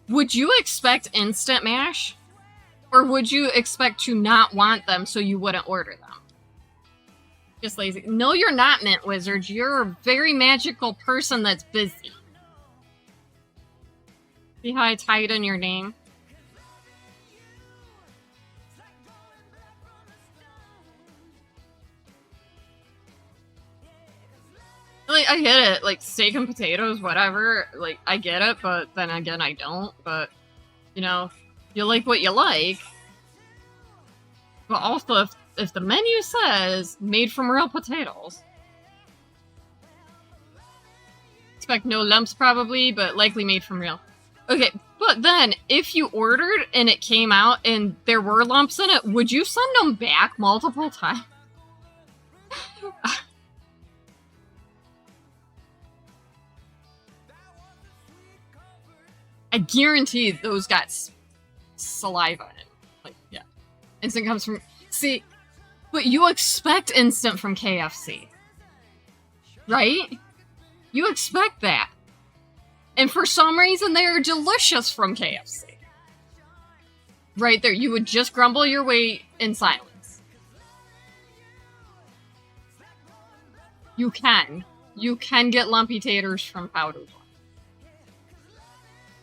would you expect instant mash? Or would you expect to not want them so you wouldn't order them? Just lazy. No, you're not, Mint Wizard. You're a very magical person that's busy. See how I tied in your name? Like, I get it. Like, steak and potatoes, whatever. Like, I get it, but then again, I don't. But, you know, you like what you like. But also, if the menu says made from real potatoes, expect no lumps probably, but likely made from real. Okay, but then if you ordered and it came out and there were lumps in it, would you send them back multiple times? I guarantee those got saliva in it. Like, yeah. Instant comes from... See, but you expect instant from KFC. Right? You expect that. And for some reason, they are delicious from KFC. Right there. You would just grumble your way in silence. You can. You can get lumpy taters from powdered one.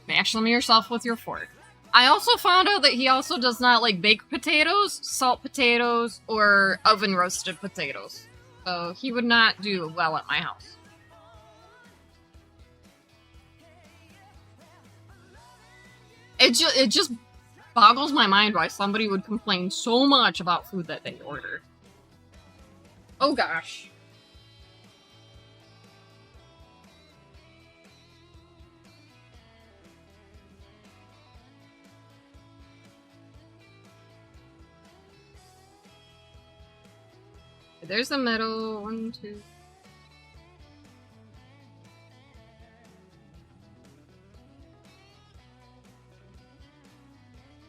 Mash them yourself with your fork. I also found out that he also does not like baked potatoes, salt potatoes, or oven roasted potatoes. So he would not do well at my house. It just boggles my mind why somebody would complain so much about food that they order. Oh gosh. There's the middle. 1, 2.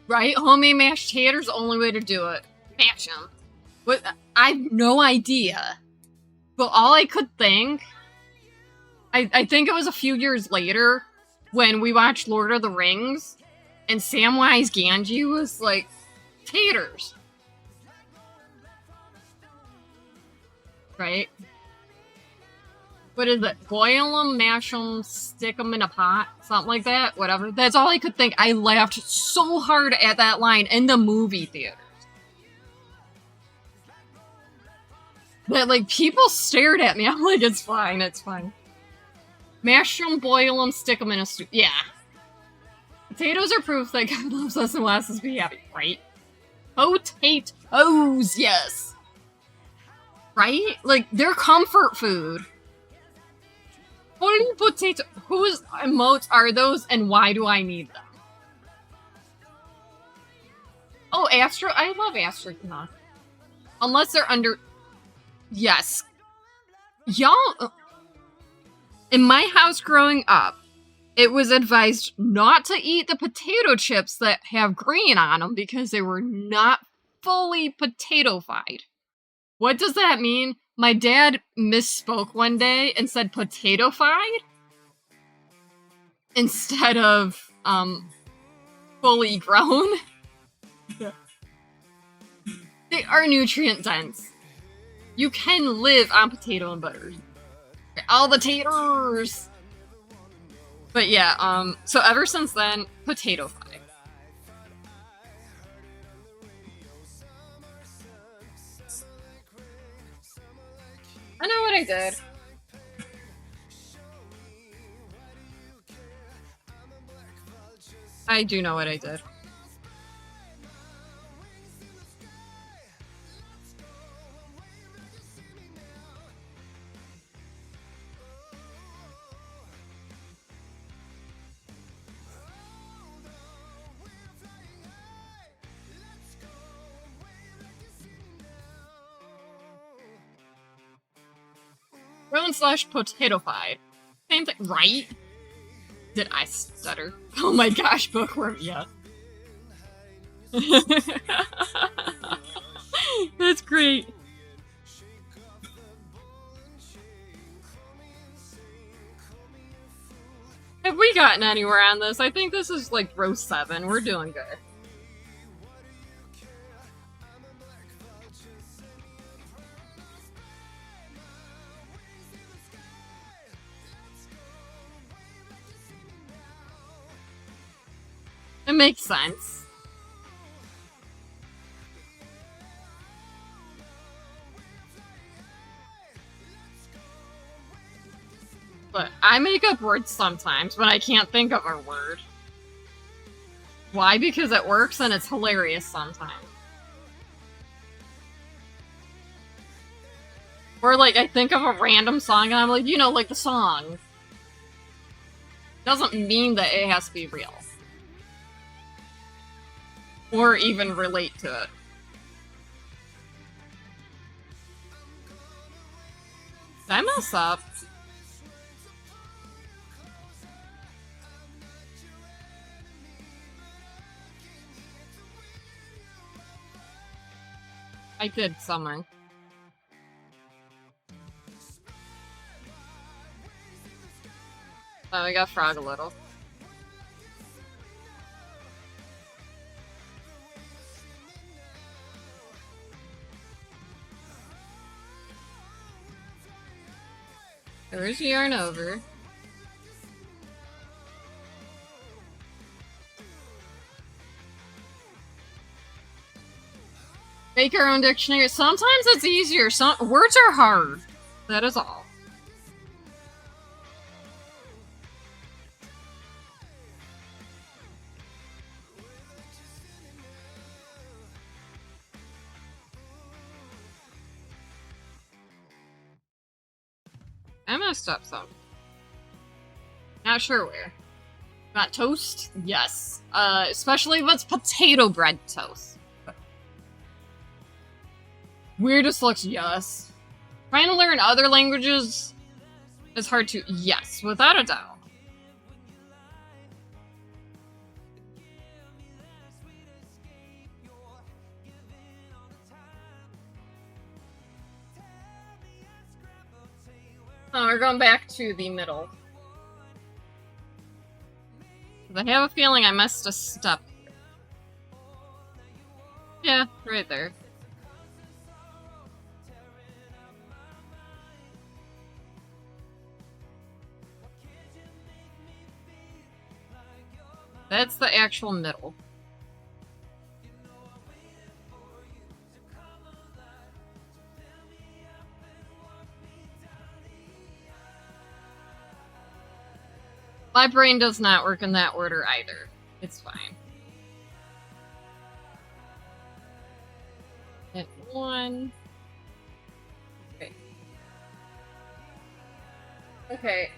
Right? Homemade mashed taters, only way to do it. Mash them. But I have no idea. But all I could think... I think it was a few years later when we watched Lord of the Rings and Samwise Gamgee was like, taters. Right? What is it? Boil them, mash them, stick them in a pot, something like that, whatever. That's all I could think. I laughed so hard at that line in the movie theaters. That, like, people stared at me. I'm like, it's fine, it's fine. Mash them, boil them, stick them in a stew. Yeah. Potatoes are proof that God loves us and lets us be happy, right? Potatoes, yes. Right? Like, they're comfort food. Holy potato. Whose emotes are those and why do I need them? Oh, Astro. I love Astronaut. Unless they're under... Yes. Y'all... In my house growing up, it was advised not to eat the potato chips that have green on them because they were not fully potato-fied. What does that mean? My dad misspoke one day and said potato-fied instead of, fully grown. Yeah. They are nutrient dense. You can live on potato and butter. All the taters! But yeah, so ever since then, potato-fied. I know what I did. I do know what I did. Rowan slash potato-fied. Same thing, right? Did I stutter? Oh my gosh, bookworm, yeah. That's great. Have we gotten anywhere on this? I think this is like row 7. We're doing good. It makes sense. But I make up words sometimes when I can't think of a word. Why? Because it works and it's hilarious sometimes. Or like I think of a random song and I'm like, you know, like the song. Doesn't mean that it has to be real. Or even relate to it. Did I mess up? I did somewhere. Oh, I got frog a little. There's yarn over. Make our own dictionary. Sometimes it's easier. Some words are hard. That is all. I messed up some. Not sure where. Not toast? Yes. Especially if it's potato bread toast. Weirdest looks, yes. Trying to learn other languages is hard to, yes, without a doubt. Oh, we're going back to the middle. I have a feeling I missed a step. Yeah, right there. That's the actual middle. My brain does not work in that order either. It's fine. Hit 1. Okay. Okay.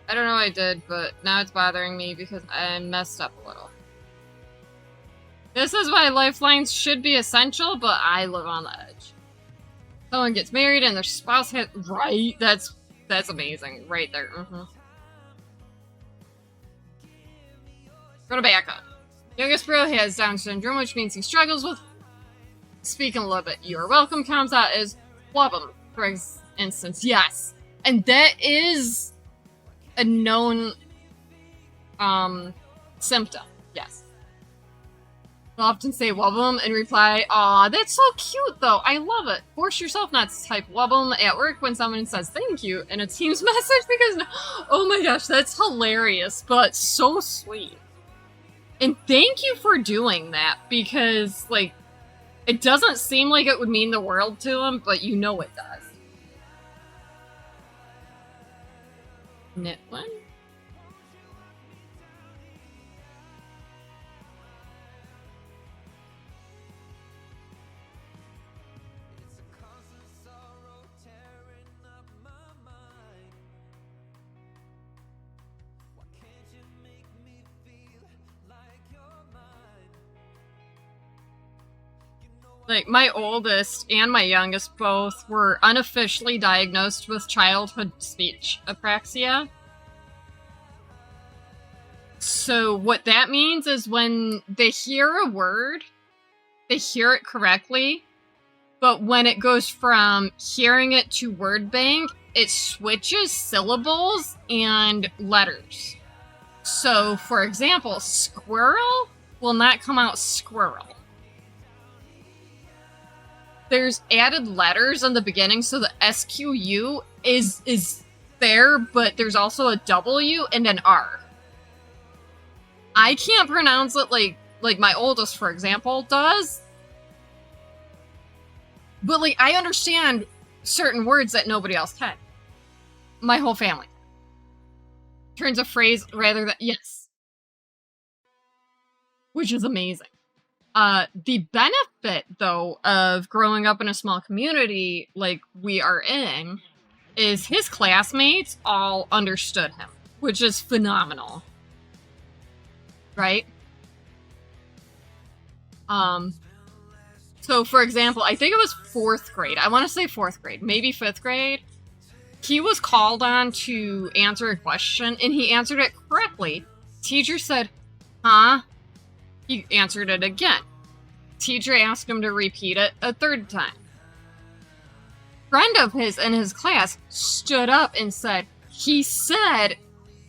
I don't know what I did, but now it's bothering me because I messed up a little. This is why lifelines should be essential, but I live on the edge. Someone gets married and their spouse has... Right? That's amazing. Right there. Go to backup. Youngest bro has Down syndrome, which means he struggles with speaking a little bit. You're welcome comes out as wobble, for instance. Yes. And that is a known symptom. Yes. They'll often say wobble and reply, aw, that's so cute though. I love it. Force yourself not to type wobble at work when someone says thank you in a Teams message because, oh my gosh, that's hilarious, but so sweet. And thank you for doing that, because, like, it doesn't seem like it would mean the world to them, but you know it does. Knit one? Like, my oldest and my youngest both were unofficially diagnosed with childhood speech apraxia. So what that means is when they hear a word, they hear it correctly, but when it goes from hearing it to word bank, it switches syllables and letters. So, for example, squirrel will not come out squirrel. There's added letters in the beginning, so the SQU is there, but there's also a W and an R. I can't pronounce it like my oldest, for example, does. But, like, I understand certain words that nobody else can. My whole family. Turns a phrase rather than... Yes. Which is amazing. The benefit, though, of growing up in a small community like we are in is his classmates all understood him, which is phenomenal. Right? So, for example, I think it was 4th grade. I want to say 4th grade, maybe 5th grade. He was called on to answer a question, and he answered it correctly. Teacher said, huh? He answered it again. Teacher asked him to repeat it a 3rd time. Friend of his in his class stood up and said, he said,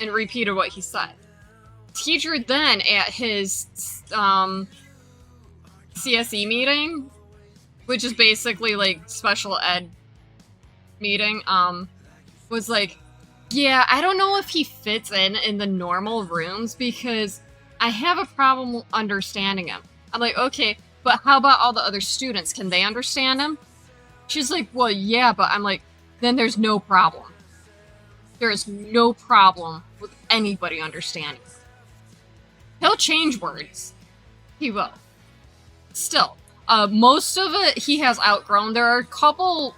and repeated what he said. Teacher then, at his CSE meeting, which is basically like special ed meeting, was like, yeah, I don't know if he fits in the normal rooms because I have a problem understanding him. I'm like, okay, but how about all the other students? Can they understand him? She's like, well, yeah, but I'm like, then there's no problem. There is no problem with anybody understanding. He'll change words. He will. Still, most of it he has outgrown. There are a couple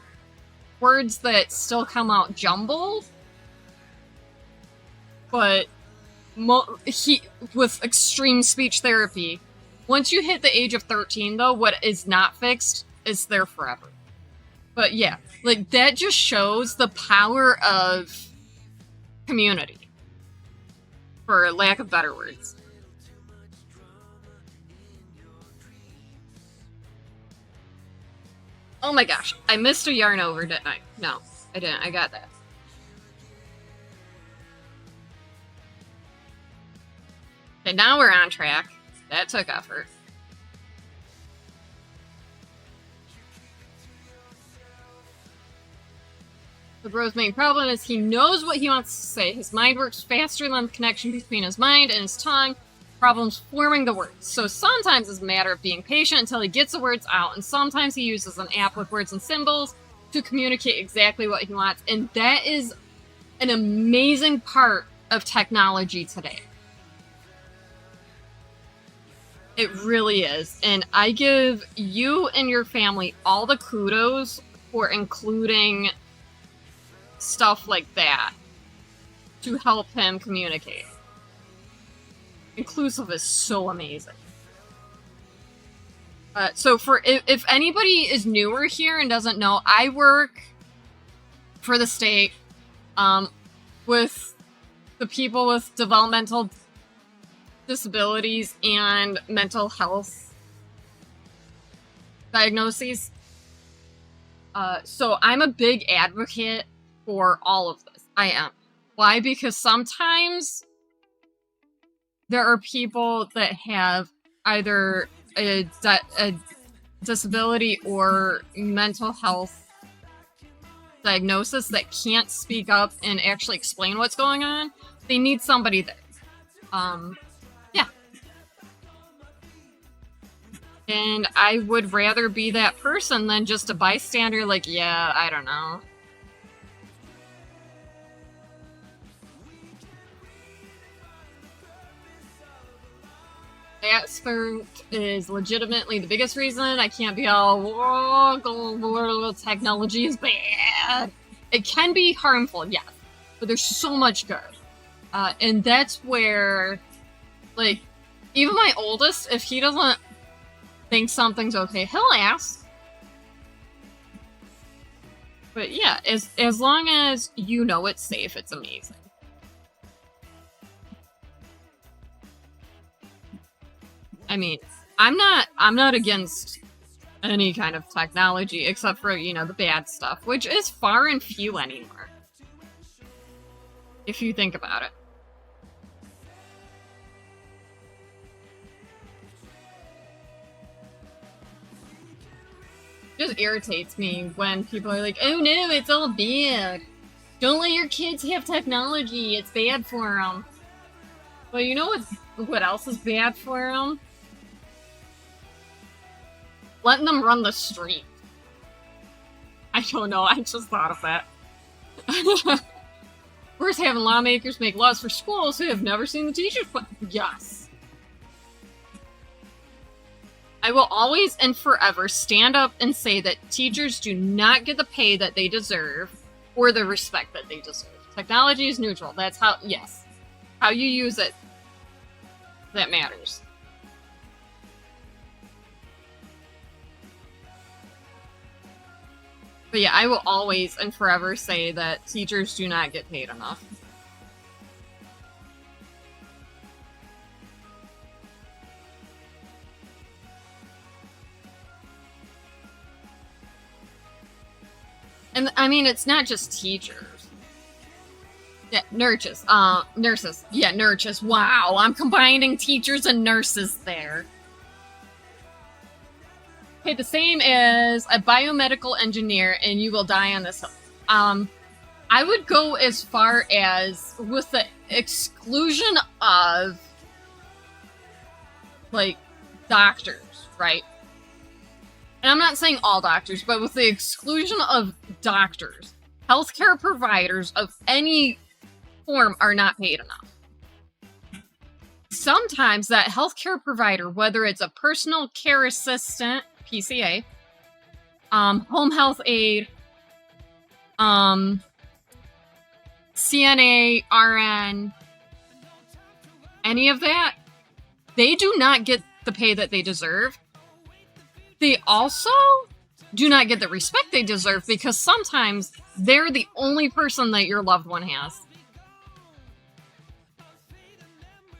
words that still come out jumbled, but he, with extreme speech therapy, once you hit the age of 13, though, what is not fixed is there forever. But yeah, like, that just shows the power of community, for lack of better words. Oh my gosh, I missed a yarn over, didn't I? No, I didn't. I got that. Okay, now we're on track. That took effort. The bro's main problem is he knows what he wants to say. His mind works faster than the connection between his mind and his tongue. Problems forming the words. So sometimes it's a matter of being patient until he gets the words out, and sometimes he uses an app with words and symbols to communicate exactly what he wants. And that is an amazing part of technology today. It really is. And I give you and your family all the kudos for including stuff like that to help him communicate. Inclusive is so amazing. So for if anybody is newer here and doesn't know, I work for the state with the people with developmental disabilities and mental health diagnoses. So I'm a big advocate for all of this. I am. Why? Because sometimes there are people that have either a disability or mental health diagnosis that can't speak up and actually explain what's going on. They need somebody there. Yeah. And I would rather be that person than just a bystander like, yeah, I don't know. aspect is legitimately the biggest reason. I can't be all, whoa, technology is bad. It can be harmful, yes, but there's so much good. And that's where, like, even my oldest, if he doesn't think something's okay, he'll ask. But yeah, as long as you know it's safe, it's amazing. I mean, I'm not against any kind of technology except for, you know, the bad stuff, which is far and few anymore. If you think about it. It just irritates me when people are like, oh no, it's all bad. Don't let your kids have technology. It's bad for them. Well, you know what else is bad for them? Letting them run the street. I don't know, I just thought of that. Where's having lawmakers make laws for schools who have never seen the teachers? Yes. I will always and forever stand up and say that teachers do not get the pay that they deserve or the respect that they deserve. Technology is neutral. That's how, yes. How you use it, that matters. But yeah, I will always and forever say that teachers do not get paid enough. And I mean, it's not just teachers. Yeah, nurses. Nurses. Yeah, nurses. Wow, I'm combining teachers and nurses there. Okay, the same as a biomedical engineer, and you will die on this hill. I would go as far as with the exclusion of, like, doctors, right? And I'm not saying all doctors, but with the exclusion of doctors, healthcare providers of any form are not paid enough. Sometimes that healthcare provider, whether it's a personal care assistant, PCA, home health aide, CNA, RN, any of that, they do not get the pay that they deserve. They also do not get the respect they deserve because sometimes they're the only person that your loved one has.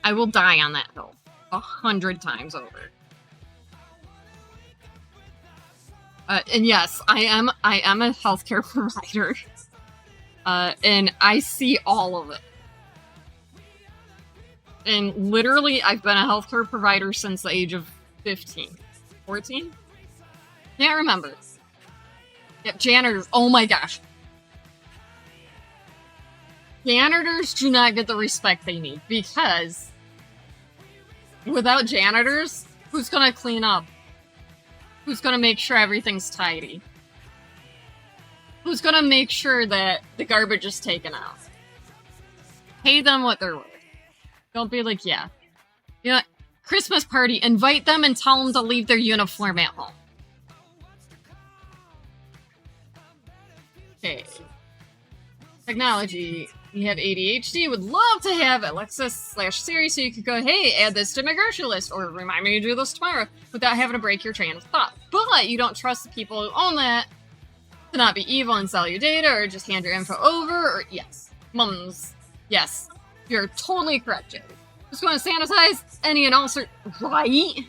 I will die on that hill 100 times over. And yes, I am a healthcare provider. And I see all of it. And literally, I've been a healthcare provider since the age of 15. 14? Can't remember. Yep, janitors. Oh my gosh. Janitors do not get the respect they need because without janitors, who's gonna clean up? Who's gonna make sure everything's tidy? Who's gonna make sure that the garbage is taken out? Pay them what they're worth. Don't be like, yeah. You know, Christmas party, invite them and tell them to leave their uniform at home. Okay. Technology. You have ADHD, would love to have Alexa/Siri so you could go, hey, add this to my grocery list, or remind me to do this tomorrow, without having to break your train of thought. But you don't trust the people who own that to not be evil and sell your data, or just hand your info over, or yes. Mums. Yes. You're totally correct, Jay. Just going to sanitize any and all right?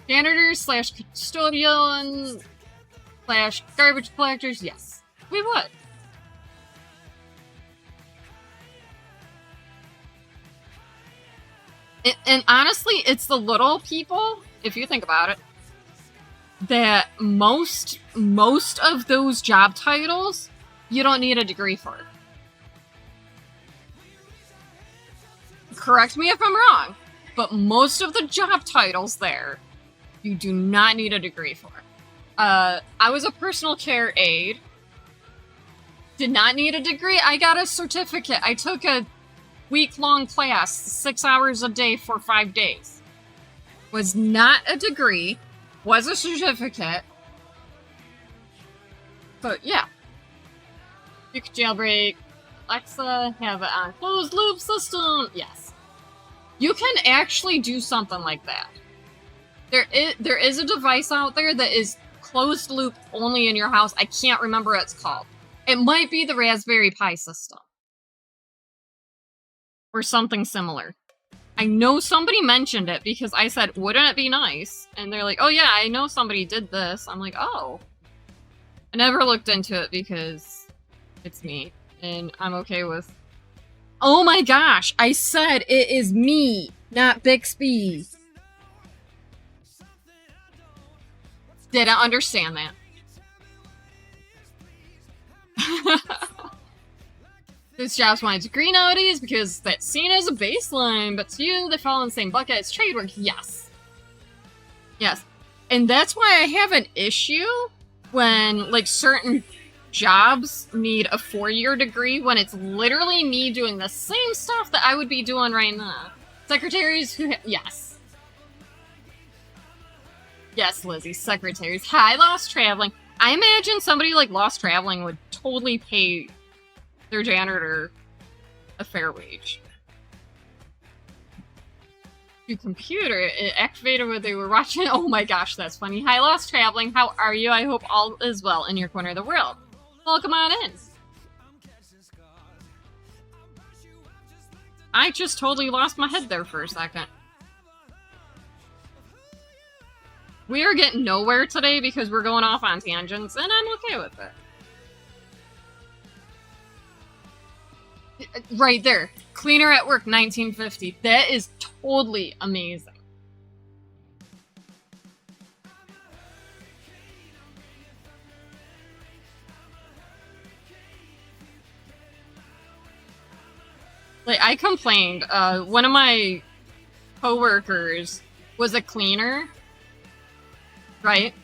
Janitors/custodian/garbage collectors, yes. We would. And honestly, it's the little people, if you think about it, that most of those job titles, you don't need a degree for. Correct me if I'm wrong, but most of the job titles there, you do not need a degree for. I was a personal care aide. Did not need a degree. I got a certificate. I took a week-long class, 6 hours a day for 5 days. Was not a degree, was a certificate. But yeah. You could jailbreak Alexa, have it on closed loop system. Yes. You can actually do something like that. There is a device out there that is closed loop only in your house. I can't remember what it's called. It might be the Raspberry Pi system. Or something similar. I know somebody mentioned it because I said, wouldn't it be nice? And they're like, oh yeah, I know somebody did this. I'm like, oh. I never looked into it because it's me. And I'm okay with... Oh my gosh! I said it is me, not Bixby. Didn't understand that. This job's my degree nowadays because that's seen as a baseline, but to you, they fall in the same bucket as trade work. Yes. Yes. And that's why I have an issue when, like, certain jobs need a 4-year degree when it's literally me doing the same stuff that I would be doing right now. Secretaries who yes. Yes, Lizzie, secretaries. Hi, Lost Traveling. I imagine somebody like Lost Traveling would totally pay their janitor a fair wage. Your computer, it activated when they were watching. Oh my gosh, that's funny. Hi, Lost Traveling. How are you? I hope all is well in your corner of the world. Welcome on in. I just totally lost my head there for a second. We are getting nowhere today because we're going off on tangents, and I'm okay with it. Right there. Cleaner at work, 1950. That is totally amazing. Like, I complained. One of my coworkers was a cleaner, right?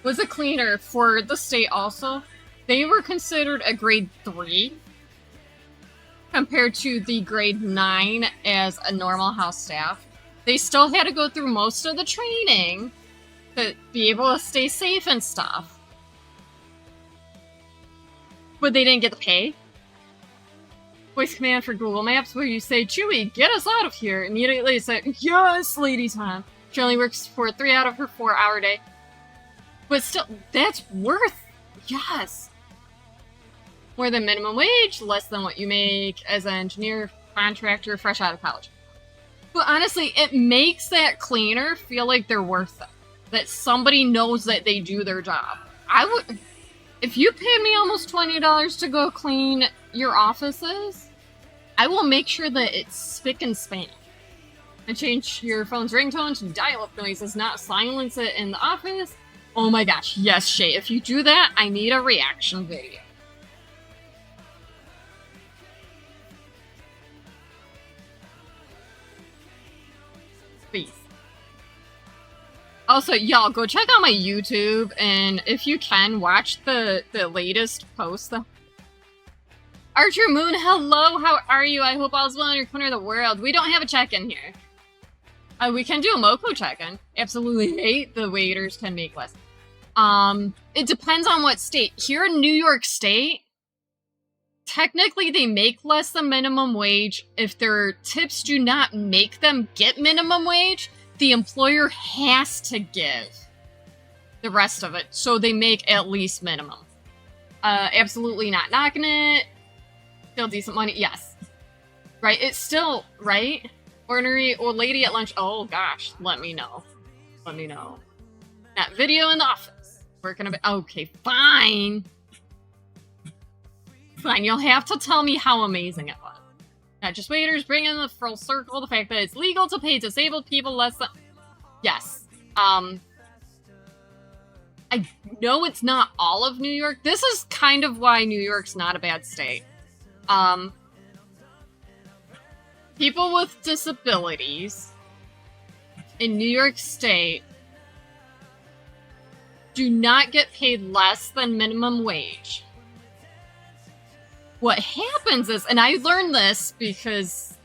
Was a cleaner for the state also. They were considered a grade 3 compared to the grade 9 as a normal house staff. They still had to go through most of the training to be able to stay safe and stuff. But they didn't get the pay. Voice command for Google Maps where you say, Chewie, get us out of here. Immediately say, yes, Lady Time. She only works for 3 out of her 4-hour day. But still, that's worth, yes. More than minimum wage, less than what you make as an engineer, contractor, fresh out of college. But honestly, it makes that cleaner feel like they're worth it. That somebody knows that they do their job. I would, if you paid me almost $20 to go clean your offices, I will make sure that it's spick and span. And change your phone's ringtone to dial-up noises, not silence it in the office. Oh my gosh, yes, Shay, if you do that, I need a reaction video. Please. Also, y'all, go check out my YouTube, and if you can, watch the latest post. Archer Moon, hello, how are you? I hope all's well in your corner of the world. We don't have a check-in here. We can do a Moco check-in. Absolutely hate the waiters can make less. It depends on what state. Here in New York State, technically they make less than minimum wage. If their tips do not make them get minimum wage, the employer has to give the rest of it, so they make at least minimum. Absolutely not knocking it. Still decent money, yes. Right, it's still, right? Ordinary old lady at lunch, oh gosh, let me know. Let me know. That video in the office. Working a bit, okay, fine. Fine, you'll have to tell me how amazing it was. Not just waiters, bring in the full circle, the fact that it's legal to pay disabled people less than... Yes. I know it's not all of New York. This is kind of why New York's not a bad state. People with disabilities in New York State do not get paid less than minimum wage. What happens is, and I learned this because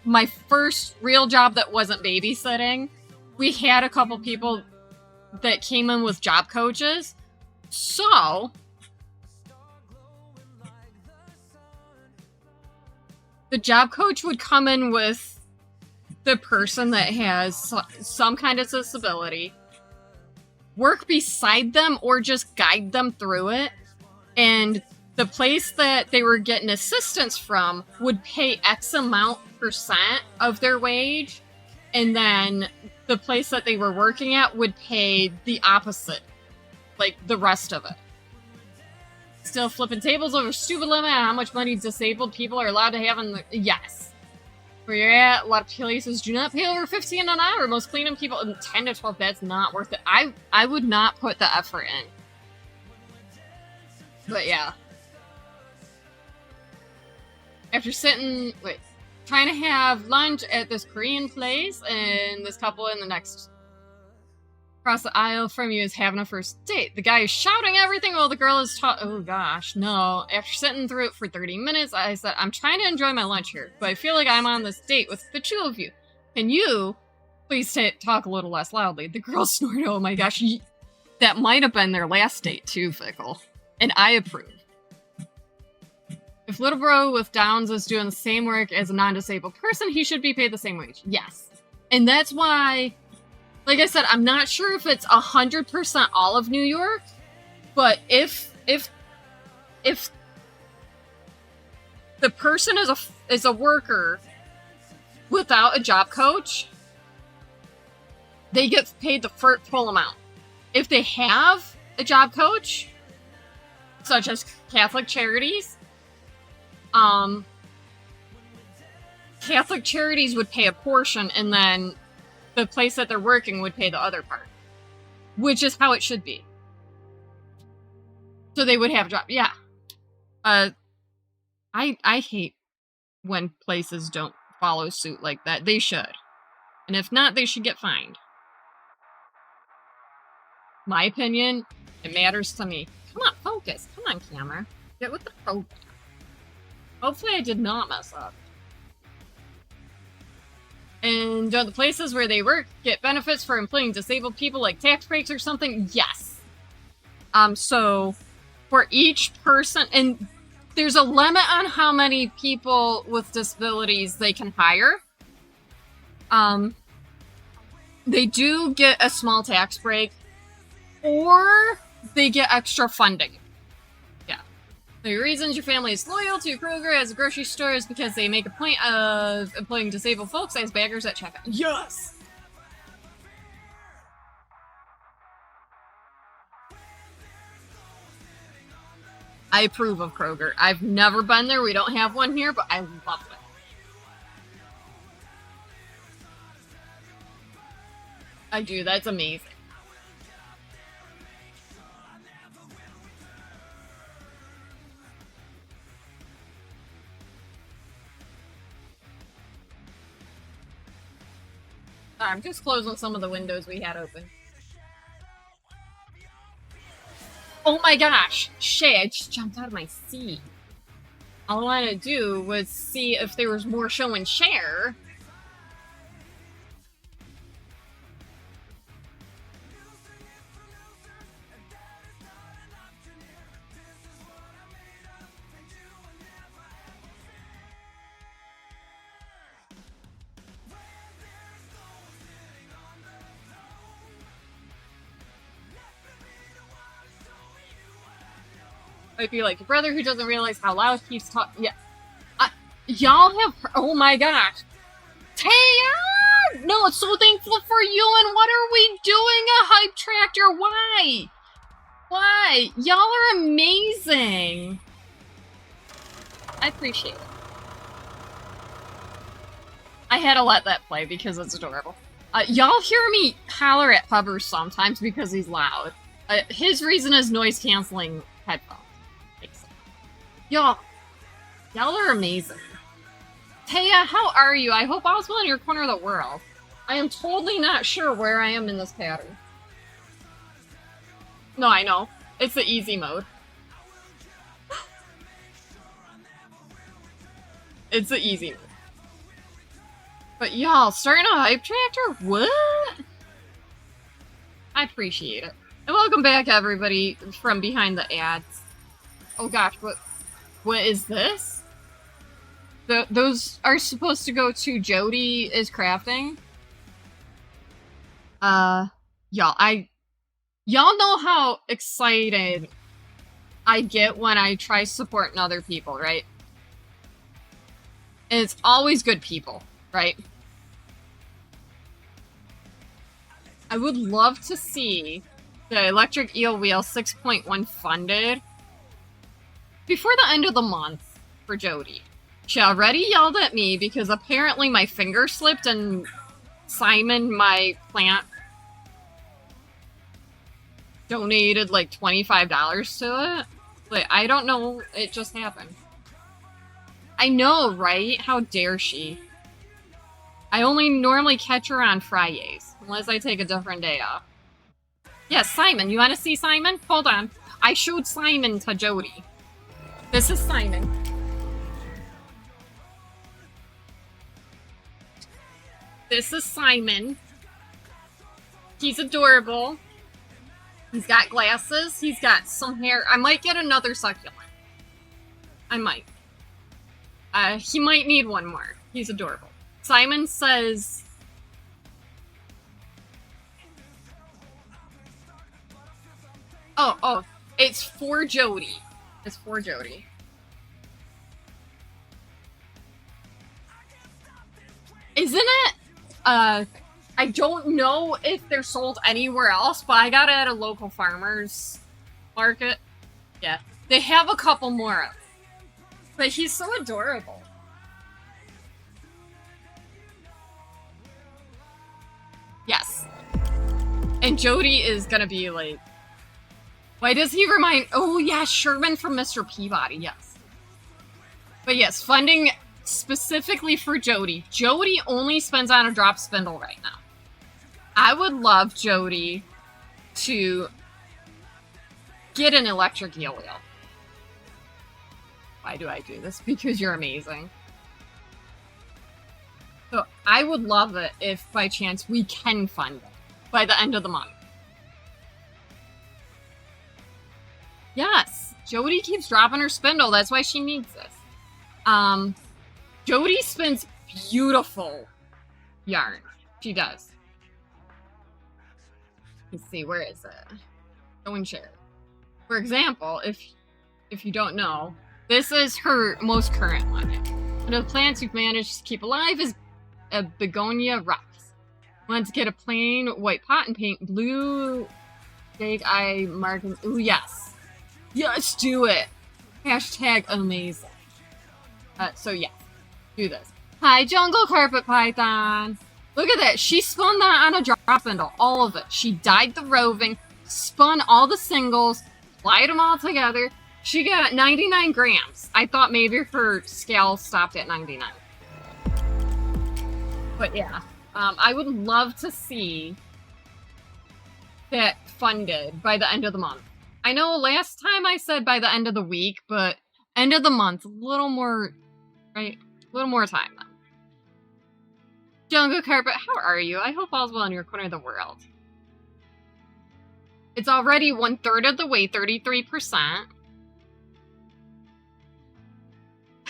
my first real job that wasn't babysitting, we had a couple people that came in with job coaches. So the job coach would come in with the person that has some kind of disability, work beside them or just guide them through it. And the place that they were getting assistance from would pay X amount % of their wage. And then the place that they were working at would pay the opposite, like the rest of it. Still flipping tables over stupid limit on how much money disabled people are allowed to have in the... Yes. Where you're at, a lot of places do not pay over 15 an hour. Most cleaning people, 10 to 12, that's not worth it. I would not put the effort in. But yeah. After trying to have lunch at this Korean place, and this couple in the next across the aisle from you is having a first date. The guy is shouting everything while the girl is oh gosh, no. After sitting through it for 30 minutes, I said, I'm trying to enjoy my lunch here, but I feel like I'm on this date with the two of you. Can you please talk a little less loudly? The girl snorted, oh my gosh. That might have been their last date too, Fickle. And I approve. If little bro with Downs is doing the same work as a non-disabled person, he should be paid the same wage. Yes. And that's why, like I said, I'm not sure if it's 100% all of New York, but if the person is a worker without a job coach, they get paid the full amount. If they have a job coach, such as Catholic Charities, Catholic Charities would pay a portion, and then the place that they're working would pay the other part, which is how it should be. So they would have a job. Yeah. I hate when places don't follow suit like that. They should. And if not, they should get fined. My opinion, it matters to me. Come on, focus. Come on, camera. Get with the focus. Hopefully I did not mess up. And don't the places where they work get benefits for employing disabled people, like tax breaks or something? Yes. So for each person, and there's a limit on how many people with disabilities they can hire. They do get a small tax break, or they get extra funding. The reasons your family is loyal to Kroger as a grocery store is because they make a point of employing disabled folks as baggers at checkout. Yes! I approve of Kroger. I've never been there. We don't have one here, but I love it. I do. That's amazing. I'm just closing some of the windows we had open. Oh my gosh! Shay, I just jumped out of my seat. All I wanted to do was see if there was more show and share. Might be like your brother who doesn't realize how loud he's talking. Yeah. Y'all have... Oh my gosh. Taya! No, so thankful for you, and what are we doing? A hype tractor? Why? Why? Y'all are amazing. I appreciate it. I had to let that play because it's adorable. Y'all hear me holler at Hubbard sometimes because he's loud. His reason is noise-canceling headphones. Y'all are amazing. Taya, how are you? I hope I was in your corner of the world. I am totally not sure where I am in this pattern. No, I know. It's the easy mode. It's the easy mode. But y'all, starting a hype tractor? What? I appreciate it. And welcome back, everybody, from behind the ads. Oh gosh, what is this? Those are supposed to go to Jody is crafting. Y'all know how excited I get when I try supporting other people, right? And it's always good people, right? I would love to see the Electric Eel Wheel 6.1 funded before the end of the month for Jody. She already yelled at me because apparently my finger slipped and Simon, my plant, donated like $25 to it. But I don't know, it just happened. I know, right? How dare she? I only normally catch her on Fridays, unless I take a different day off. Yes, Simon. You want to see Simon? Hold on. I showed Simon to Jody. This is Simon. This is Simon. He's adorable. He's got glasses. He's got some hair. I might get another succulent. I might. He might need one more. He's adorable. Simon says... Oh, it's for Jody. It's for Jody. Isn't it? I don't know if they're sold anywhere else, but I got it at a local farmer's market. Yeah, they have a couple more of them. But he's so adorable. Yes. And Jody is gonna be like... Why does he remind... Oh, yeah, Sherman from Mr. Peabody, yes. But yes, funding specifically for Jody. Jody only spends on a drop spindle right now. I would love Jody to get an electric eel wheel. Why do I do this? Because you're amazing. So I would love it if by chance we can fund it by the end of the month. Yes, Jody keeps dropping her spindle. That's why she needs this. Jody spins beautiful yarn. She does. Let's see, where is it? Go and share. For example, if you don't know, this is her most current one. One of the plants we've managed to keep alive is a begonia rex. Want to get a plain white pot and paint blue big eye markings. Ooh, yes. Yes, do it. Hashtag amazing. So yeah, do this. Hi, Jungle Carpet Python. Look at that. She spun that on a drop spindle. All of it. She dyed the roving, spun all the singles, applied them all together. She got 99 grams. I thought maybe her scale stopped at 99. But yeah, I would love to see that funded by the end of the month. I know last time I said by the end of the week, but end of the month, a little more, right? A little more time then. Jungle Carpet, how are you? I hope all's well in your corner of the world. It's already 1/3 of the way, 33%.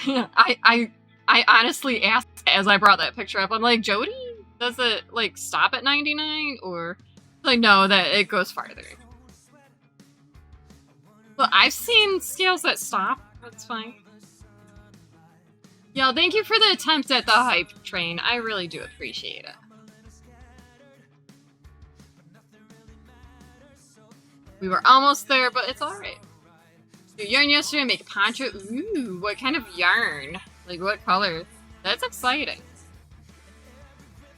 I honestly asked as I brought that picture up, I'm like, Jody, does it like stop at 99 or like no, that it goes farther. But I've seen scales that stop. That's fine. Yo, thank you for the attempt at the hype train. I really do appreciate it. We were almost there, but it's alright. You yarn yesterday, make a poncho. Ooh, what kind of yarn? Like, what color? That's exciting.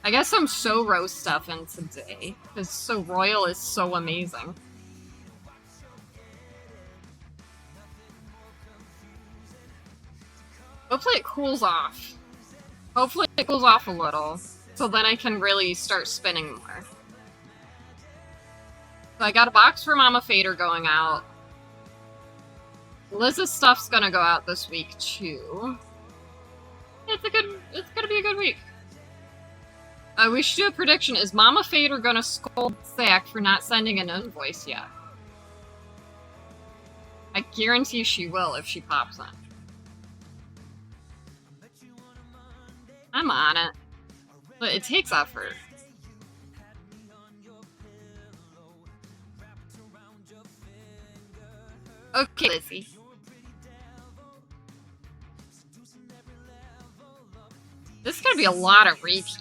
I guess some So Rose stuff in today, because So Royal is so amazing. Hopefully it cools off. Hopefully it cools off a little, so then I can really start spinning more. So I got a box for Mama Fader going out. Liz's stuff's gonna go out this week too. It's gonna be a good week. We should do a prediction. Is Mama Fader gonna scold Zach for not sending an invoice yet? I guarantee she will if she pops in. I'm on it. But it takes effort. Okay, Lizzie. This is gonna be a lot of repeats.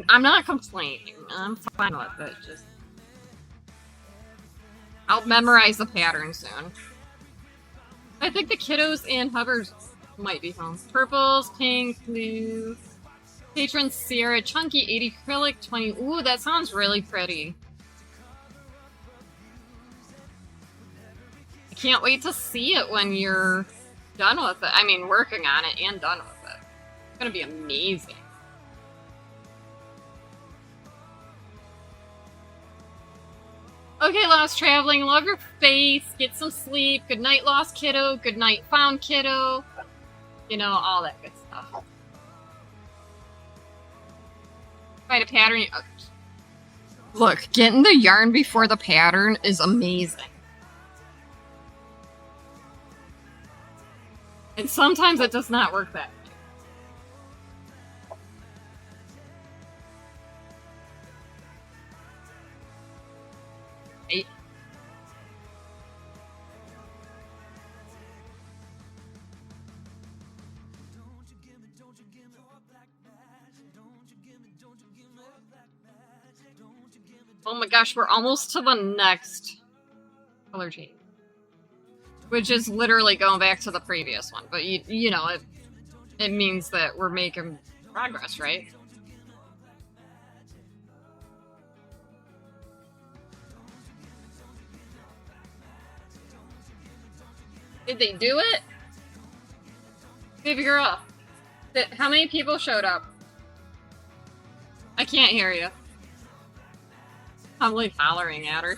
I'm not complaining. I'm fine with it. Just I'll memorize the pattern soon. I think the kiddos and hovers might be home. Purples, pink, blue. Patron Sierra, chunky 80 acrylic 20. Ooh, that sounds really pretty. I can't wait to see it when you're done with it. I mean, working on it and done with it. It's gonna be amazing. Okay, Lost Traveling, love your face, get some sleep, good night, Lost Kiddo, good night, Found Kiddo, you know, all that good stuff. Find a pattern. Look, getting the yarn before the pattern is amazing. And sometimes it does not work that way. Oh my gosh, we're almost to the next color change. Which is literally going back to the previous one. But you know, it means that we're making progress, right? Did they do it? Baby girl. How many people showed up? I can't hear you. I'm like hollering at her.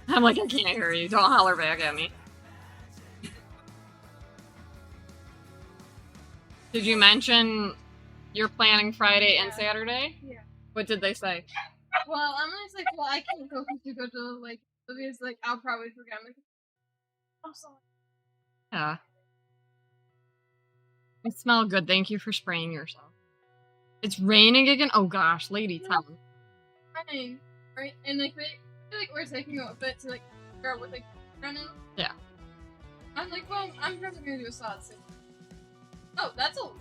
I'm like, I can't hear you. Don't holler back at me. Did you mention you're planning Friday and Saturday? Yeah. What did they say? Well, Emily's like, well, I can't go because you go to, like, Olivia's like, I'll probably forget. I'm like, I'm sorry. Yeah. You smell good. Thank you for spraying yourself. It's raining again? Oh gosh, lady, tell me. Running, right? And like, we're taking a bit to like figure out what like running. Yeah. I'm like, well, I'm probably gonna do a solid 6. Oh, that's a lot.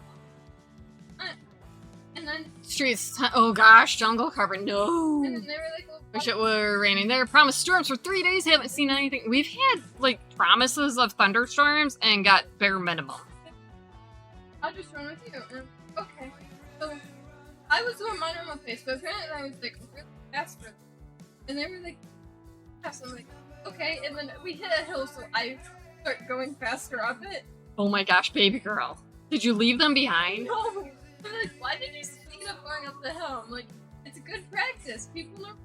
And then Streets. Oh gosh, jungle cover. No. and then they were like, well, Wish it were raining. They were promised storms for 3 days. Haven't seen anything. We've had like promises of thunderstorms and got bare minimum. I'll just run with you. And I'm, okay. So I was doing mine on my face, but apparently I was like really fast for them. And they were like, fast. I'm like, okay. And then we hit a hill, so I start going faster up it. Oh my gosh, baby girl. Did you leave them behind? No. They're like, why did you speed up going up the hill? I'm like, it's a good practice. People are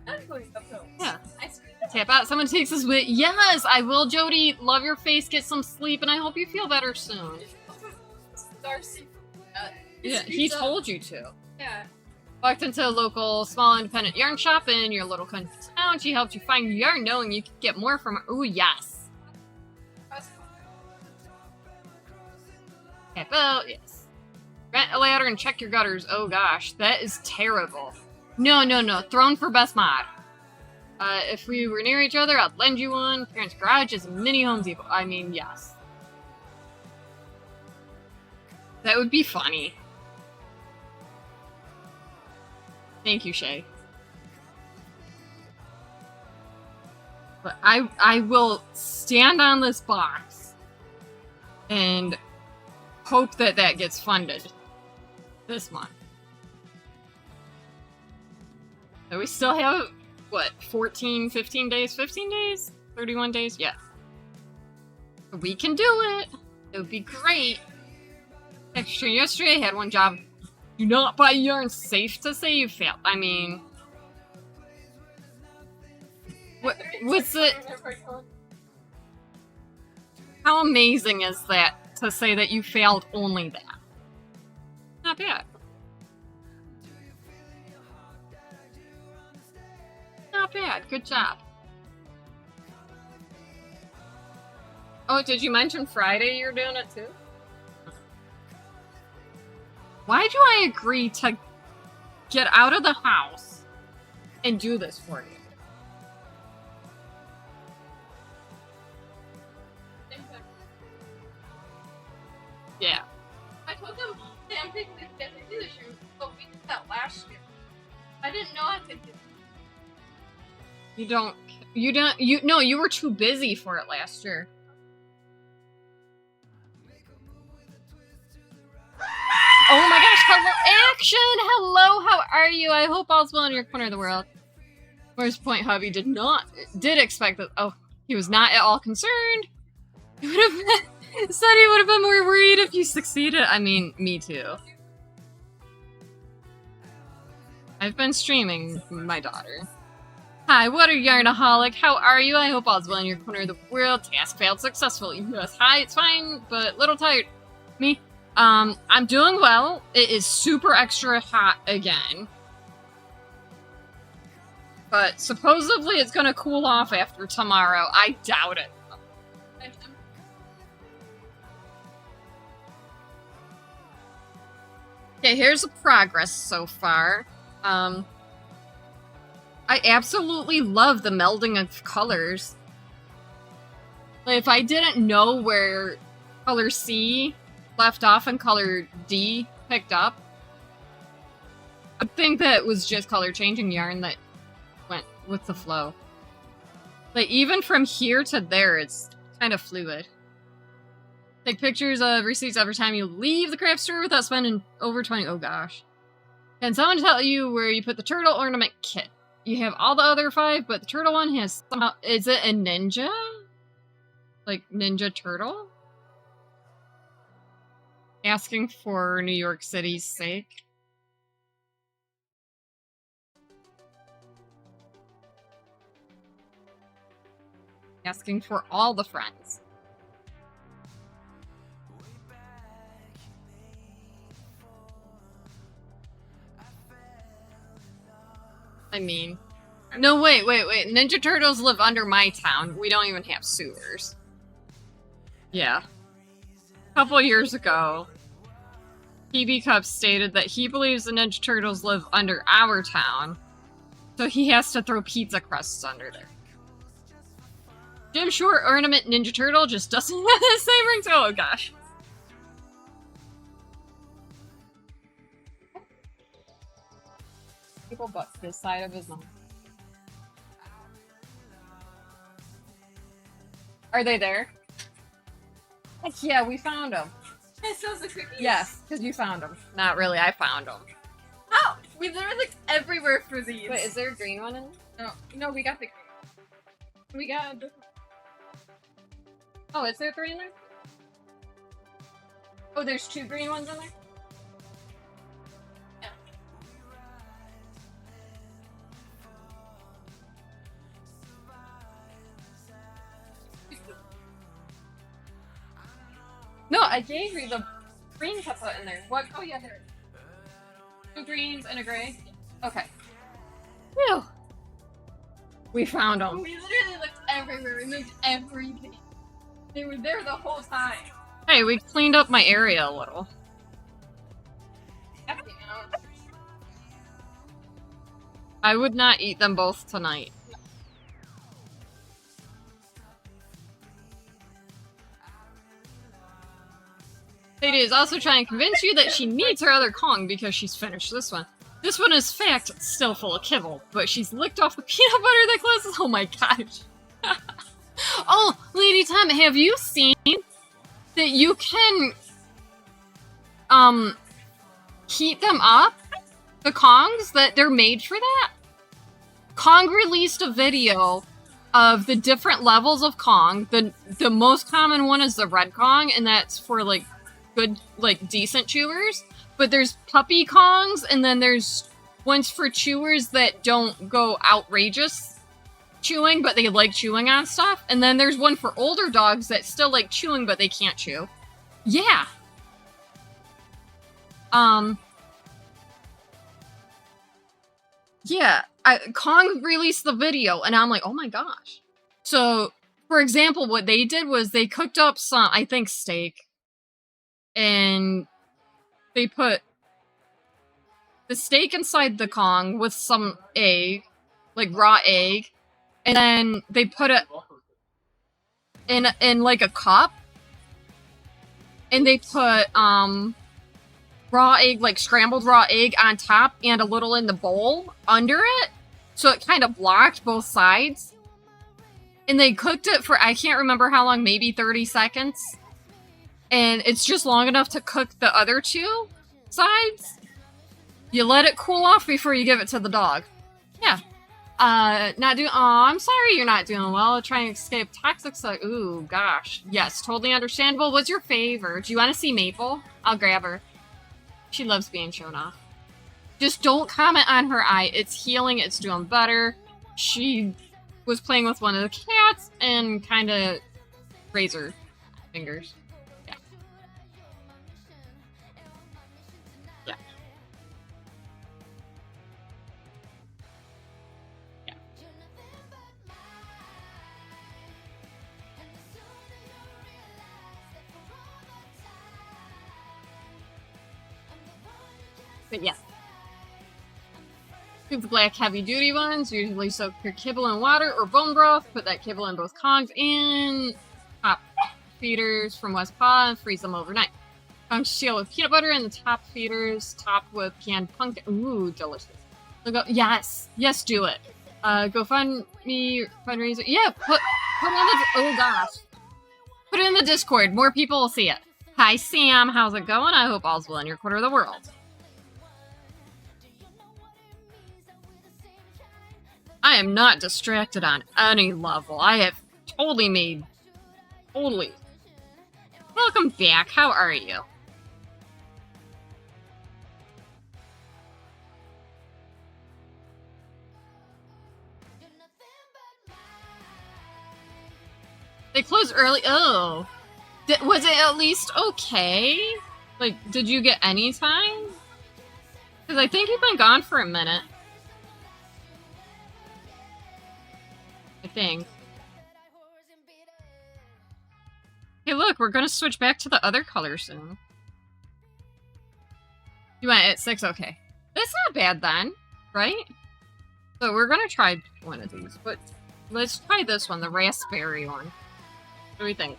not going up hills. Yeah. I speed up. Tap out. Someone takes us with. Yes, I will, Jody. Love your face. Get some sleep, and I hope you feel better soon. Darcy. Yeah, he told you to. Yeah. Walked into a local small independent yarn shop in your little country town. She helped you find yarn, knowing you could get more from her. Ooh, yes. Tap out. Yes. Rent a ladder and check your gutters. Oh gosh, that is terrible. No, no, no. Throne for best mod. If we were near each other, I'd lend you one. Parents' garage is a mini Home Depot. I mean, yes. That would be funny. Thank you, Shay. But I will stand on this box and hope that that gets funded this month. So we still have, what, 14, 15 days? 15 days? 31 days? Yeah. We can do it. It would be great. Extra yesterday, I had one job. Do not buy yarn. Safe to say you failed. I mean, what's it? How amazing is that to say that you failed only that? Not bad. Not bad. Good job. Oh, did you mention Friday you're doing it too? Why do I agree to get out of the house and do this for you? Yeah. I told them, hey, I'm taking this to do this year, but we did that last year. I didn't know I could do it. You were too busy for it last year. Oh my gosh, hello, Action! Hello, how are you? I hope all's well in your corner of the world. Where's Point Hubby did expect that. Oh, he was not at all concerned. He would have said he would have been more worried if you succeeded. I mean, me too. I've been streaming my daughter. Hi, what a yarnaholic. How are you? I hope all's well in your corner of the world. Task failed successfully. Yes, hi, it's fine, but a little tired. Me? I'm doing well. It is super extra hot again. But supposedly it's gonna cool off after tomorrow. I doubt it. Okay, here's the progress so far. I absolutely love the melding of colors. Like, if I didn't know where color C left off and color D picked up, I think that it was just color changing yarn that went with the flow. Like, even from here to there, it's kind of fluid. Take pictures of receipts every time you leave the craft store without spending over 20. Oh gosh. Can someone tell you where you put the turtle ornament kit? You have all the other 5, but the turtle one has somehow... Is it a ninja? Like, Ninja Turtle? Asking for New York City's sake. Asking for all the friends. I mean... No, wait. Ninja Turtles live under my town. We don't even have sewers. Yeah. A couple years ago, PB Cup stated that he believes the Ninja Turtles live under our town, so he has to throw pizza crusts under there. Jim Short Ornament Ninja Turtle just doesn't have the same ring to... Oh gosh. People but this side of his mouth. Are they there? Heck yeah, we found them. It smells like cookies. Yes, because you found them. Not really, I found them. How? We literally looked everywhere for these. Wait, is there a green one in there? No, we got the green. We got the... Oh, is there 3 in there? Oh, there's 2 green ones in there? Yeah. No, I gave you the green to put in there. What? Oh yeah, there. 2 greens and a gray. Okay. Whew. We found them. We literally looked everywhere. We moved everything. They were there the whole time. Hey, we cleaned up my area a little. I would not eat them both tonight. Lady is also trying to convince you that she needs her other Kong because she's finished this one. This one is fact still full of kibble, but she's licked off the peanut butter that closes. Oh my gosh. Oh, Lady Tom, have you seen that you can heat them up? The Kongs, that they're made for that? Kong released a video of the different levels of Kong. The most common one is the red Kong, and that's for like good, like decent chewers. But there's puppy Kongs, and then there's ones for chewers that don't go outrageous chewing, but they like chewing on stuff. And then there's one for older dogs that still like chewing, but they can't chew. Yeah. Yeah, Kong released the video, and I'm like, oh my gosh. So, for example, what they did was they cooked up some, I think, steak, and they put the steak inside the Kong with some egg, like raw egg, and then they put it in like a cup, and they put raw egg, like scrambled raw egg on top, and a little in the bowl under it, so it kind of blocked both sides. And they cooked it for, I can't remember how long, maybe 30 seconds. And it's just long enough to cook the other two sides. You let it cool off before you give it to the dog. Yeah. Not doing, aw, I'm sorry you're not doing well. Trying to escape toxic, ooh, gosh. Yes, totally understandable. What's your favor? Do you want to see Maple? I'll grab her. She loves being shown off. Just don't comment on her eye. It's healing, it's doing better. She was playing with one of the cats and kind of razor fingers. Yeah. Yeah. Yeah. But yeah. The black heavy-duty ones usually soak your kibble in water or bone broth. Put that kibble in both Kongs and top feeders from West Paw and freeze them overnight. Kongs seal with peanut butter and the top feeders topped with canned pumpkin. Ooh, delicious. So go, yes, do it. Go fund me fundraiser. Yeah, put it in the, oh gosh. Put it in the Discord. More people will see it. Hi Sam, how's it going? I hope all's well in your corner of the world. I am not distracted on any level. I have totally. Welcome back. How are you? They closed early. Oh. Was it at least okay? Like, did you get any time? Because I think you've been gone for a minute. I think. Hey, look, we're gonna switch back to the other color soon. You went at 6? Okay. That's not bad then, right? So we're gonna try one of these, but let's try this one, the raspberry one. What do we think?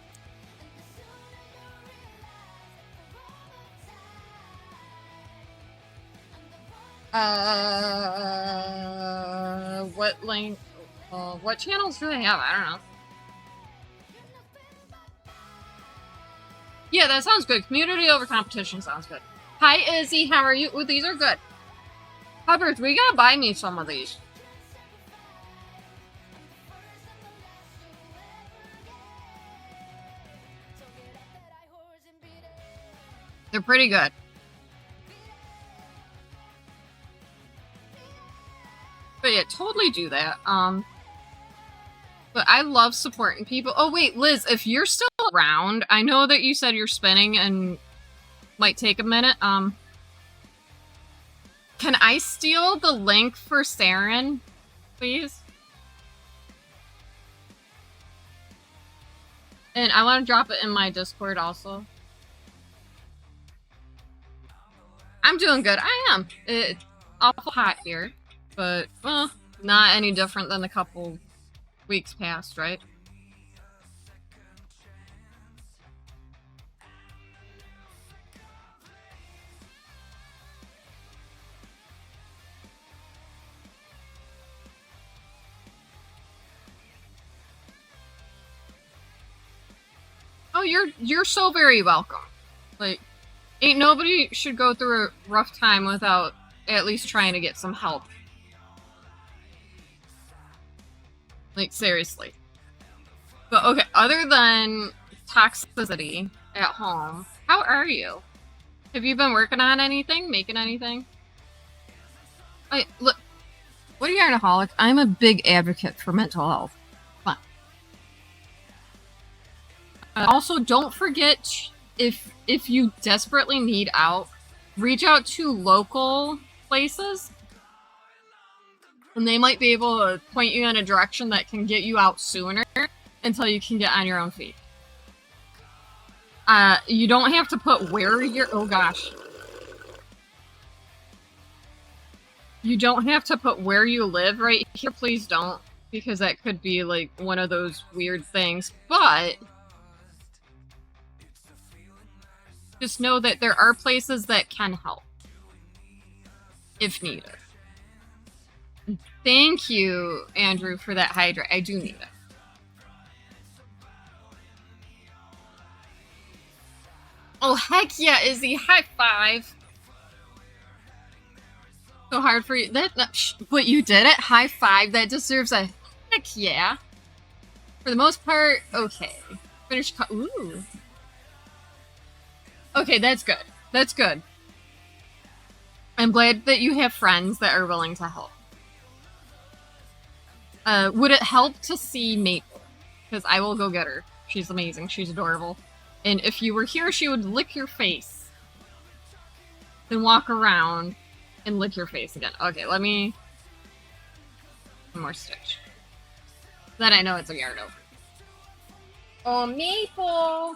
What link? What channels do they have? I don't know. Yeah, that sounds good. Community over competition sounds good. Hi, Izzy. How are you? Ooh, these are good. Hubbard, we gotta buy me some of these. They're pretty good. But yeah, totally do that. But I love supporting people. Oh wait, Liz, if you're still around, I know that you said you're spinning and might take a minute. Can I steal the link for Saren, please? And I want to drop it in my Discord also. I'm doing good. I am. It's awful hot here. But, well, not any different than a couple weeks past, right? Oh, you're so very welcome. Like, ain't nobody should go through a rough time without at least trying to get some help. Like, seriously. But, okay, other than toxicity at home, how are you? Have you been working on anything? Making anything? Look, what are you, Yarnaholic? I'm a big advocate for mental health. Fun. Also, don't forget, if you desperately need out, reach out to local places. And they might be able to point you in a direction that can get you out sooner until you can get on your own feet. You don't have to put where you're... Oh, gosh. You don't have to put where you live right here. Please don't. Because that could be, like, one of those weird things. But... just know that there are places that can help. If needed. Thank you, Andrew, for that hydrate. I do need it. Oh, heck yeah, Izzy. High five. So hard for you. But you did it. High five. That deserves a heck yeah. For the most part, okay. Finish. Ooh. Okay, that's good. That's good. I'm glad that you have friends that are willing to help. Would it help to see Maple? Because I will go get her. She's amazing. She's adorable. And if you were here, she would lick your face. Then walk around and lick your face again. Okay, let me... one more stitch. Then I know it's a yard over. Oh, Maple!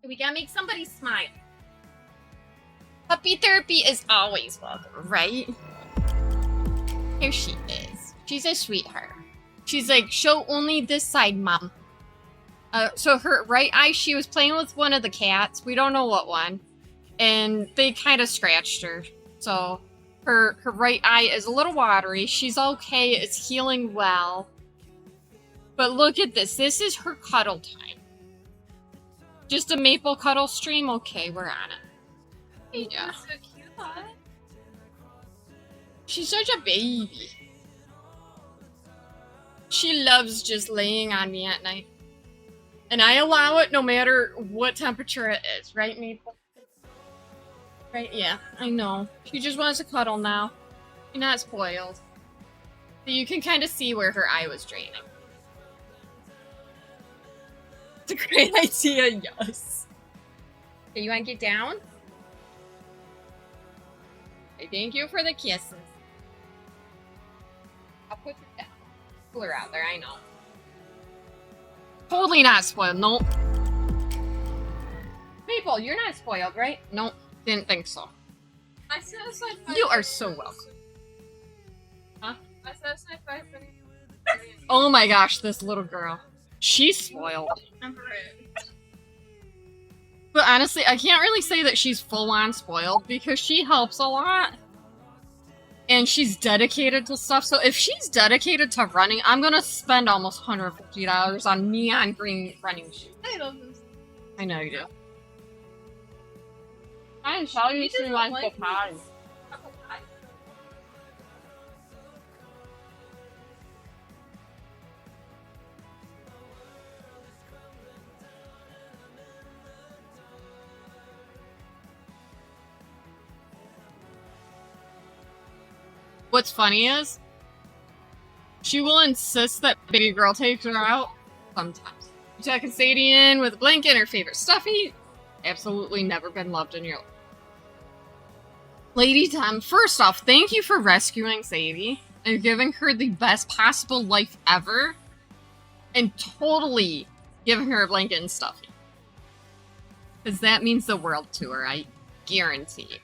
We gotta make somebody smile. Puppy therapy is always welcome, right? Here she is. She's a sweetheart. She's like, show only this side, Mom. So her right eye, she was playing with one of the cats. We don't know what one. And they kind of scratched her. So her right eye is a little watery. She's okay. It's healing well. But look at this. This is her cuddle time. Just a Maple cuddle stream? Okay, we're on it. Yeah. So cute, huh? She's such a baby. She loves just laying on me at night. And I allow it no matter what temperature it is, right, Maple? Right, yeah, I know. She just wants to cuddle now. You're not spoiled. So you can kind of see where her eye was draining. It's a great idea, yes. Okay, you want to get down? Okay, thank you for the kisses. I'll put her down. Cooler out there, I know. Totally not spoiled, nope. Maple, you're not spoiled, right? Nope, didn't think so. I set aside 5 You are so welcome. Huh? I set aside 5 minutes. Oh my gosh, this little girl. She's spoiled. But honestly, I can't really say that she's full-on spoiled because she helps a lot. And she's dedicated to stuff. So if she's dedicated to running, I'm gonna spend almost $150 on neon green running shoes. I love them. I know you do. I didn't tell you she wants to pie. What's funny is, she will insist that baby girl takes her out sometimes. You tucking Sadie in with a blanket and her favorite stuffy? Absolutely never been loved in your life. Lady Tom, first off, thank you for rescuing Sadie and giving her the best possible life ever. And totally giving her a blanket and stuffy. Because that means the world to her, I guarantee.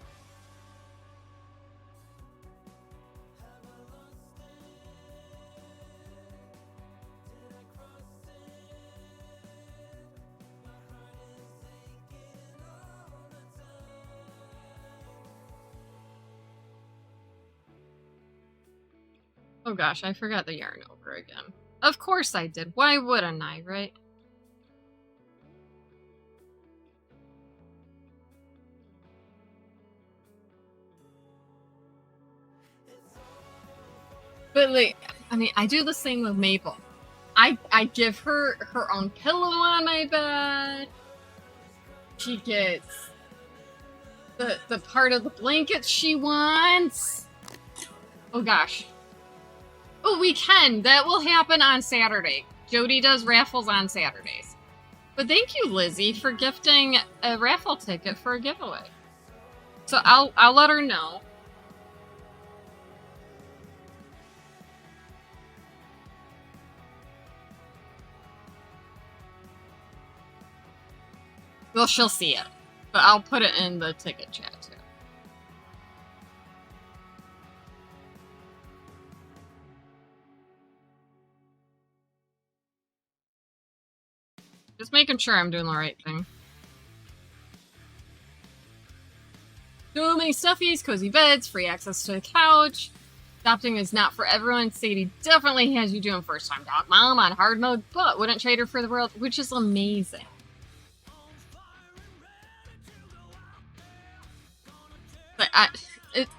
Oh gosh, I forgot the yarn over again. Of course I did. Why wouldn't I, right? But like, I mean, I do the same with Maple. I give her her own pillow on my bed. She gets the part of the blanket she wants. Oh gosh. Oh, we can. That will happen on Saturday. Jody does raffles on Saturdays. But thank you, Lizzie, for gifting a raffle ticket for a giveaway. So I'll let her know. Well, she'll see it, but I'll put it in the ticket chat too. Just making sure I'm doing the right thing. So many stuffies, cozy beds, free access to the couch. Adopting is not for everyone. Sadie definitely has you doing first time dog mom on hard mode, but wouldn't trade her for the world, which is amazing. But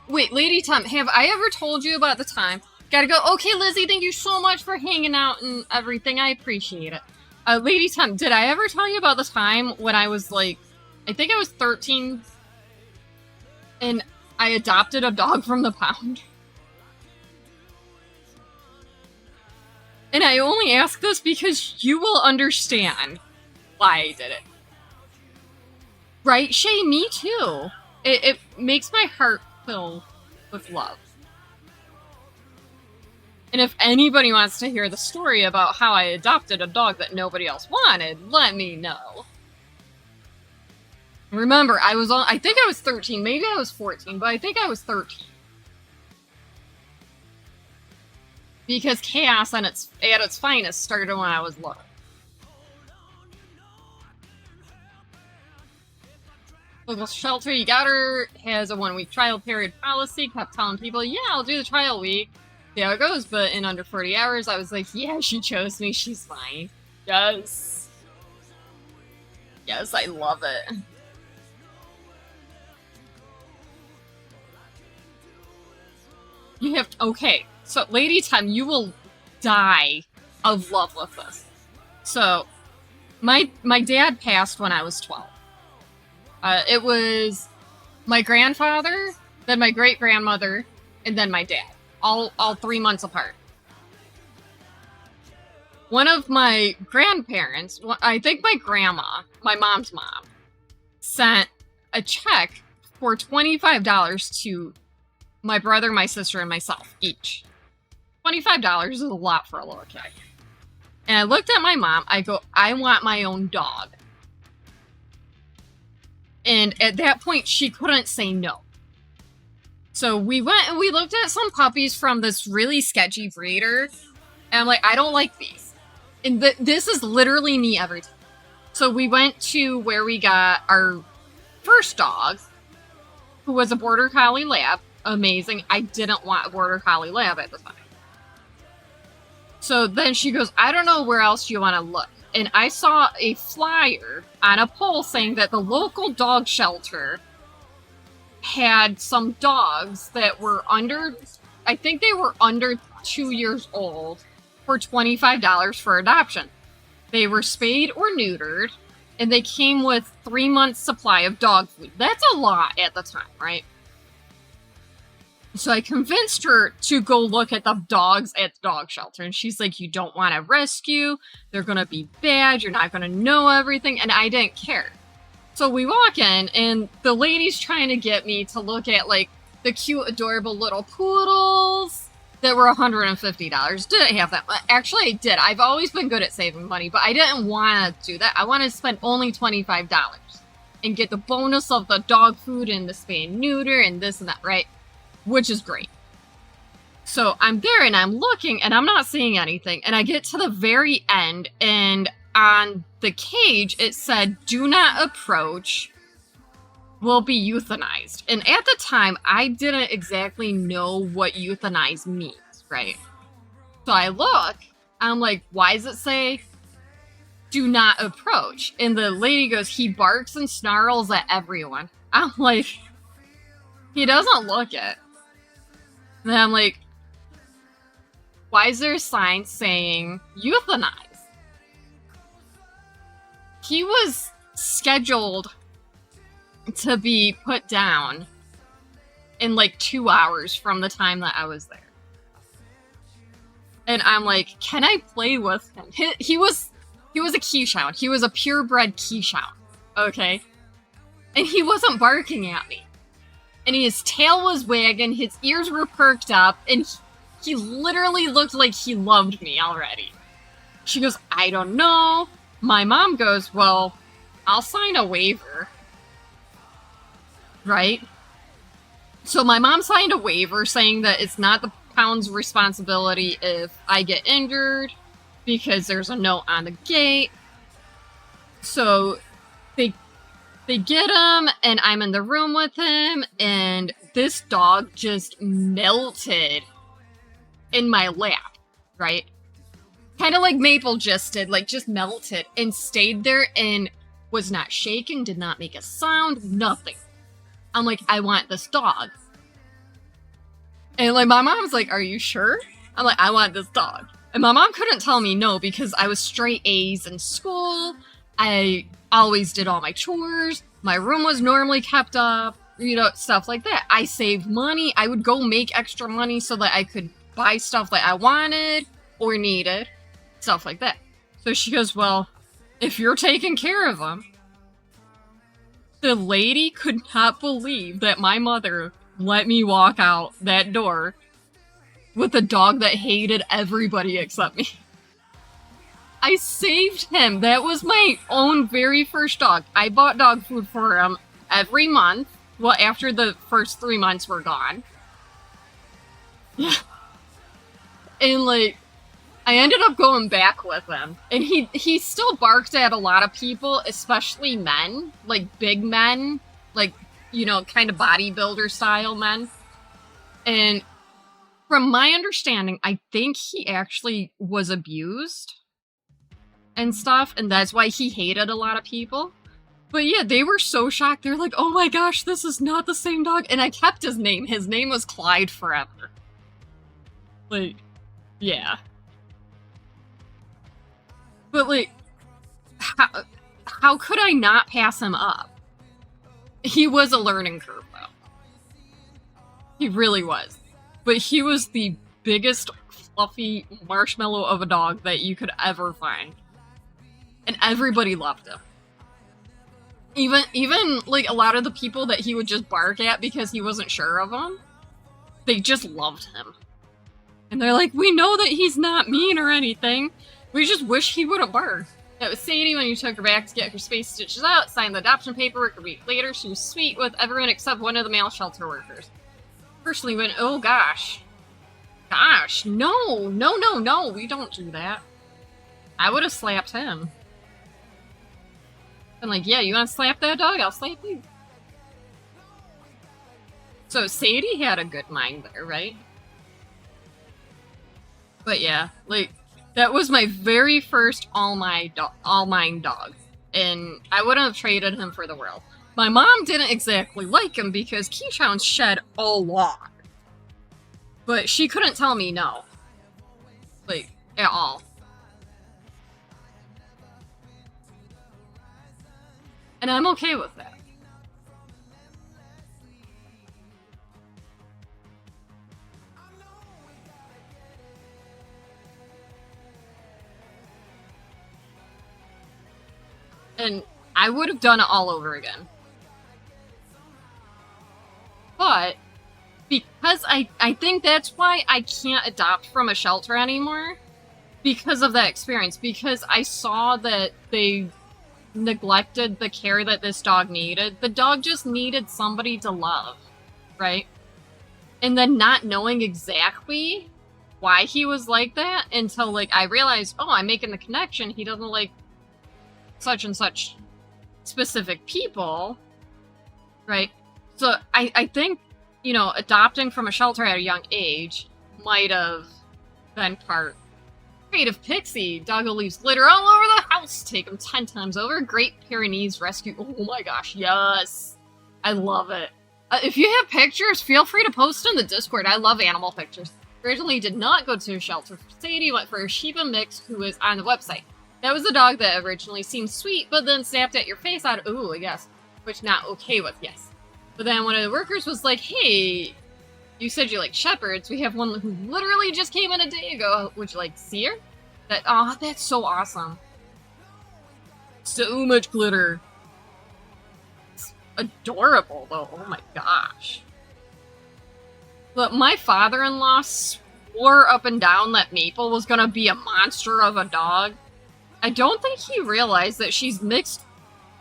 wait, Lady Tom, have I ever told you about the time? Gotta go. Okay, Lizzie, thank you so much for hanging out and everything. I appreciate it. Lady Tom, did I ever tell you about the time when I was like, I think I was 13 and I adopted a dog from the pound? And I only ask this because you will understand why I did it. Right, Shay? Me too. It makes my heart fill with love. And if anybody wants to hear the story about how I adopted a dog that nobody else wanted, let me know. Remember, I think I was 13, maybe I was 14, but I think I was 13. Because chaos at its finest started when I was little. Local shelter you got her has a 1-week trial period policy. Kept telling people, yeah, I'll do the trial week. See how it goes. But in under 40 hours, I was like, yeah, she chose me. She's fine. Yes. Yes, I love it. You have to, okay. So, Lady Tom, you will die of love with this. So, my dad passed when I was 12. It was my grandfather, then my great-grandmother, and then my dad. All 3 months apart. One of my grandparents, I think my grandma, my mom's mom, sent a check for $25 to my brother, my sister, and myself, each. $25 is a lot for a little kid. And I looked at my mom, I go, I want my own dog. And at that point, she couldn't say no. So we went and we looked at some puppies from this really sketchy breeder. And I'm like, I don't like these. And this is literally me every time. So we went to where we got our first dog, who was a Border Collie Lab. Amazing. I didn't want a Border Collie Lab at the time. So then she goes, I don't know where else you want to look. And I saw a flyer on a pole saying that the local dog shelter had some dogs that were under, I think they were under 2 years old, for $25 for adoption. They were spayed or neutered, and they came with 3 months supply of dog food. That's a lot at the time, right? So I convinced her to go look at the dogs at the dog shelter. And she's like, you don't want to rescue. They're going to be bad. You're not going to know everything. And I didn't care. So we walk in, and the lady's trying to get me to look at, like, the cute, adorable little poodles that were $150. Didn't have that. Actually, I did. I've always been good at saving money, but I didn't want to do that. I wanted to spend only $25 and get the bonus of the dog food and the spay and neuter and this and that, right? Which is great. So I'm there and I'm looking and I'm not seeing anything. And I get to the very end and on the cage it said, do not approach, will be euthanized. And at the time I didn't exactly know what euthanize means, right? So I look, I'm like, why does it say do not approach? And the lady goes, he barks and snarls at everyone. I'm like, he doesn't look it. And I'm like, why is there a sign saying euthanize? He was scheduled to be put down in like 2 hours from the time that I was there. And I'm like, can I play with him? He was a Keeshhound. He was a purebred Keeshhound. Okay? And he wasn't barking at me. And his tail was wagging, his ears were perked up, and he literally looked like he loved me already. She goes, I don't know. My mom goes, well, I'll sign a waiver. Right? So my mom signed a waiver saying that it's not the pound's responsibility if I get injured, because there's a note on the gate. So they get him, and I'm in the room with him, and this dog just melted in my lap, right? Kind of like Maple just did, like just melted and stayed there and was not shaking, did not make a sound, nothing. I'm like, I want this dog. And like my mom's like, are you sure? I'm like, I want this dog. And my mom couldn't tell me no because I was straight A's in school. I always did all my chores. My room was normally kept up, you know, stuff like that. I saved money. I would go make extra money so that I could buy stuff that I wanted or needed, stuff like that. So she goes, well, if you're taking care of him. The lady could not believe that my mother let me walk out that door with a dog that hated everybody except me. I saved him. That was my own very first dog. I bought dog food for him every month. Well, after the first 3 months were gone. Yeah. And like, I ended up going back with him. And he still barked at a lot of people, especially men. Like big men. Like, you know, kind of bodybuilder style men. And from my understanding, I think he actually was abused and stuff, and that's why he hated a lot of people. But yeah, they were so shocked. They're like, oh my gosh, this is not the same dog. And I kept his name. His name was Clyde forever. Like, yeah. But like, how could I not pass him up? He was a learning curve, though. He really was. But he was the biggest fluffy marshmallow of a dog that you could ever find. And everybody loved him. Even like a lot of the people that he would just bark at because he wasn't sure of them, they just loved him. And they're like, we know that he's not mean or anything. We just wish he wouldn't bark. That was Sadie when you took her back to get her space stitches out, signed the adoption paperwork a week later. She was sweet with everyone except one of the male shelter workers. Personally went, oh gosh. Gosh, no, we don't do that. I would have slapped him. I'm like, yeah, you want to slap that dog? I'll slap you. So Sadie had a good mind there, right? But yeah, like, that was my very first all-mine dog. And I wouldn't have traded him for the world. My mom didn't exactly like him because Keeshhounds shed a lot. But she couldn't tell me no. Like, at all. And I'm okay with that. And I would have done it all over again. But because I think that's why I can't adopt from a shelter anymore. Because of that experience. Because I saw that they neglected the care that this dog needed. The dog just needed somebody to love. Right? And then not knowing exactly why he was like that until like I realized, oh, I'm making the connection. He doesn't like such and such specific people. Right? So I think, you know, adopting from a shelter at a young age might have been part. Creative Pixie. Doggo leaves glitter all over the house. Take him 10 times over. Great Pyrenees rescue. Oh my gosh, yes. I love it. If you have pictures, feel free to post in the Discord. I love animal pictures. originally did not go to a shelter for Sadie, went for a Shiba mix who was on the website. That was the dog that originally seemed sweet, but then snapped at your face out of, ooh, I guess, which not okay with, yes. But then one of the workers was like, hey, you said you like shepherds. We have one who literally just came in a day ago. Would you like to see her? That's so awesome. So much glitter. It's adorable, though. Oh my gosh. But my father-in-law swore up and down that Maple was gonna be a monster of a dog. I don't think he realized that she's mixed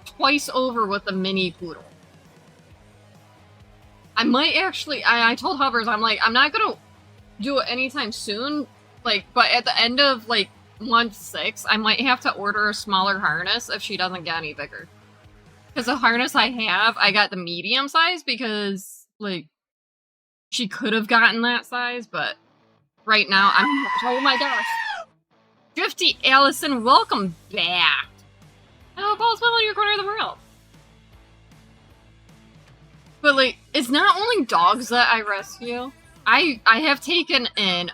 twice over with a mini poodle. I might actually, I told Hovers, I'm like, I'm not gonna do it anytime soon, like, but at the end of, like, month 6, I might have to order a smaller harness if she doesn't get any bigger. Because the harness I have, I got the medium size because, like, she could have gotten that size, but right now, oh my gosh. Drifty Allison, welcome back. Oh, Paul's well in your corner of the world. But, like, it's not only dogs that I rescue. I have taken in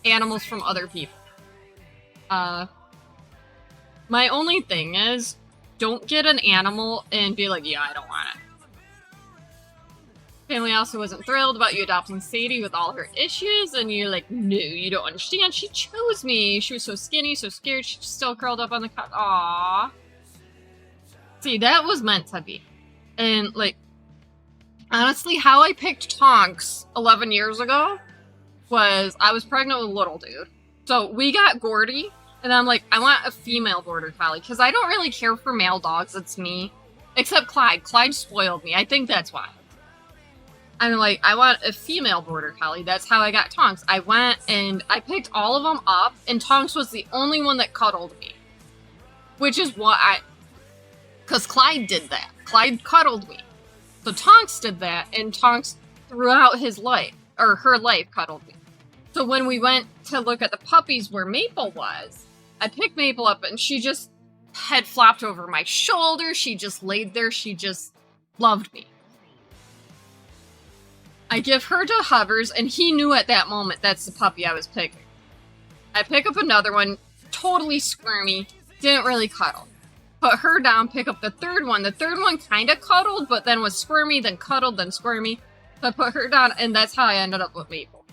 animals from other people. My only thing is, don't get an animal and be like, yeah, I don't want it. Family also wasn't thrilled about you adopting Sadie with all her issues, and you're like, no, you don't understand. She chose me. She was so skinny, so scared, she still curled up on the couch. Aww. See, that was meant to be. And, like, honestly, how I picked Tonks 11 years ago was I was pregnant with a little dude. So we got Gordy, and I'm like, I want a female border collie, because I don't really care for male dogs, it's me. Except Clyde. Clyde spoiled me. I think that's why. I'm like, I want a female border collie. That's how I got Tonks. I went and I picked all of them up, and Tonks was the only one that cuddled me. Which is what because Clyde did that. Clyde cuddled me. So Tonks did that, and Tonks throughout his life, or her life, cuddled me. So when we went to look at the puppies where Maple was, I picked Maple up, and she just head flopped over my shoulder. She just laid there. She just loved me. I give her to Hovers, and he knew at that moment that's the puppy I was picking. I pick up another one, totally squirmy, didn't really cuddle. Put her down, pick up the third one. The third one kind of cuddled, but then was squirmy, then cuddled, then squirmy. So I put her down, and that's how I ended up with Maple.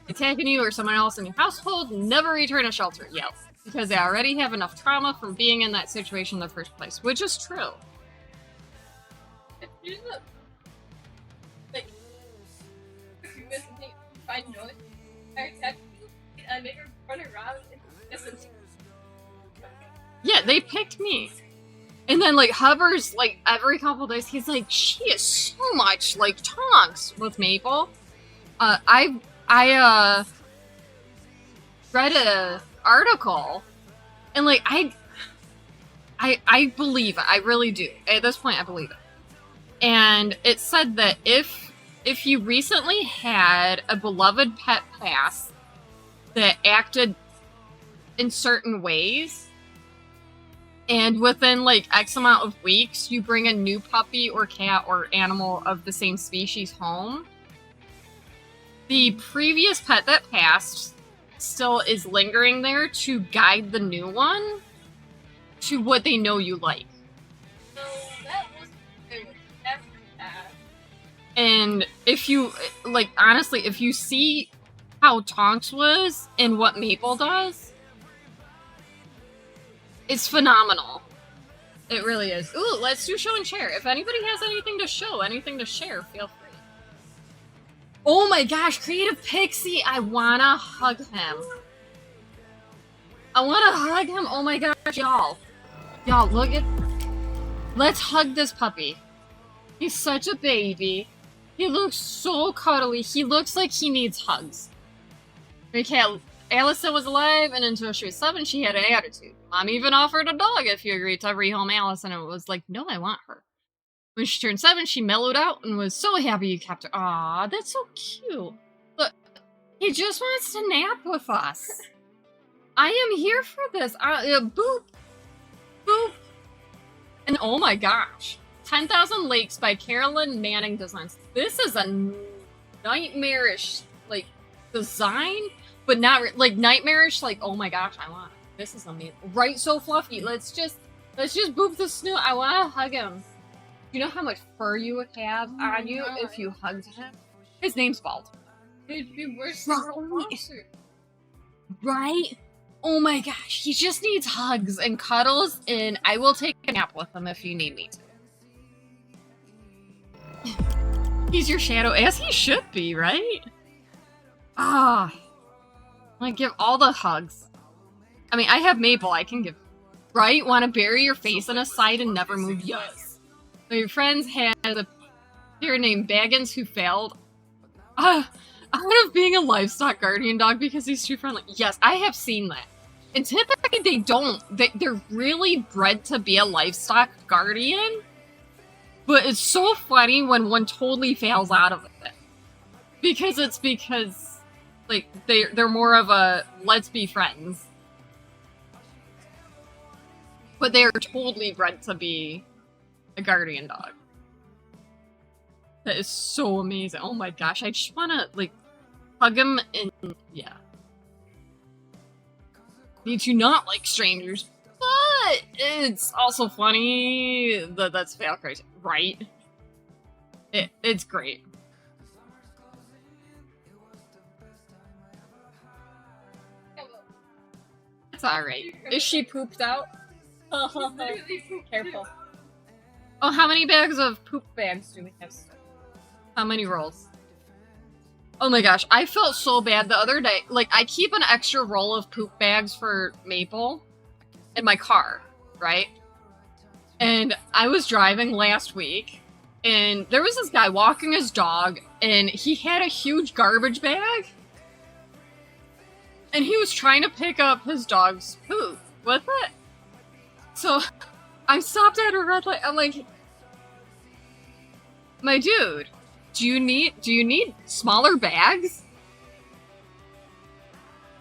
Attacking you or someone else in your household, never return to shelter. Yes, because they already have enough trauma from being in that situation in the first place, which is true. I know it. I attack you, and I make her run around and listen. Yeah, they picked me. And then, like, Hovers, like, every couple days, he's like, she is so much like Tonks with Maple. I read an article, and, like, I believe it. I really do. At this point, I believe it. And it said that if you recently had a beloved pet pass that acted in certain ways, and within, like, X amount of weeks, you bring a new puppy or cat or animal of the same species home, the previous pet that passed still is lingering there to guide the new one to what they know you like. So that was after that. And if you, like, honestly, if you see how Tonks was and what Maple does, it's phenomenal. It really is. Ooh, let's do show and share. If anybody has anything to show, anything to share, feel free. Oh my gosh, Creative Pixie, I wanna hug him. I wanna hug him. Oh my gosh, y'all. Y'all, look at... Let's hug this puppy. He's such a baby. He looks so cuddly. He looks like he needs hugs. Okay, Allison was alive, and until she was 7, she had an attitude. Mom even offered a dog if you agreed to rehome Allison, and it was like, no, I want her. When she turned 7, she mellowed out and was so happy you kept her. Aw, that's so cute. Look, he just wants to nap with us. I am here for this. Boop. Boop. And oh my gosh. 10,000 Lakes by Carolyn Manning Designs. This is a nightmarish like design, but not like nightmarish. Like, oh my gosh, I want this is amazing, right? So fluffy. Let's just boop the snoot. I want to hug him. You know how much fur you would have on you if you hugged him? His name's Bald. It'd be worse than a monster. Right? Oh my gosh, he just needs hugs and cuddles, and I will take a nap with him if you need me to. He's your shadow, as he should be, right? Ah. I give all the hugs. I mean, I have Maple, I can give. Right? Want to bury your face in a side and never move? Yes. So your friends had a deer named Baggins who failed. Out of being a livestock guardian dog because he's too friendly. Yes, I have seen that. And typically they don't. They're really bred to be a livestock guardian. But it's so funny when one totally fails out of it. Because like, they're more of a let's be friends. But they are totally bred to be a guardian dog. That is so amazing. Oh my gosh, I just want to, like, hug him and, yeah. Need to not like strangers, but it's also funny that that's fail crazy, right? It's great. It's alright. Is she pooped out? Careful. Oh, how many bags of poop bags do we have? How many rolls? Oh my gosh, I felt so bad the other day. Like, I keep an extra roll of poop bags for Maple in my car, right? And I was driving last week, and there was this guy walking his dog, and he had a huge garbage bag. And he was trying to pick up his dog's poop with it. So, I stopped at a red light. I'm like, my dude, do you need smaller bags?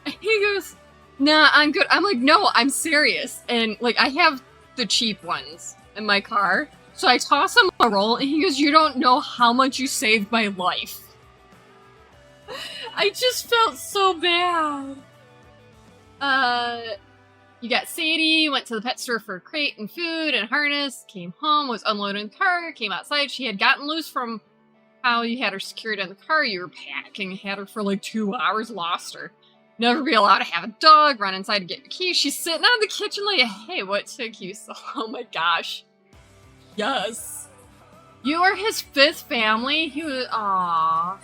And he goes, nah, I'm good. I'm like, no, I'm serious. And like, I have the cheap ones in my car. So I toss him a roll and he goes, you don't know how much you saved my life. I just felt so bad. You got Sadie, went to the pet store for a crate and food and harness, came home, was unloading the car, came outside. She had gotten loose from how you had her secured in the car. You were packing, had her for like 2 hours, lost her. Never be allowed to have a dog, run inside to get your keys. She's sitting on the kitchen like, hey, what took you so? Oh my gosh. Yes. You are his 5th family. He was, aww.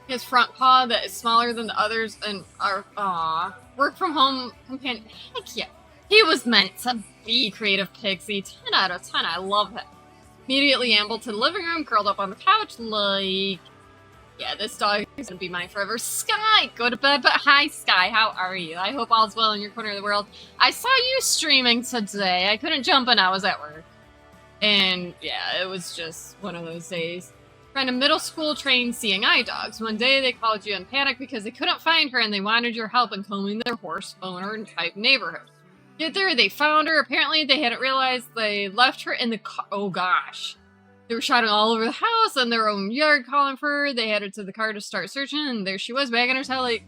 His front paw that is smaller than the others and are, aww. Work from home companion. Heck yeah. He was meant to be creative pixie. 10 out of 10. I love it. Immediately ambled to the living room, curled up on the couch like, yeah, this dog is gonna be mine forever. Sky, go to bed. But hi, Sky, how are you? I hope all's well in your corner of the world. I saw you streaming today. I couldn't jump in, I was at work. And yeah, it was just one of those days. Friend of middle school trained seeing eye dogs. One day they called you in panic because they couldn't find her and they wanted your help in combing their horse owner type neighborhood. Get there, they found her. Apparently they hadn't realized they left her in the car. Oh gosh. They were shouting all over the house and their own yard calling for her. They headed to the car to start searching and there she was wagging her tail like,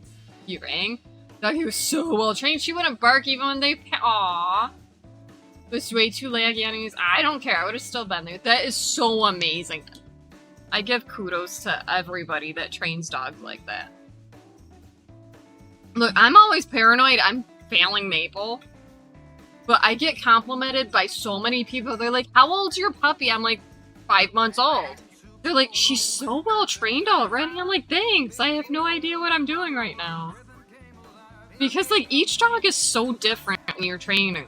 you rang? Doggy was so well trained she wouldn't bark even when they aww. It was way too laggy on his. I don't care, I would have still been there. That is so amazing. I give kudos to everybody that trains dogs like that. Look, I'm always paranoid. I'm failing Maple. But I get complimented by so many people. They're like, how old's your puppy? I'm like, 5 months old. They're like, she's so well trained already. I'm like, thanks. I have no idea what I'm doing right now. Because like each dog is so different when you're training.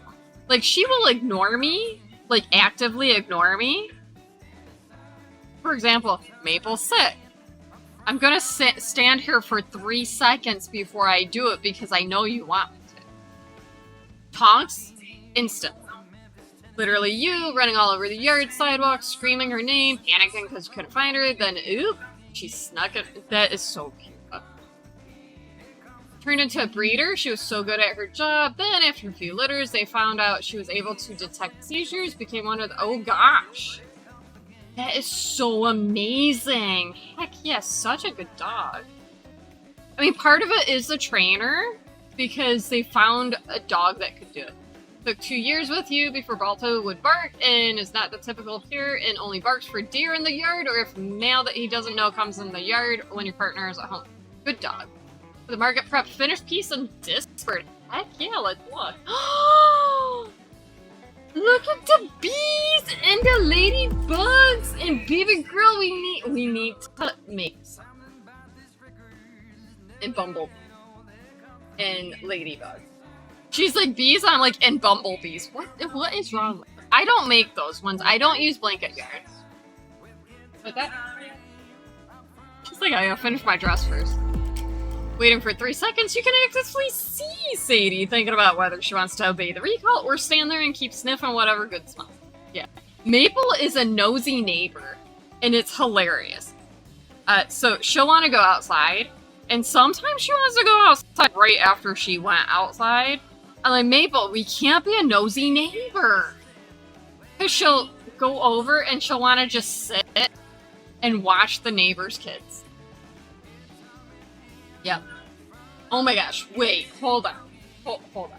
Like she will ignore me. Like actively ignore me. For example, Maple, sit. I'm gonna stand here for 3 seconds before I do it because I know you want me to. Tonks, instant. Literally you, running all over the yard, sidewalk, screaming her name, panicking because you couldn't find her, then oop, she snuck it. That is so cute. Turned into a breeder, she was so good at her job. Then after a few litters, they found out she was able to detect seizures, became one of the, oh gosh. That is so amazing. Heck yeah, such a good dog. I mean, part of it is the trainer, because they found a dog that could do it. Took 2 years with you before Balto would bark, and is not the typical peer, and only barks for deer in the yard, or if mail that he doesn't know comes in the yard when your partner is at home. Good dog. The market prep finished piece and Discord. Heck yeah, let's look. Look at the bees and the ladybugs and baby girl. We need to make some. And bumblebee and ladybugs. She's like bees, I'm like, and bumblebees. What is wrong with her? I don't make those ones. I don't use blanket yarn. But that. She's like, I gotta finish my dress first. Waiting for 3 seconds, you can actively see Sadie thinking about whether she wants to obey the recall or stand there and keep sniffing whatever good smells. Yeah. Maple is a nosy neighbor, and it's hilarious. So she'll want to go outside, and sometimes she wants to go outside right after she went outside. I'm like, Maple, we can't be a nosy neighbor. Because she'll go over and she'll want to just sit and watch the neighbor's kids. Yep. Oh my gosh, wait, hold on. Hold on.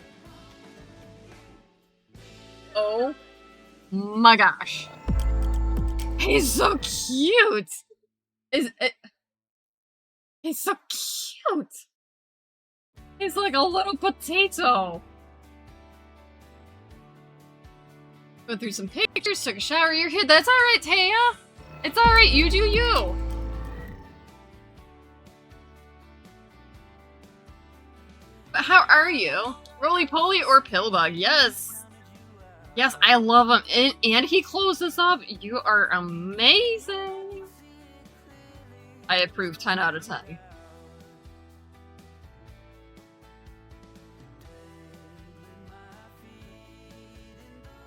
Oh my gosh. He's so cute. He's so cute. He's like a little potato. Go through some pictures, took a shower, you're here. That's alright, Taya. It's alright, you do you. But how are you? Roly-poly or Pillbug? Yes. Yes, I love him. And he closes up. You are amazing. I approve 10 out of 10.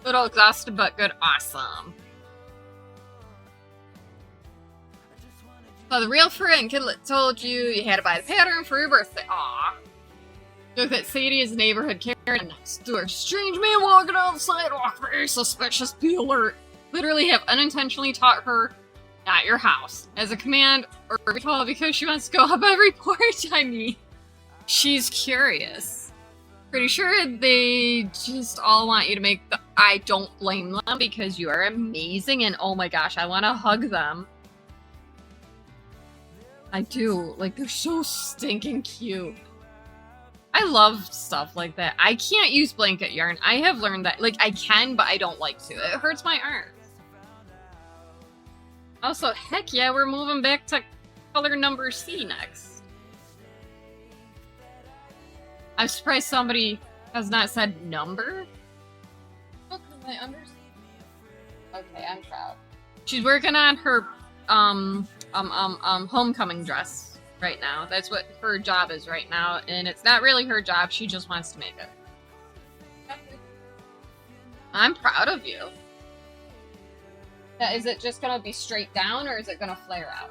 Little exhausted, but good. Awesome. So the real friend Kidlet told you had to buy the pattern for your birthday. Aww. Joke that Sadie is neighborhood Karen next door. Strange man walking on the sidewalk. Very suspicious. Be alert. Literally have unintentionally taught her at your house as a command or recall because she wants to go up every porch. I mean, she's curious. Pretty sure they just all want you to make the. I don't blame them because you are amazing and oh my gosh, I want to hug them. I do. Like, they're so stinking cute. I love stuff like that. I can't use blanket yarn. I have learned that. Like, I can, but I don't like to. It hurts my arms. Also, heck yeah, we're moving back to color number C next. I'm surprised somebody has not said number. Oh, I understand. Okay, I'm proud. She's working on her homecoming dress right now. That's what her job is right now, and it's not really her job. She just wants to make it. I'm proud of you. Is it just gonna be straight down, or is it gonna flare out?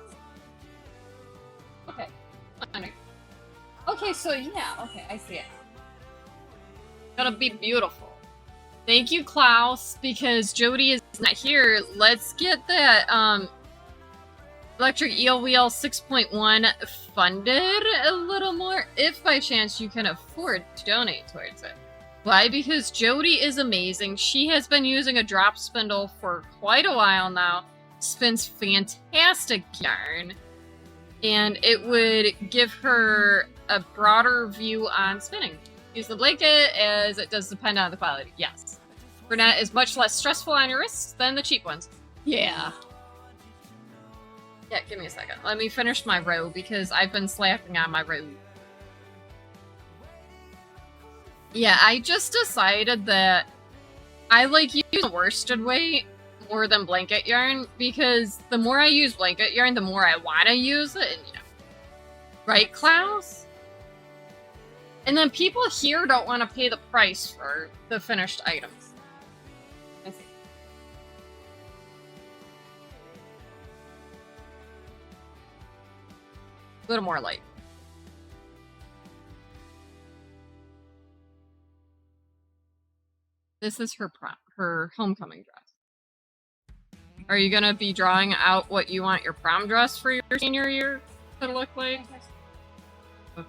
Okay. Okay, so yeah. Okay, I see it. Gonna be beautiful. Thank you, Klaus, because Jody is not here. Let's get that Electric Eel Wheel 6.1 funded a little more, if by chance you can afford to donate towards it. Why? Because Jody is amazing. She has been using a drop spindle for quite a while now. Spins fantastic yarn. And it would give her a broader view on spinning. Use the blanket as it does depend on the quality. Yes. Burnett is much less stressful on your wrists than the cheap ones. Yeah. Yeah, give me a second. Let me finish my row because I've been slapping on my row. Yeah, I just decided that I like using worsted weight more than blanket yarn because the more I use blanket yarn, the more I want to use it. And, you know. Right, Klaus? And then people here don't want to pay the price for the finished items. I see. A little more light. This is her homecoming dress. Are you gonna be drawing out what you want your prom dress for your senior year to look like? Okay.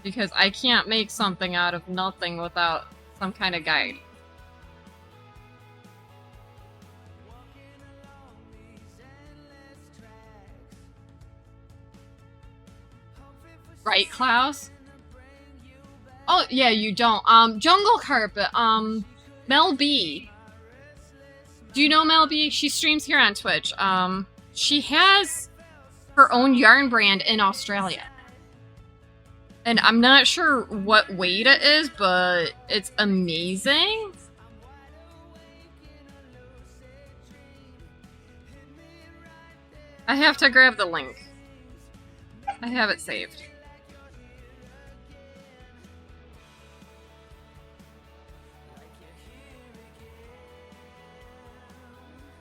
Because I can't make something out of nothing without some kind of guide. Right, Klaus? Oh, yeah, you don't. Jungle Carpet, Mel B. Do you know Mel B? She streams here on Twitch. She has her own yarn brand in Australia. And I'm not sure what weight it is, but it's amazing. I have to grab the link. I have it saved.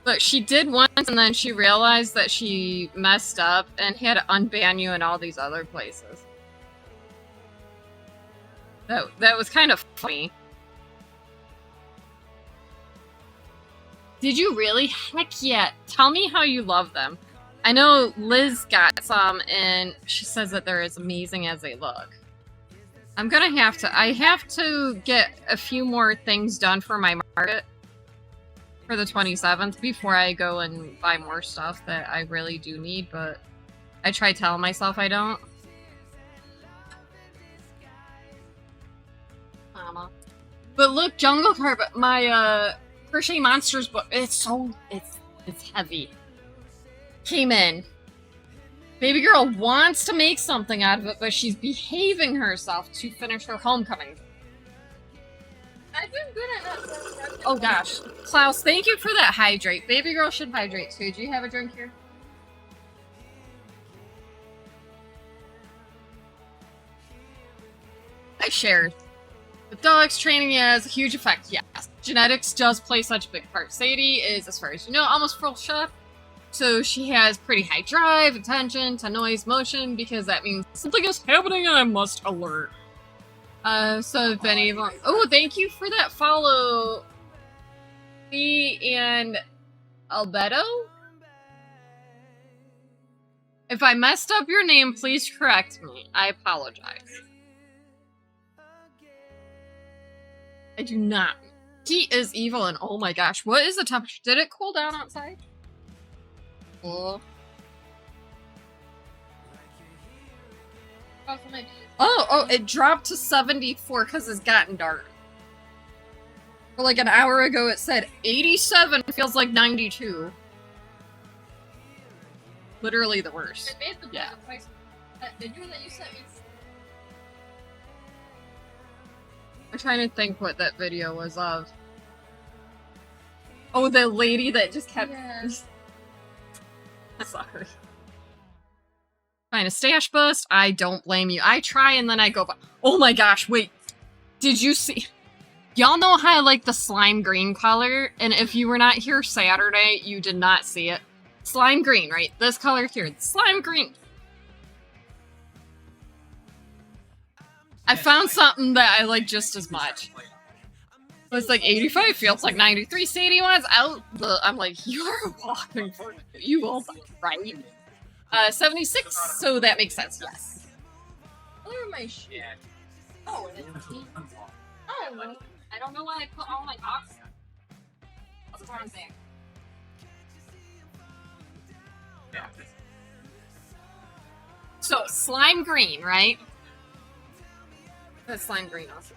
But she did once, and then she realized that she messed up and had to unban you in all these other places. That was kind of funny. Did you really? Heck yeah. Tell me how you love them. I know Liz got some, and she says that they're as amazing as they look. I'm gonna have to... I have to get a few more things done for my market for the 27th before I go and buy more stuff that I really do need, but I try telling myself I don't. Mama. But look, Jungle Carpet, my Crochet Monsters book, it's heavy. Came in. Baby girl wants to make something out of it, but she's behaving herself to finish her homecoming. I've been good at that. Oh gosh. Klaus, thank you for that hydrate. Baby girl should hydrate too. Do you have a drink here? I shared. The dog's training has a huge effect, yes. Genetics does play such a big part. Sadie is, as far as you know, almost full shot. So she has pretty high drive, attention to noise, motion, because that means something is happening and I must alert. So if any of them... Oh, thank you for that follow. B and Albedo? If I messed up your name, please correct me. I apologize. I do not. He is evil and oh my gosh, what is the temperature? Did it cool down outside? Oh, it dropped to 74 because it's gotten dark. For like an hour ago it said 87 feels like 92. Literally the worst. I made the yeah. The new that you sent me. I'm trying to think what that video was of. Oh, the lady that just kept... Yeah. Sorry. Find a stash bust. I don't blame you. I try and then I go, oh my gosh, wait. Did you see? Y'all know how I like the slime green color? And if you were not here Saturday, you did not see it. Slime green, right? This color here. Slime green. I found something that I like just as much. It's like 85, feels like 93. Sadie wants out. I'm like, you're walking for you all right. 76, so that makes sense, yes. Where are my shit? Oh, it is. Oh, I don't know why I put all my boxes. That's what I'm saying. Yeah. So, slime green, right? That's slime green also.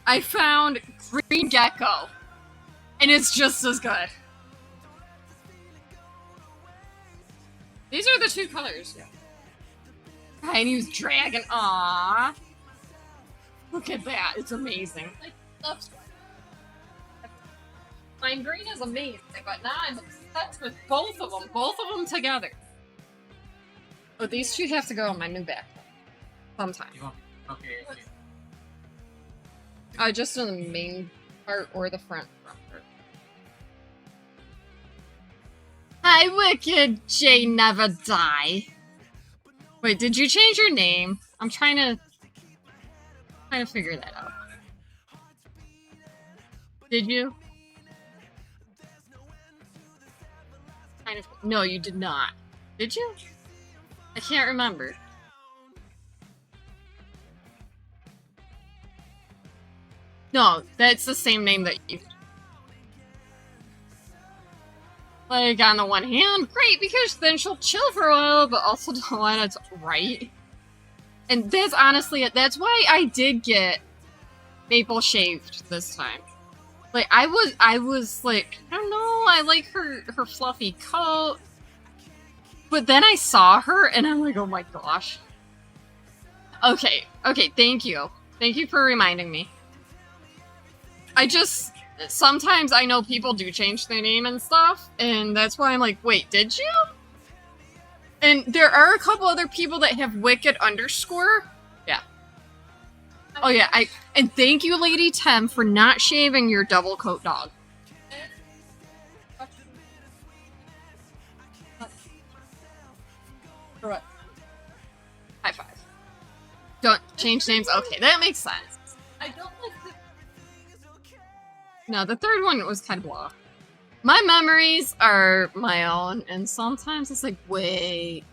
I found green gecko. And it's just as good. These are the two colors. Tiny's dragon. Aww. Look at that. It's amazing. Slime green is amazing, but now I'm obsessed with both of them. Both of them together. Oh, these two have to go on my new backpack. Sometime. Okay. Just in the main part or the front part. Hi, Wicked J Never Die. Wait, did you change your name? I'm trying to figure that out. Did you? kind of... No, you did not. Did you? I can't remember. No, that's the same name that you... Like, on the one hand, great, because then she'll chill for a while, but also don't want it's right. And that's honestly it. That's why I did get Maple shaved this time. Like, I was like, I don't know, I like her fluffy coat. But then I saw her, and I'm like, oh my gosh. Okay, thank you. Thank you for reminding me. Sometimes I know people do change their name and stuff, and that's why I'm like, wait, did you? And there are a couple other people that have Wicked _. Yeah. Oh yeah, and thank you, Lady Tem, for not shaving your double coat dog. What? High five. Don't change names? Okay, that makes sense. I don't like the... No, the third one was kind of blah. My memories are my own, and sometimes it's like, wait.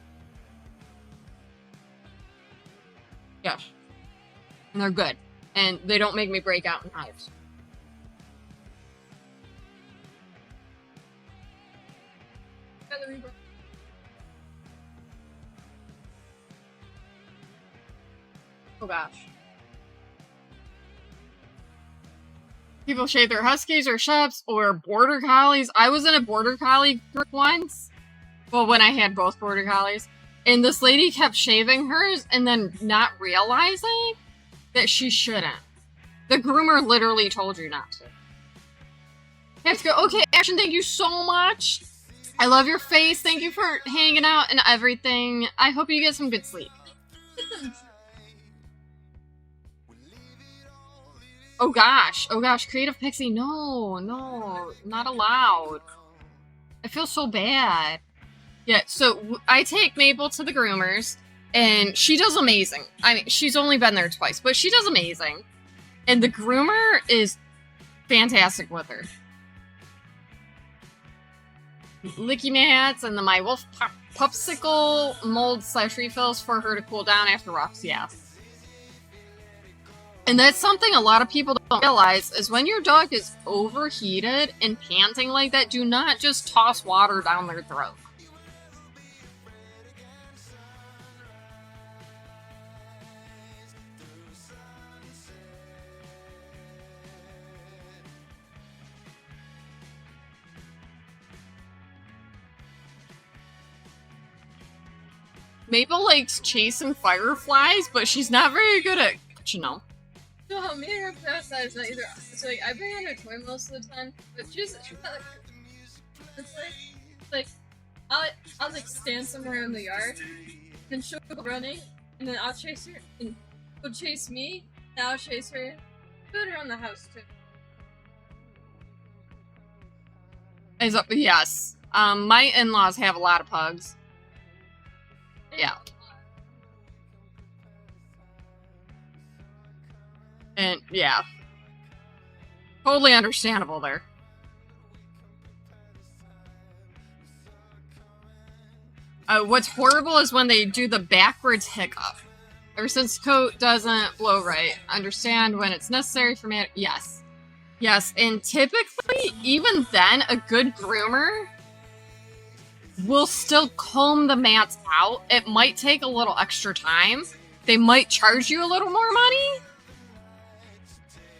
Gosh. And they're good. And they don't make me break out in hives. Oh gosh. People shave their huskies or shups or border collies. I was in a border collie group once. Well, when I had both border collies. And this lady kept shaving hers and then not realizing that she shouldn't. The groomer literally told you not to. You have to go, okay, Action, thank you so much. I love your face. Thank you for hanging out and everything. I hope you get some good sleep. Oh gosh, Creative Pixie, no, not allowed. I feel so bad. Yeah, so I take Maple to the groomers, and she does amazing. I mean, she's only been there twice, but she does amazing. And the groomer is fantastic with her. Licky mats and the My Wolf Popsicle mold / refills for her to cool down after walks, yeah. And that's something a lot of people don't realize, is when your dog is overheated and panting like that, do not just toss water down their throat. Maple likes chasing fireflies, but she's not very good at, you know. No, me and her pastime is not either. So like, I bring on her toy most of the time, but she's not like. It's like I'll like stand somewhere in the yard, and she'll go running, and then I'll chase her, and she'll chase me, and I'll chase her. Do it around the house too. Yes. My in-laws have a lot of pugs. Yeah. And, yeah. Totally understandable there. What's horrible is when they do the backwards hiccup. Ever since coat doesn't blow right. Understand when it's necessary for me. Yes. Yes, and typically, even then, a good groomer will still comb the mats out. It might take a little extra time. They might charge you a little more money.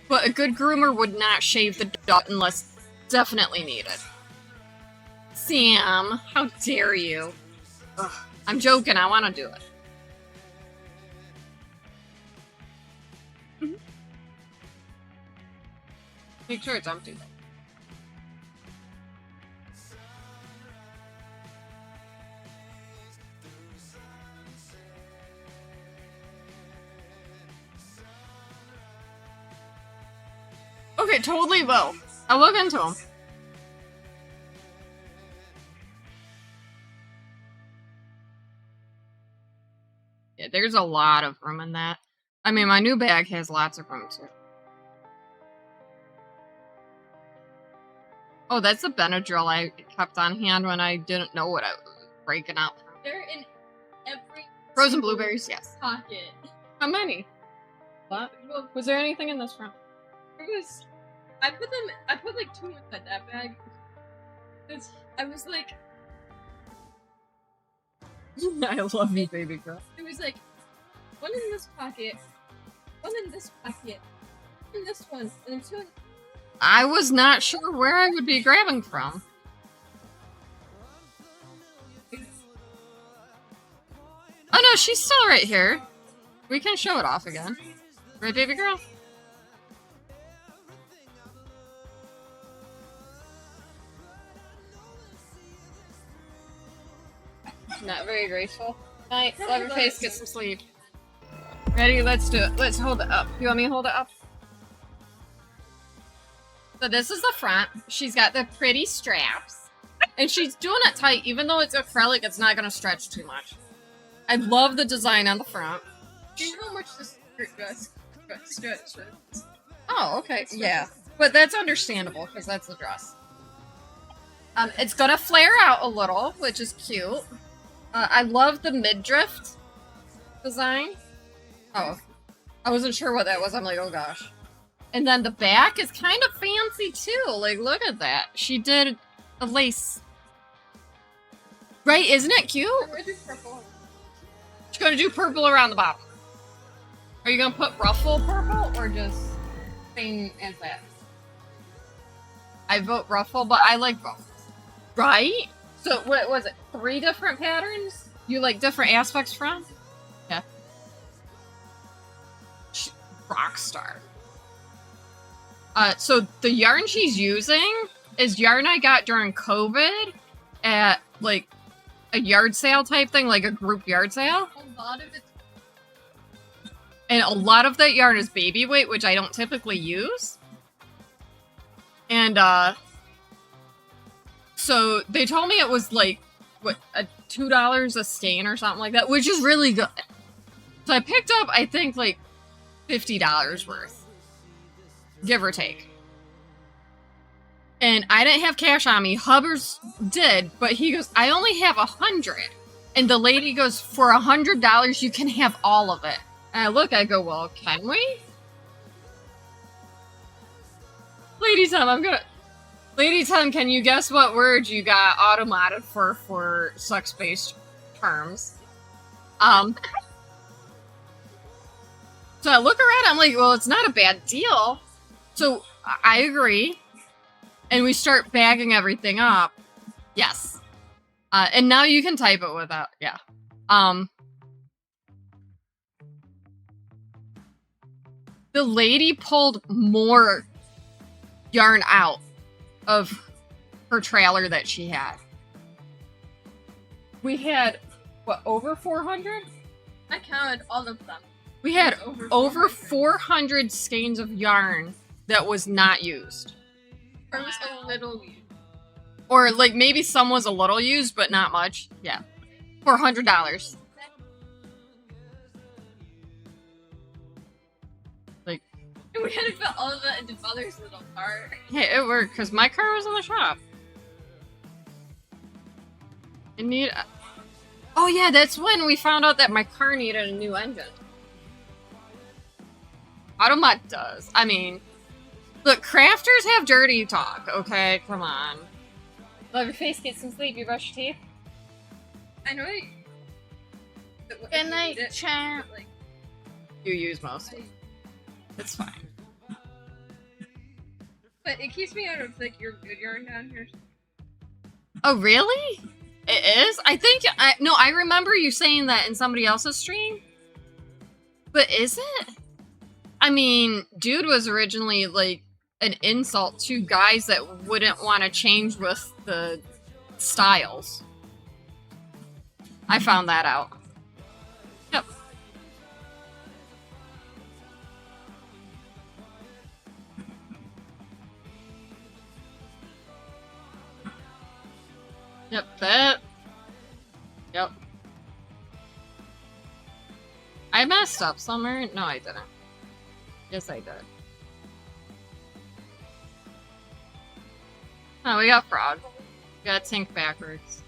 But a good groomer would not shave the dog unless definitely needed. Sam, how dare you? Ugh, I'm joking, I want to do it. Make sure it's empty. Okay, totally will. I'll look into them. Yeah, there's a lot of room in that. I mean, my new bag has lots of room too. Oh, that's a Benadryl I kept on hand when I didn't know what I was breaking out. They're in every Frozen blueberries, yes. pocket. How many? What? Well, Was there anything in this front? there was. I put like 2 in that bag. I was like, I love you, baby girl. it was like 1 in this pocket, 1 in this pocket, 1 in this one, and then 2 in. I was not sure where I would be grabbing from. Oh no, she's still right here. We can show it off again. Right, baby girl? Not very graceful. Night, love your face, get some sleep. Ready? Let's do it. Let's hold it up. You want me to hold it up? So this is the front. She's got the pretty straps. And she's doing it tight. Even though it's acrylic, it's not going to stretch too much. I love the design on the front. Do you know how much this skirt does? Stretch. Oh, okay. Yeah. But that's understandable, because that's the dress. It's going to flare out a little, which is cute. I love the midriff design. Oh. I wasn't sure what that was. I'm like, oh gosh. And then the back is kind of fancy too. Like, look at that. She did a lace. Right? Isn't it cute? I'm gonna do purple. She's gonna do purple around the bottom. Are you gonna put ruffle purple or just same as that? I vote ruffle, but I like both. Right? So what was it? 3 different patterns? You like different aspects from? Yeah. Rock star. So the yarn she's using is yarn I got during COVID at like a yard sale type thing, like a group yard sale. A lot of it. And a lot of that yarn is baby weight, which I don't typically use. And so they told me it was like what, $2 a skein or something like that, which is really good. So I picked up, I think, like $50 worth. Give or take. And I didn't have cash on me. Hubbers did, but he goes, I only have 100. And the lady goes, for $100, you can have all of it. And I go, well, can we? Lady Tom, can you guess what word you got automated for sex-based terms? So I look around, I'm like, well, it's not a bad deal. So I agree. And we start bagging everything up. Yes. And now you can type it without, yeah. The lady pulled more yarn out of her trailer that she had. We had, what, over 400? I counted all of them. We had over 400 skeins of yarn that was not used. Or was a little used. Or, like, maybe some was a little used, but not much. Yeah. $400. Like... We had to put all of that into Mother's little cart. Yeah, it worked, because my car was in the shop. It need... Oh, yeah, that's when we found out that my car needed a new engine. Automat does. I mean... Look, crafters have dirty talk, okay? Come on. Love your face, get some sleep, you brush your teeth. I know I... Good night, champ. Like, you use most of it. It's fine. but it keeps me out of, like, your good yarn down here. Oh, really? It is? I think... No, I remember you saying that in somebody else's stream. But is it? I mean, dude was originally, like, an insult to guys that wouldn't want to change with the styles. I found that out. Yep. Yep, that. Yep. I messed up somewhere. No, I didn't. Yes, I did. Oh, we got frog. We got tank backwards.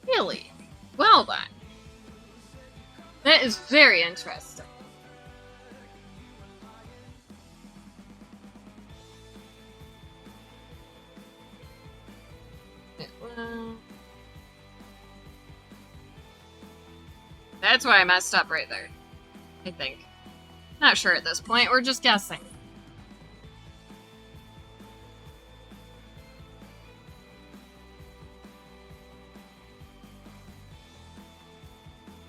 Really? Well then. That is very interesting. That's why I messed up right there. I think. Not sure at this point, we're just guessing.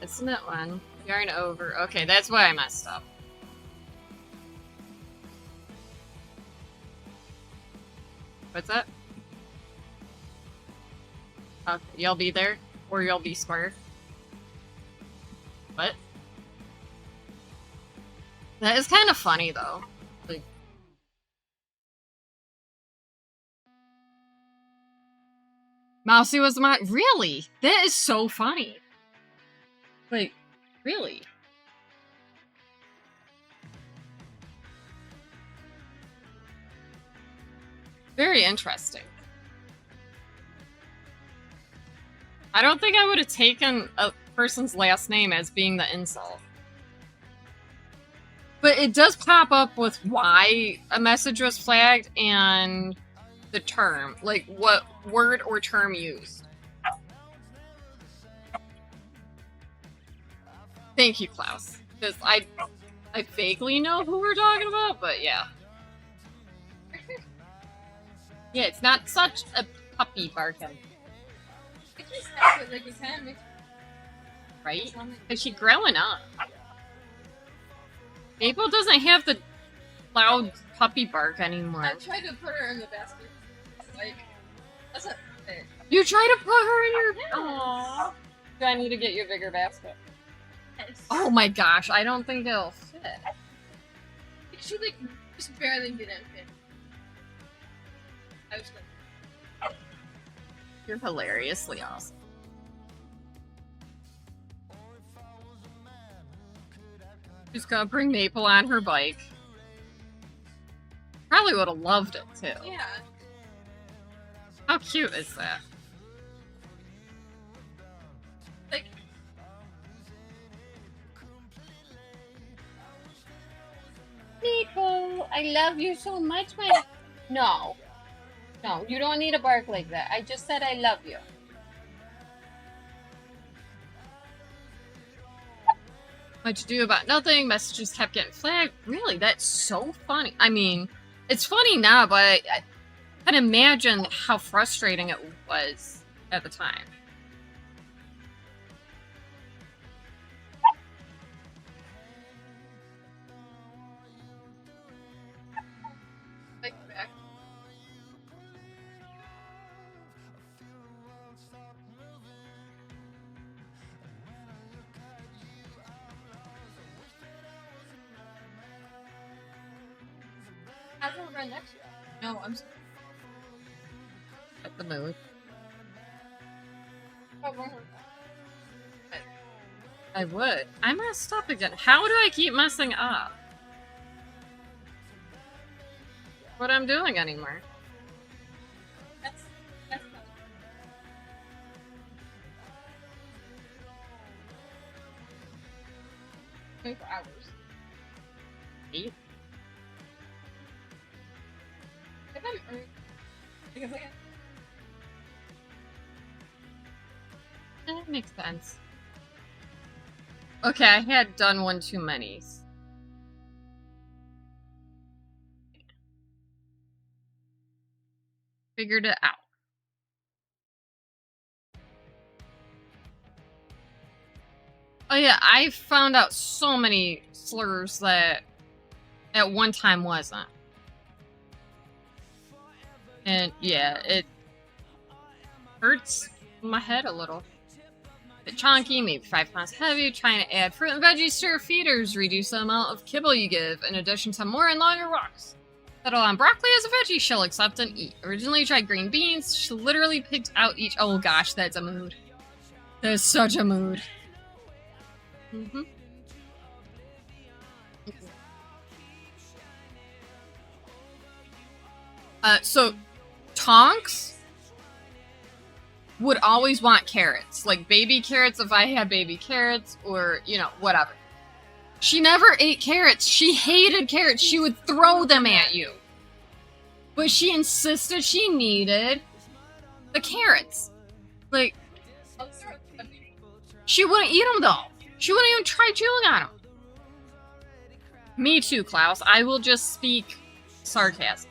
Isn't it one? Yarn over. Okay, that's why I messed up. What's that? Okay, you'll be there? Or you'll be smart? What? That is kind of funny, though. Like... Mousy was my- Really? That is so funny. Like, really? Very interesting. I don't think I would have taken a person's last name as being the insult. But it does pop up with why a message was flagged and the term. Like, what word or term used. Thank you, Klaus. Because I vaguely know who we're talking about, but yeah. Yeah, it's not such a puppy barking. It just has it, like, it kind of makes... Right? Is she growing up? Maple doesn't have the loud puppy bark anymore. I tried to put her in the basket. Like, that's not fair. You try to put her in your... Aww. Do I need to get you a bigger basket? Yes. Oh my gosh, I don't think it'll fit. She, like, just barely didn't fit. I was like... You're hilariously awesome. She's gonna bring Maple on her bike. Probably would have loved it, too. Yeah. How cute is that? Like... Maple, I love you so much, my... No. No, you don't need to bark like that. I just said I love you. What'd you do about nothing? Messages kept getting flagged. Really? That's so funny. I mean, it's funny now, but I can imagine how frustrating it was at the time. Like, back. Have her run next to you. No, I'm sorry. At the mood. I'll run her. I would. I messed up again. How do I keep messing up? What I'm doing anymore? That's fine. 24 hours. 8? If I'm early, because like That makes sense. Okay, I had done one too many. Figured it out. Oh yeah, I found out so many slurs that at one time wasn't. And yeah, it hurts my head a little. Bit chunky, maybe 5 pounds heavy, trying to add fruit and veggies to your feeders, reduce the amount of kibble you give, in addition to more and longer walks. Settle on broccoli as a veggie, she'll accept and eat. Originally tried green beans, she literally picked out each- Oh gosh, that's a mood. That is such a mood. So Tonks would always want carrots, like baby carrots if I had baby carrots, or, you know, whatever. She never ate carrots. She hated carrots. She would throw them at you. But she insisted she needed the carrots. Like, she wouldn't eat them, though. She wouldn't even try chewing on them. Me too, Klaus. I will just speak sarcasm.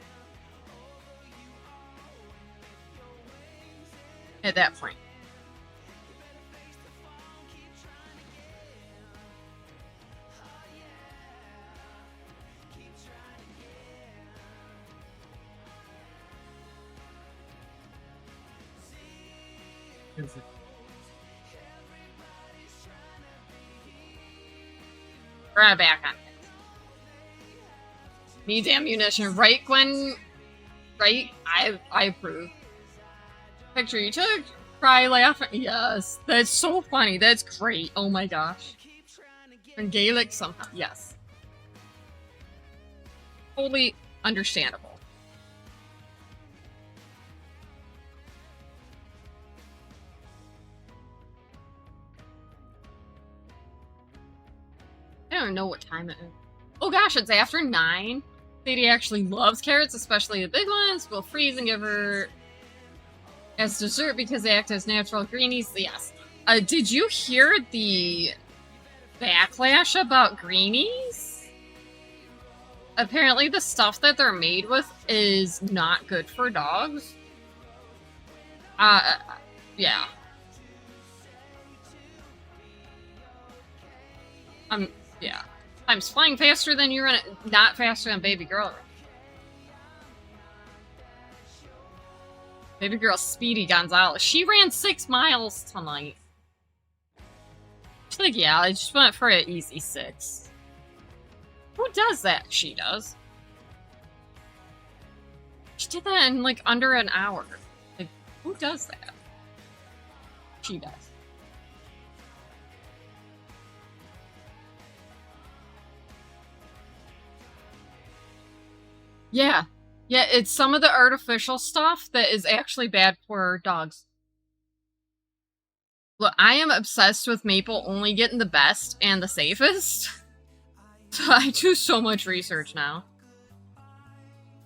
At that point. Right back on it. Needs ammunition, right, Gwen? Right? I approve. Picture you took, cry, laugh. Yes, that's so funny. That's great. Oh my gosh. In Gaelic somehow. Yes. Totally understandable. I don't know what time it is. Oh gosh, it's after 9. Sadie actually loves carrots, especially the big ones. We'll freeze and give her as dessert because they act as natural greenies. Yes. Did you hear the backlash about greenies? Apparently the stuff that they're made with is not good for dogs. Yeah. Yeah. I'm flying faster than you're not faster than baby girl. Baby girl Speedy Gonzalez. She ran 6 miles tonight. She's like, yeah, I just went for an easy 6. Who does that? She does. She did that in like under an hour. Like, who does that? She does. Yeah. Yeah, it's some of the artificial stuff that is actually bad for dogs. Look, I am obsessed with Maple only getting the best and the safest. So I do so much research now.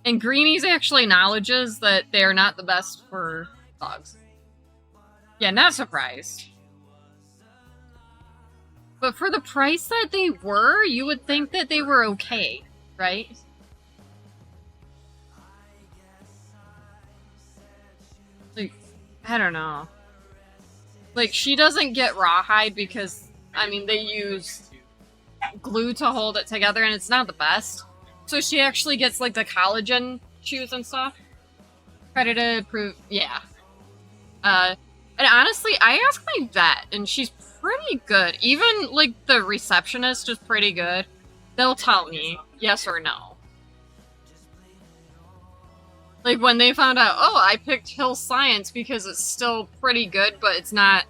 And Greenies actually acknowledges that they're not the best for dogs. Yeah, not surprised. But for the price that they were, you would think that they were okay, right? Like, I don't know. Like, she doesn't get rawhide because, I mean, they use glue to hold it together and it's not the best. So she actually gets, like, the collagen shoes and stuff. Credited, approved, yeah. And honestly, I asked my vet and she's pretty good. Even, like, the receptionist is pretty good. They'll tell me yes or no. Like, when they found out, oh, I picked Hill Science because it's still pretty good, but it's not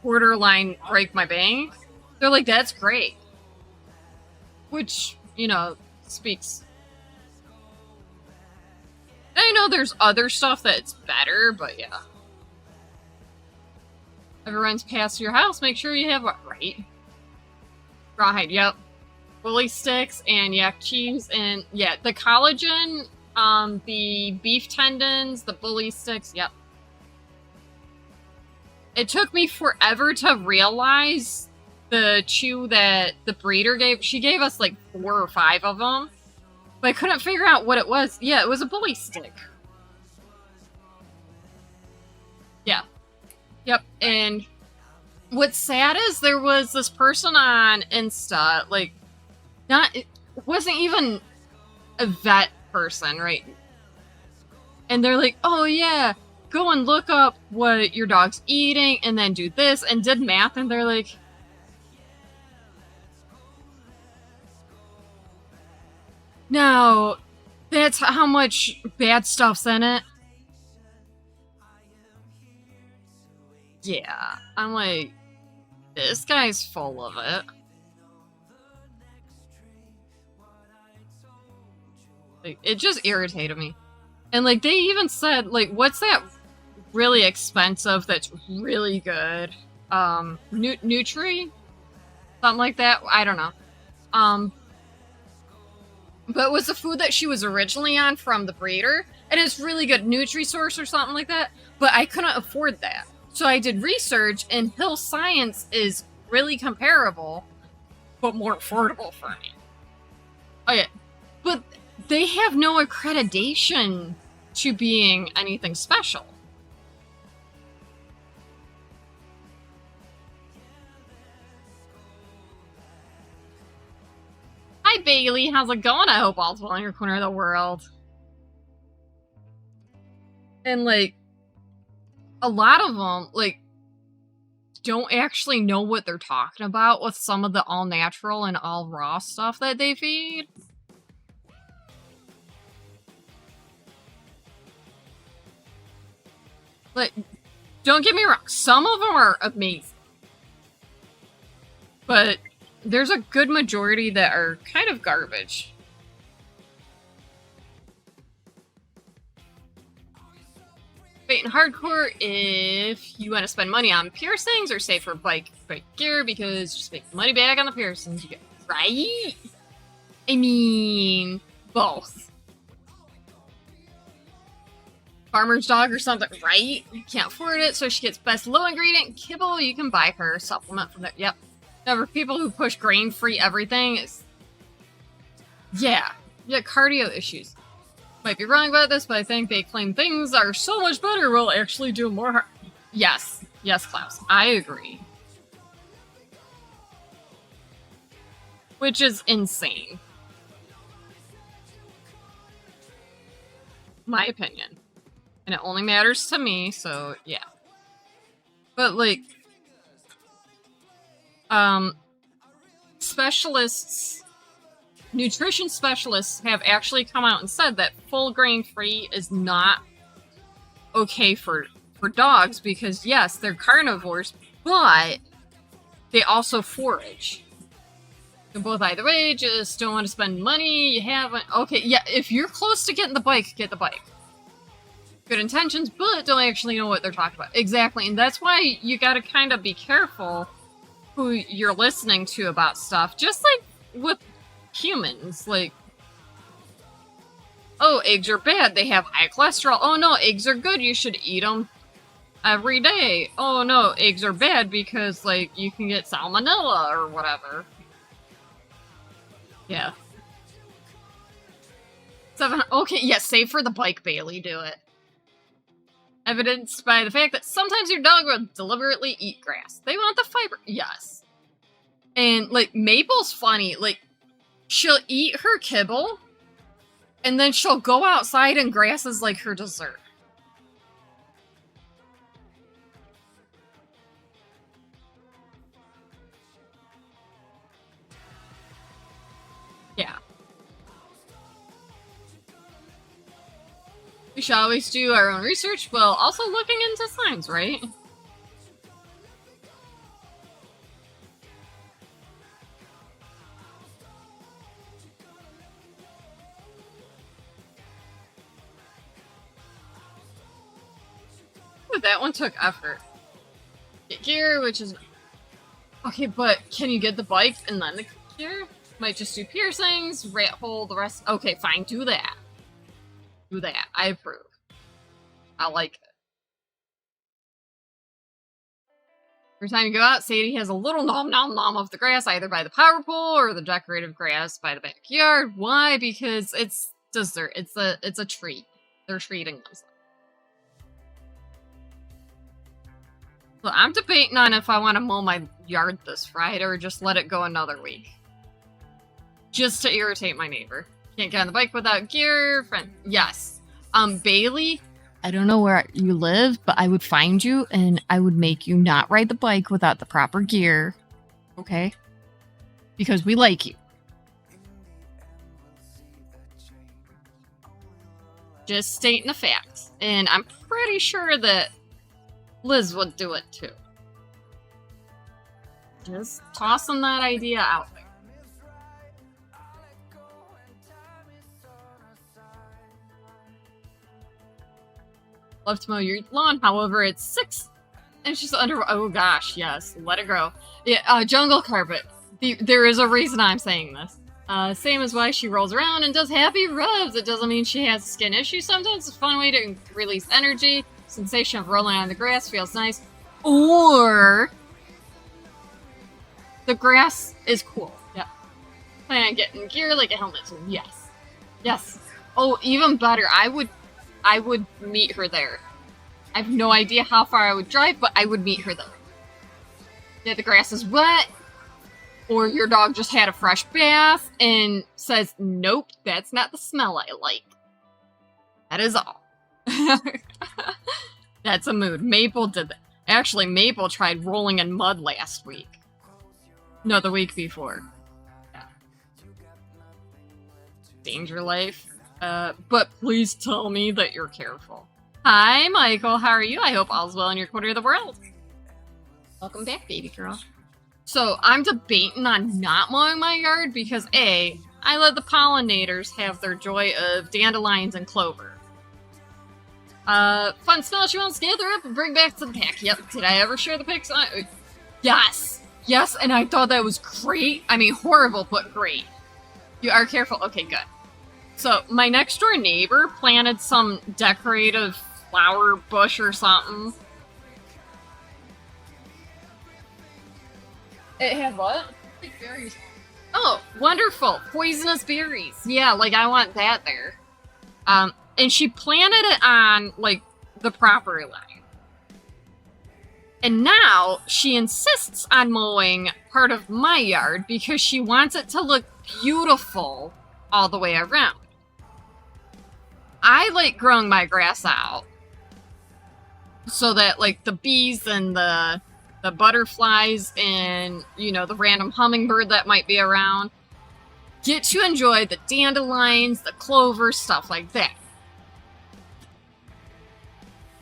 borderline break my bank. They're like, that's great. Which, you know, speaks. And I know there's other stuff that's better, but yeah. If it runs past your house, make sure you have what, right? Rawhide, yep. Bully sticks and yak cheese and, yeah, the collagen... the beef tendons, the bully sticks, yep. It took me forever to realize the chew that the breeder gave. She gave us like 4 or 5 of them, but I couldn't figure out what it was. Yeah, it was a bully stick. Yeah. Yep, and what's sad is there was this person on Insta, like, it wasn't even a vet person, right? And they're like, oh yeah, go and look up what your dog's eating and then do this, and did math, and they're like, no, that's how much bad stuff's in it. Yeah, I'm like, this guy's full of it. Like, it just irritated me. And like they even said, like, what's that really expensive that's really good? Nutri? Something like that. I don't know. But it was the food that she was originally on from the breeder, and it's really good, Nutri-Source or something like that, but I couldn't afford that. So I did research, and Hill Science is really comparable, but more affordable for me. Okay, but they have no accreditation to being anything special. Hi, Bailey. How's it going? I hope all's well in your corner of the world. And, like, a lot of them, like, don't actually know what they're talking about with some of the all-natural and all-raw stuff that they feed. Like, don't get me wrong. Some of them are amazing. But there's a good majority that are kind of garbage. Bait and hardcore if you want to spend money on piercings or save for bike gear because just make money back on the piercings you get, right? I mean, both. Farmer's dog or something, right? You can't afford it, so she gets best low ingredient kibble. You can buy her a supplement from there. Yep. Now, for people who push grain-free everything, it's... Yeah, cardio issues. Might be wrong about this, but I think they claim things are so much better will actually do more harm. Yes, Klaus, I agree. Which is insane. My opinion. And it only matters to me, so yeah. But, like... specialists, nutrition specialists have actually come out and said that full grain free is not okay for dogs because yes, they're carnivores, but they also forage. So both either way, just don't want to spend money, you haven't, okay, yeah, if you're close to getting the bike, get the bike. Good intentions, but don't actually know what they're talking about. Exactly, and that's why you gotta kind of be careful who you're listening to about stuff, just like with humans, like, oh, eggs are bad, they have high cholesterol. Oh no, eggs are good, you should eat them every day. Oh no, eggs are bad because, like, you can get salmonella or whatever. Yeah. Okay, yes, save for the bike, Bailey, do it. Evidenced by the fact that sometimes your dog will deliberately eat grass. They want the fiber. Yes. And, like, Maple's funny. Like, she'll eat her kibble, and then she'll go outside and grass is like her dessert. Yeah. We should always do our own research while also looking into signs, right? Ooh, that one took effort. Get gear, which is... Okay, but can you get the bike and then the gear? Might just do piercings, rat hole, the rest... Okay, fine, do that. Do that. I approve. I like it. Every time you go out, Sadie has a little nom nom nom of the grass, either by the power pole or the decorative grass by the backyard. Why? Because it's dessert. It's a treat. They're treating themselves. So I'm debating on if I want to mow my yard this Friday or just let it go another week. Just to irritate my neighbor. Can't get on the bike without gear. Friend, yes. Bailey, I don't know where you live, but I would find you and I would make you not ride the bike without the proper gear. Okay? Because we like you. Just stating the facts. And I'm pretty sure that Liz would do it too. Just tossing that idea out there. Love to mow your lawn, however, it's 6 inches under. Oh gosh, yes, let it grow. Yeah, jungle carpet. There is a reason I'm saying this. Same as why she rolls around and does happy rubs. It doesn't mean she has a skin issue. Sometimes it's a fun way to release energy. Sensation of rolling on the grass feels nice. Or the grass is cool. Yeah. Plan on getting gear like a helmet. So yes. Yes. Oh, even better. I would meet her there. I have no idea how far I would drive, but I would meet her there. Yeah, the grass is wet. Or your dog just had a fresh bath and says, nope, that's not the smell I like. That is all. That's a mood. Maple did that. Actually, Maple tried rolling in mud last week. No, the week before. Yeah. Danger life. But please tell me that you're careful. Hi, Michael. How are you? I hope all's well in your corner of the world. Welcome back, baby girl. So, I'm debating on not mowing my yard because A, I let the pollinators have their joy of dandelions and clover. Fun smell she wants to gather up and bring back to the pack. Yep, did I ever share the pics on? Yes! Yes, and I thought that was great. I mean, horrible, but great. You are careful. Okay, good. So, my next door neighbor planted some decorative flower bush or something. It had what? Like berries. Oh, wonderful. Poisonous berries. Yeah, like I want that there. And she planted it on, like, the property line. And now she insists on mowing part of my yard because she wants it to look beautiful all the way around. I like growing my grass out so that, like, the bees and the butterflies and, you know, the random hummingbird that might be around get to enjoy the dandelions, the clover, stuff like that.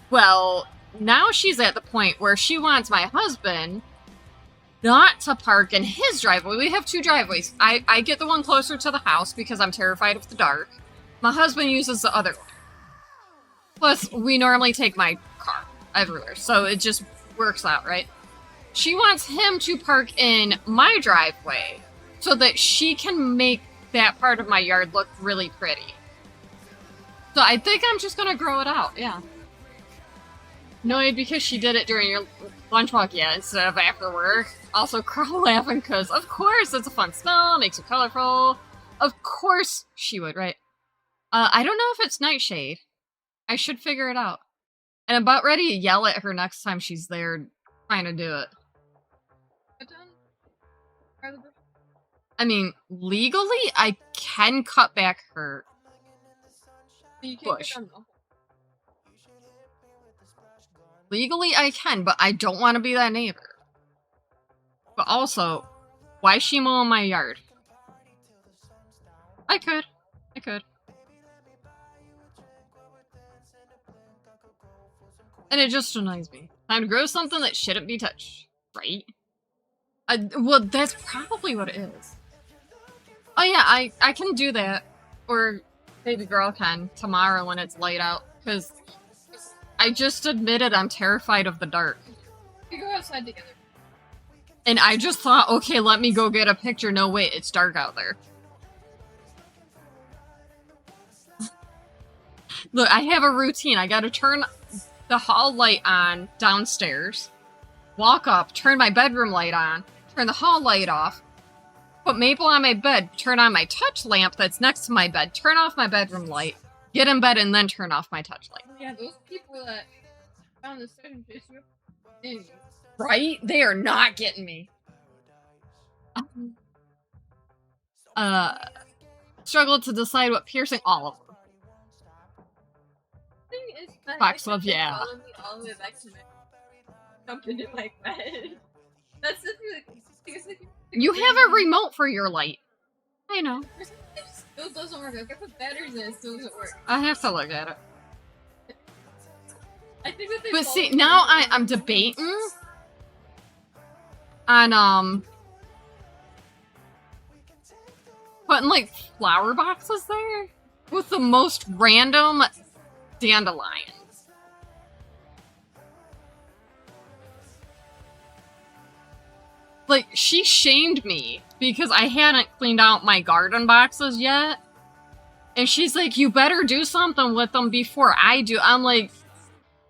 Well, now she's at the point where she wants my husband not to park in his driveway. We have 2 driveways. I get the one closer to the house because I'm terrified of the dark. My husband uses the other one. Plus, we normally take my car everywhere, so it just works out, right? She wants him to park in my driveway so that she can make that part of my yard look really pretty. So I think I'm just gonna grow it out, yeah. Annoyed because she did it during your lunch walk, yeah, instead of after work. Also crawl laughing because, of course, it's a fun smell, makes it colorful. Of course she would, right? I don't know if it's nightshade. I should figure it out. And I'm about ready to yell at her next time she's there trying to do it. I mean, legally, I can cut back her bush. Legally, I can, but I don't want to be that neighbor. But also, why is she mowing my yard? I could. And it just annoys me. Time to grow something that shouldn't be touched, right? Well, that's probably what it is. Oh yeah, I can do that. Or baby girl can tomorrow when it's light out. Because I just admitted I'm terrified of the dark. We go outside together. And I just thought, okay, let me go get a picture. No, wait, it's dark out there. Look, I have a routine. I gotta turn the hall light on downstairs, walk up, turn my bedroom light on, turn the hall light off, put Maple on my bed, turn on my touch lamp that's next to my bed, turn off my bedroom light, get in bed, and then turn off my touch light. Yeah, those people that found this certain Facebook. Right? They are not getting me. Struggled to decide what piercing all of them. Foxglove, yeah. All the way back to my jumping in my bed. That's the thing. You have a remote for your light. I know. It still doesn't work. Like, I put batteries in it, still doesn't work. I have to look at it. I think that they but see, now I'm debating on putting like flower boxes there with the most random dandelions. like, she shamed me because I hadn't cleaned out my garden boxes yet. And she's like, you better do something with them before I do. I'm like,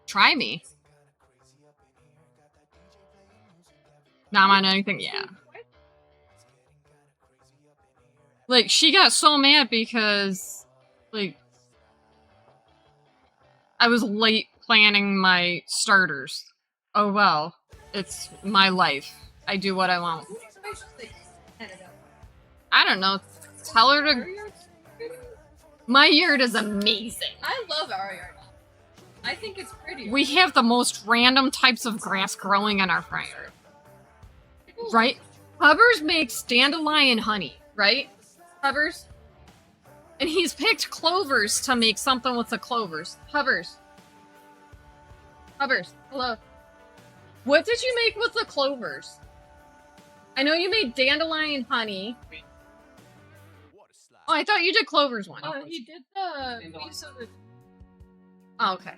try me. Not on anything, yeah. Like, she got so mad because, like, I was late planning my starters. Oh well, it's my life. I do what I want. I don't know. Tell her to... My yard is amazing. I love our yard. I think it's pretty. We have the most random types of grass growing in our front yard. Right? Hubbers makes dandelion honey, right? Hubbers? And he's picked clovers to make something with the clovers. Hubbers. Hubbers, hello. What did you make with the clovers? I know you made dandelion honey. Oh, I thought you did clovers one. Oh, he did the piece of the... Oh, okay.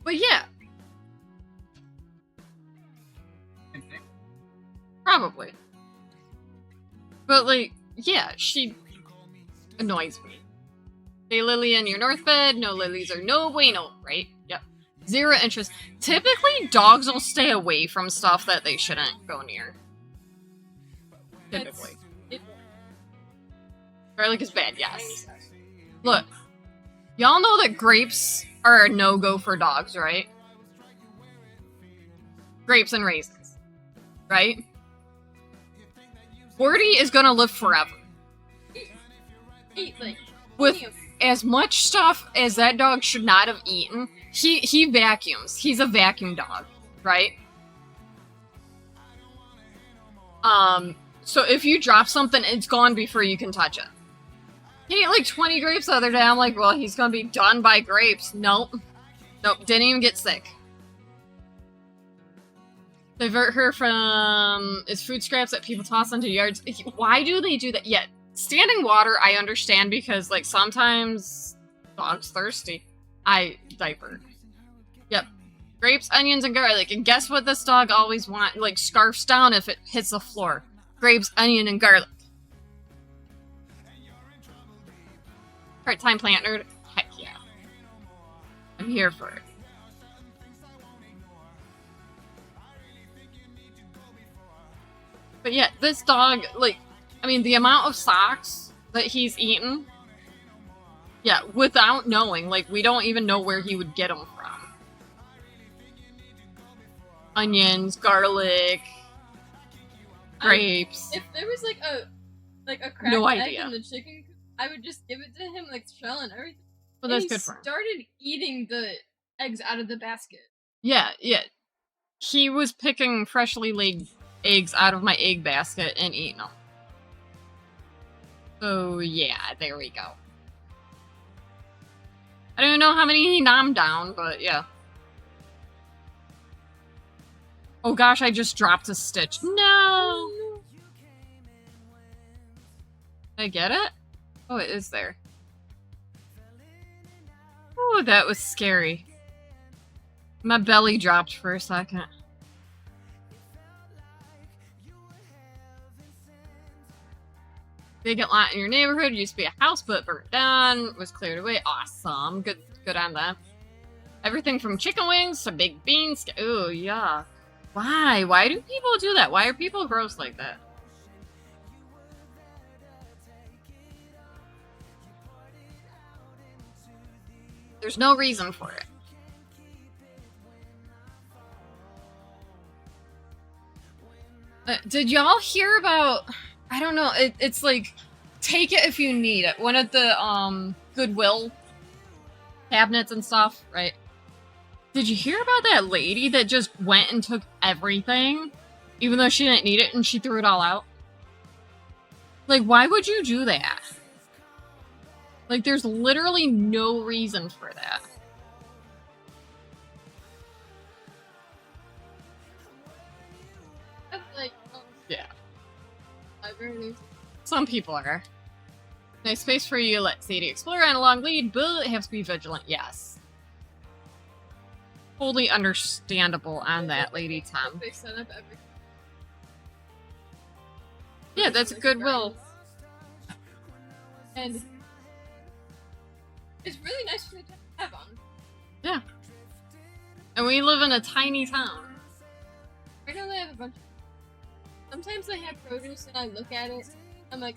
But yeah. Probably. But like, yeah, she annoys me. Hey, Lily in your north bed. No lilies are no bueno, right? Yep. 0 interest. Typically, dogs will stay away from stuff that they shouldn't go near. Typically. Garlic is bad, yes. Look. Y'all know that grapes are a no-go for dogs, right? Grapes and raisins. Right? Gordy is gonna live forever. Eat, like, with as much stuff as that dog should not have eaten. He vacuums. He's a vacuum dog, right? So if you drop something, it's gone before you can touch it. He ate like 20 grapes the other day. I'm like, well, he's gonna be done by grapes. Nope. Nope, didn't even get sick. Divert her from is food scraps that people toss into yards. Why do they do that? Yeah, standing water, I understand because, like, sometimes dog's thirsty. I diaper. Yep. Grapes, onions, and garlic. And guess what this dog always wants? Like, scarfs down if it hits the floor. Grapes, onion, and garlic. Part-time plant nerd? Heck yeah. I'm here for it. But yeah, this dog, like, I mean, the amount of socks that he's eaten, yeah, without knowing, like, we don't even know where he would get them from. Onions, garlic, grapes. If there was, like a cracked egg in the chicken coop, I would just give it to him, like, shell and everything. Well, that's good for him. He started eating the eggs out of the basket. Yeah, yeah. He was picking freshly laid eggs out of my egg basket and eating them. So yeah, there we go. I don't even know how many he nommed down, but yeah. Oh gosh, I just dropped a stitch. No! Did I get it? Oh, it is there. Oh, that was scary. My belly dropped for a second. Vacant lot in your neighborhood used to be a house, but burnt down. Was cleared away. Awesome. Good on that. Everything from chicken wings to baked beans. Ooh, yeah. Why? Why do people do that? Why are people gross like that? There's no reason for it. Did y'all hear about... I don't know, it's like, take it if you need it. One of the, Goodwill cabinets and stuff, right? Did you hear about that lady that just went and took everything, even though she didn't need it, and she threw it all out? Like, why would you do that? Like, there's literally no reason for that. That's like, yeah. Library. Some people are. Nice space for you to let Sadie explore on a long lead, but have to be vigilant, yes. Totally understandable on that, Lady Tom. They set up everything. Yeah, that's goodwill. And it's really nice for the to have on. Yeah. And we live in a tiny town. Right now they have a bunch of... Sometimes they have produce and I look at it, I'm like,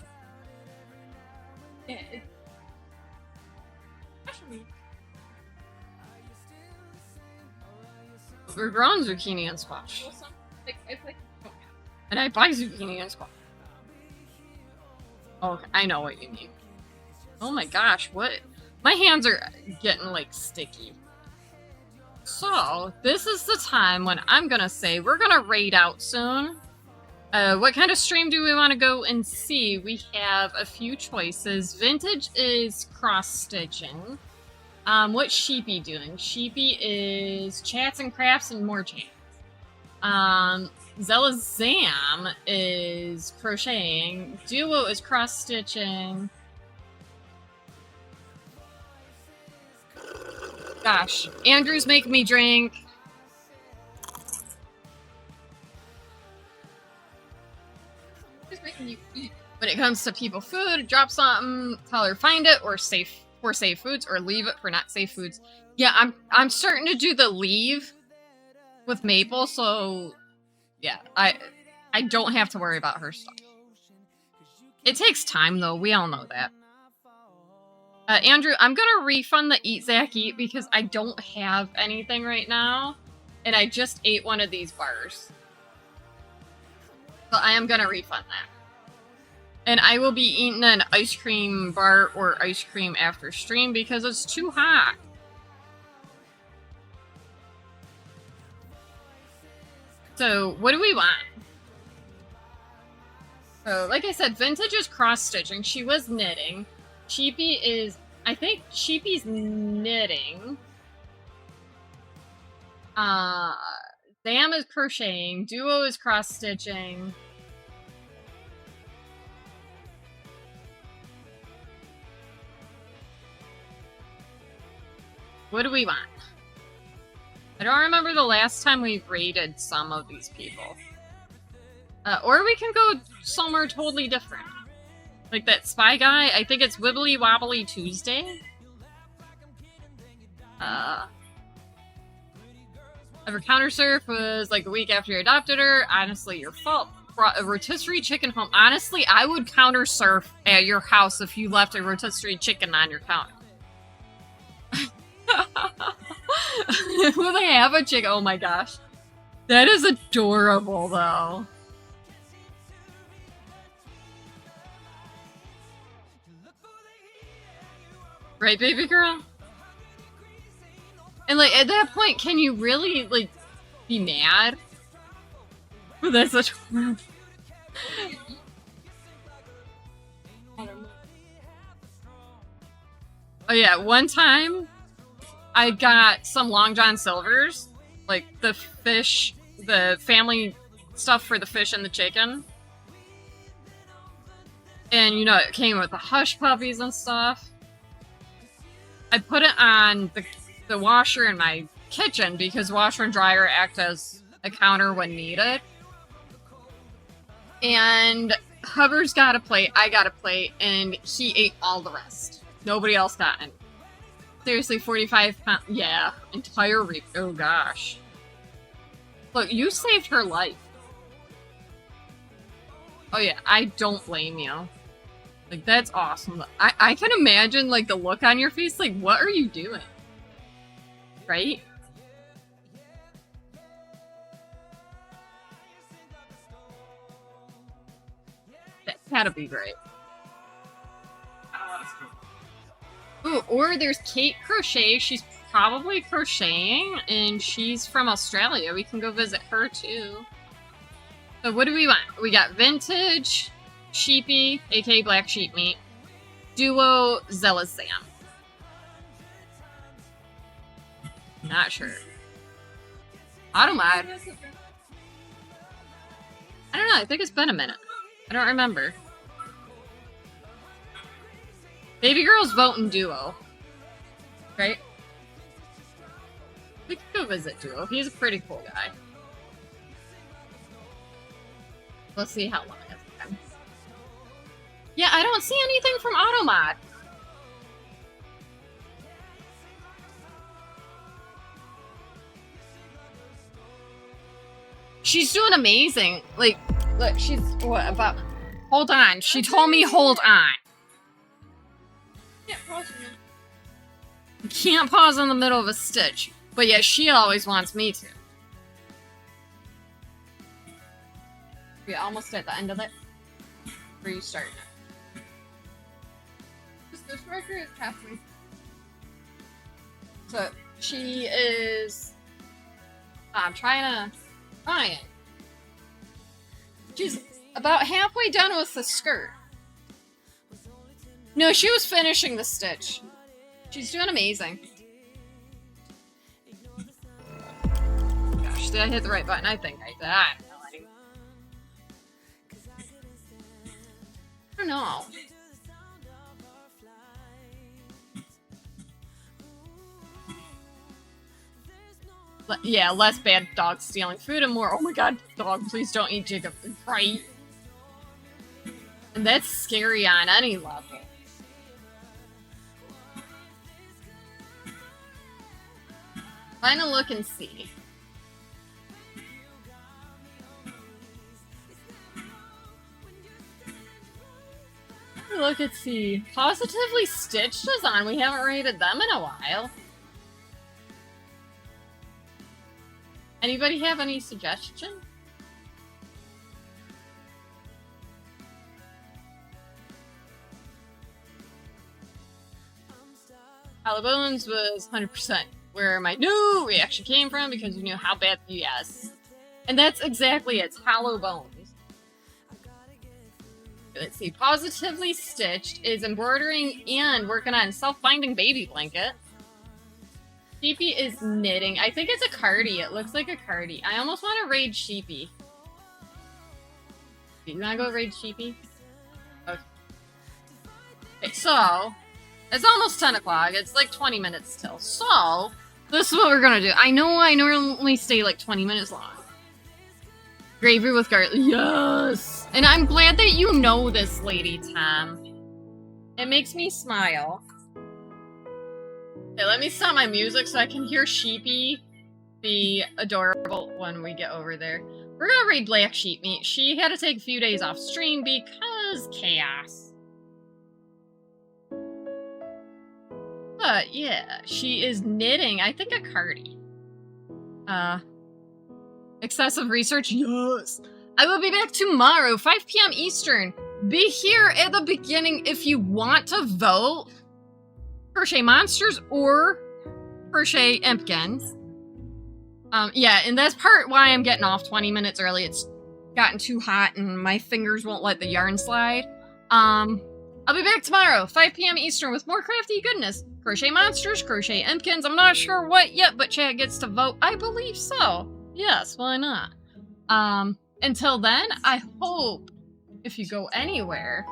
yeah, it's... We're growing zucchini and squash. Well, some, like, I play... And I buy zucchini and squash. Oh, I know what you mean. Oh my gosh, what? My hands are getting, like, sticky. So, this is the time when I'm gonna say we're gonna raid out soon. What kind of stream do we want to go and see? We have a few choices. Vintage is cross-stitching. What's Sheepy doing? Sheepy is chats and crafts and more chats. Zella Zam is crocheting. Duo is cross-stitching. Gosh, Andrew's making me drink. Just making you eat. When it comes to people food, drop something, tell her find it, or safe for safe foods, or leave it for not safe foods. Yeah, I'm starting to do the leave with Maple, so yeah, I don't have to worry about her stuff. It takes time though, we all know that. Andrew, I'm gonna refund the Eat Zach Eat because I don't have anything right now, and I just ate one of these bars. But I am gonna refund that. And I will be eating an ice cream bar or ice cream after stream because it's too hot. So, what do we want? So, like I said, Vintage is cross-stitching. She was knitting. Sheepy is... I think Sheepy's knitting. Sam is crocheting. Duo is cross-stitching. What do we want? I don't remember the last time we rated some of these people. Or we can go somewhere totally different. Like that spy guy, I think it's Wibbly Wobbly Tuesday. Ever countersurf was like a week after you adopted her. Honestly, your fault. Brought a rotisserie chicken home. Honestly, I would countersurf at your house if you left a rotisserie chicken on your counter. Will they have a chicken? Oh my gosh. That is adorable though. Right, baby girl? And like at that point, can you really like be mad? That's such I don't know. Oh yeah, one time I got some Long John Silvers, like the fish, the family stuff for the fish and the chicken. And you know, it came with the hush puppies and stuff. I put it on the washer in my kitchen because washer and dryer act as a counter when needed. And Hubbard's got a plate, I got a plate, and he ate all the rest. Nobody else got any. Seriously, 45 pounds. Yeah, entire reap. Oh gosh. Look, you saved her life. Oh yeah, I don't blame you. Like, that's awesome. I can imagine, like, the look on your face, like, what are you doing? Right? That's gotta be great. Ooh, or there's Kate Crochet. She's probably crocheting, and she's from Australia. We can go visit her, too. So what do we want? We got Vintage, Sheepy, aka Black Sheep Meat, Duo, Zealous Sam. Not sure. Automod. I don't know, I think it's been a minute. I don't remember. Baby girl's voting Duo. Right? We could go visit Duo. He's a pretty cool guy. Let's see how long it's been. Yeah, I don't see anything from Automod. She's doing amazing. Like, look, she's what about? Hold on. She told me hold on. Yeah, pause it. You can't pause in the middle of a stitch. But yeah, she always wants me to. We're almost at the end of it. Where you start now? The stitch marker is halfway. So she is. I'm trying. She's about halfway done with the skirt. No, she was finishing the stitch. She's doing amazing. Gosh, did I hit the right button? I think I did. I don't know. Yeah, less bad dogs stealing food and more, oh my god, dog, please don't eat Jacob. Right? And that's scary on any level. Trying to look and see. Look and see. Positively Stitched is on. We haven't rated them in a while. Anybody have any suggestion? Hollow Bones was 100% where my new reaction came from because you knew how bad. Yes. And that's exactly it. It's Hollow Bones. Let's see. Positively Stitched is embroidering and working on self-binding baby blanket. Sheepy is knitting. I think it's a cardie. It looks like a cardie. I almost want to raid Sheepy. You want to go raid Sheepy? Okay. Okay, so it's almost 10 o'clock. It's like 20 minutes till. So this is what we're gonna do. I know I normally stay like 20 minutes long. Gravy with garlic. Yes! And I'm glad that you know this, Lady Tom. It makes me smile. Okay, let me stop my music so I can hear Sheepy be adorable when we get over there. We're gonna read Black Sheep Meat. She had to take a few days off stream because chaos. But yeah, she is knitting. I think a cardie. Excessive research? Yes. I will be back tomorrow, 5 p.m. Eastern. Be here at the beginning if you want to vote. Crochet Monsters or Crochet Impkins. Yeah, and that's part why I'm getting off 20 minutes early. It's gotten too hot and my fingers won't let the yarn slide. I'll be back tomorrow, 5 p.m. Eastern with more crafty goodness. Crochet Monsters, Crochet Impkins, I'm not sure what yet, but chat gets to vote. I believe so. Yes, why not? Until then, I hope if you go anywhere,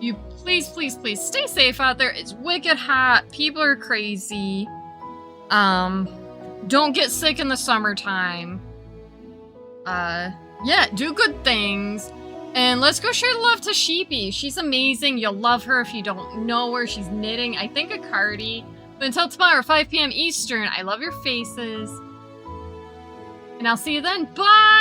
you please, please, please stay safe out there. It's wicked hot. People are crazy. Don't get sick in the summertime. Yeah, do good things. And let's go share the love to Sheepy. She's amazing. You'll love her if you don't know her. She's knitting, I think, a cardie. But until tomorrow, 5 p.m. Eastern, I love your faces. And I'll see you then. Bye!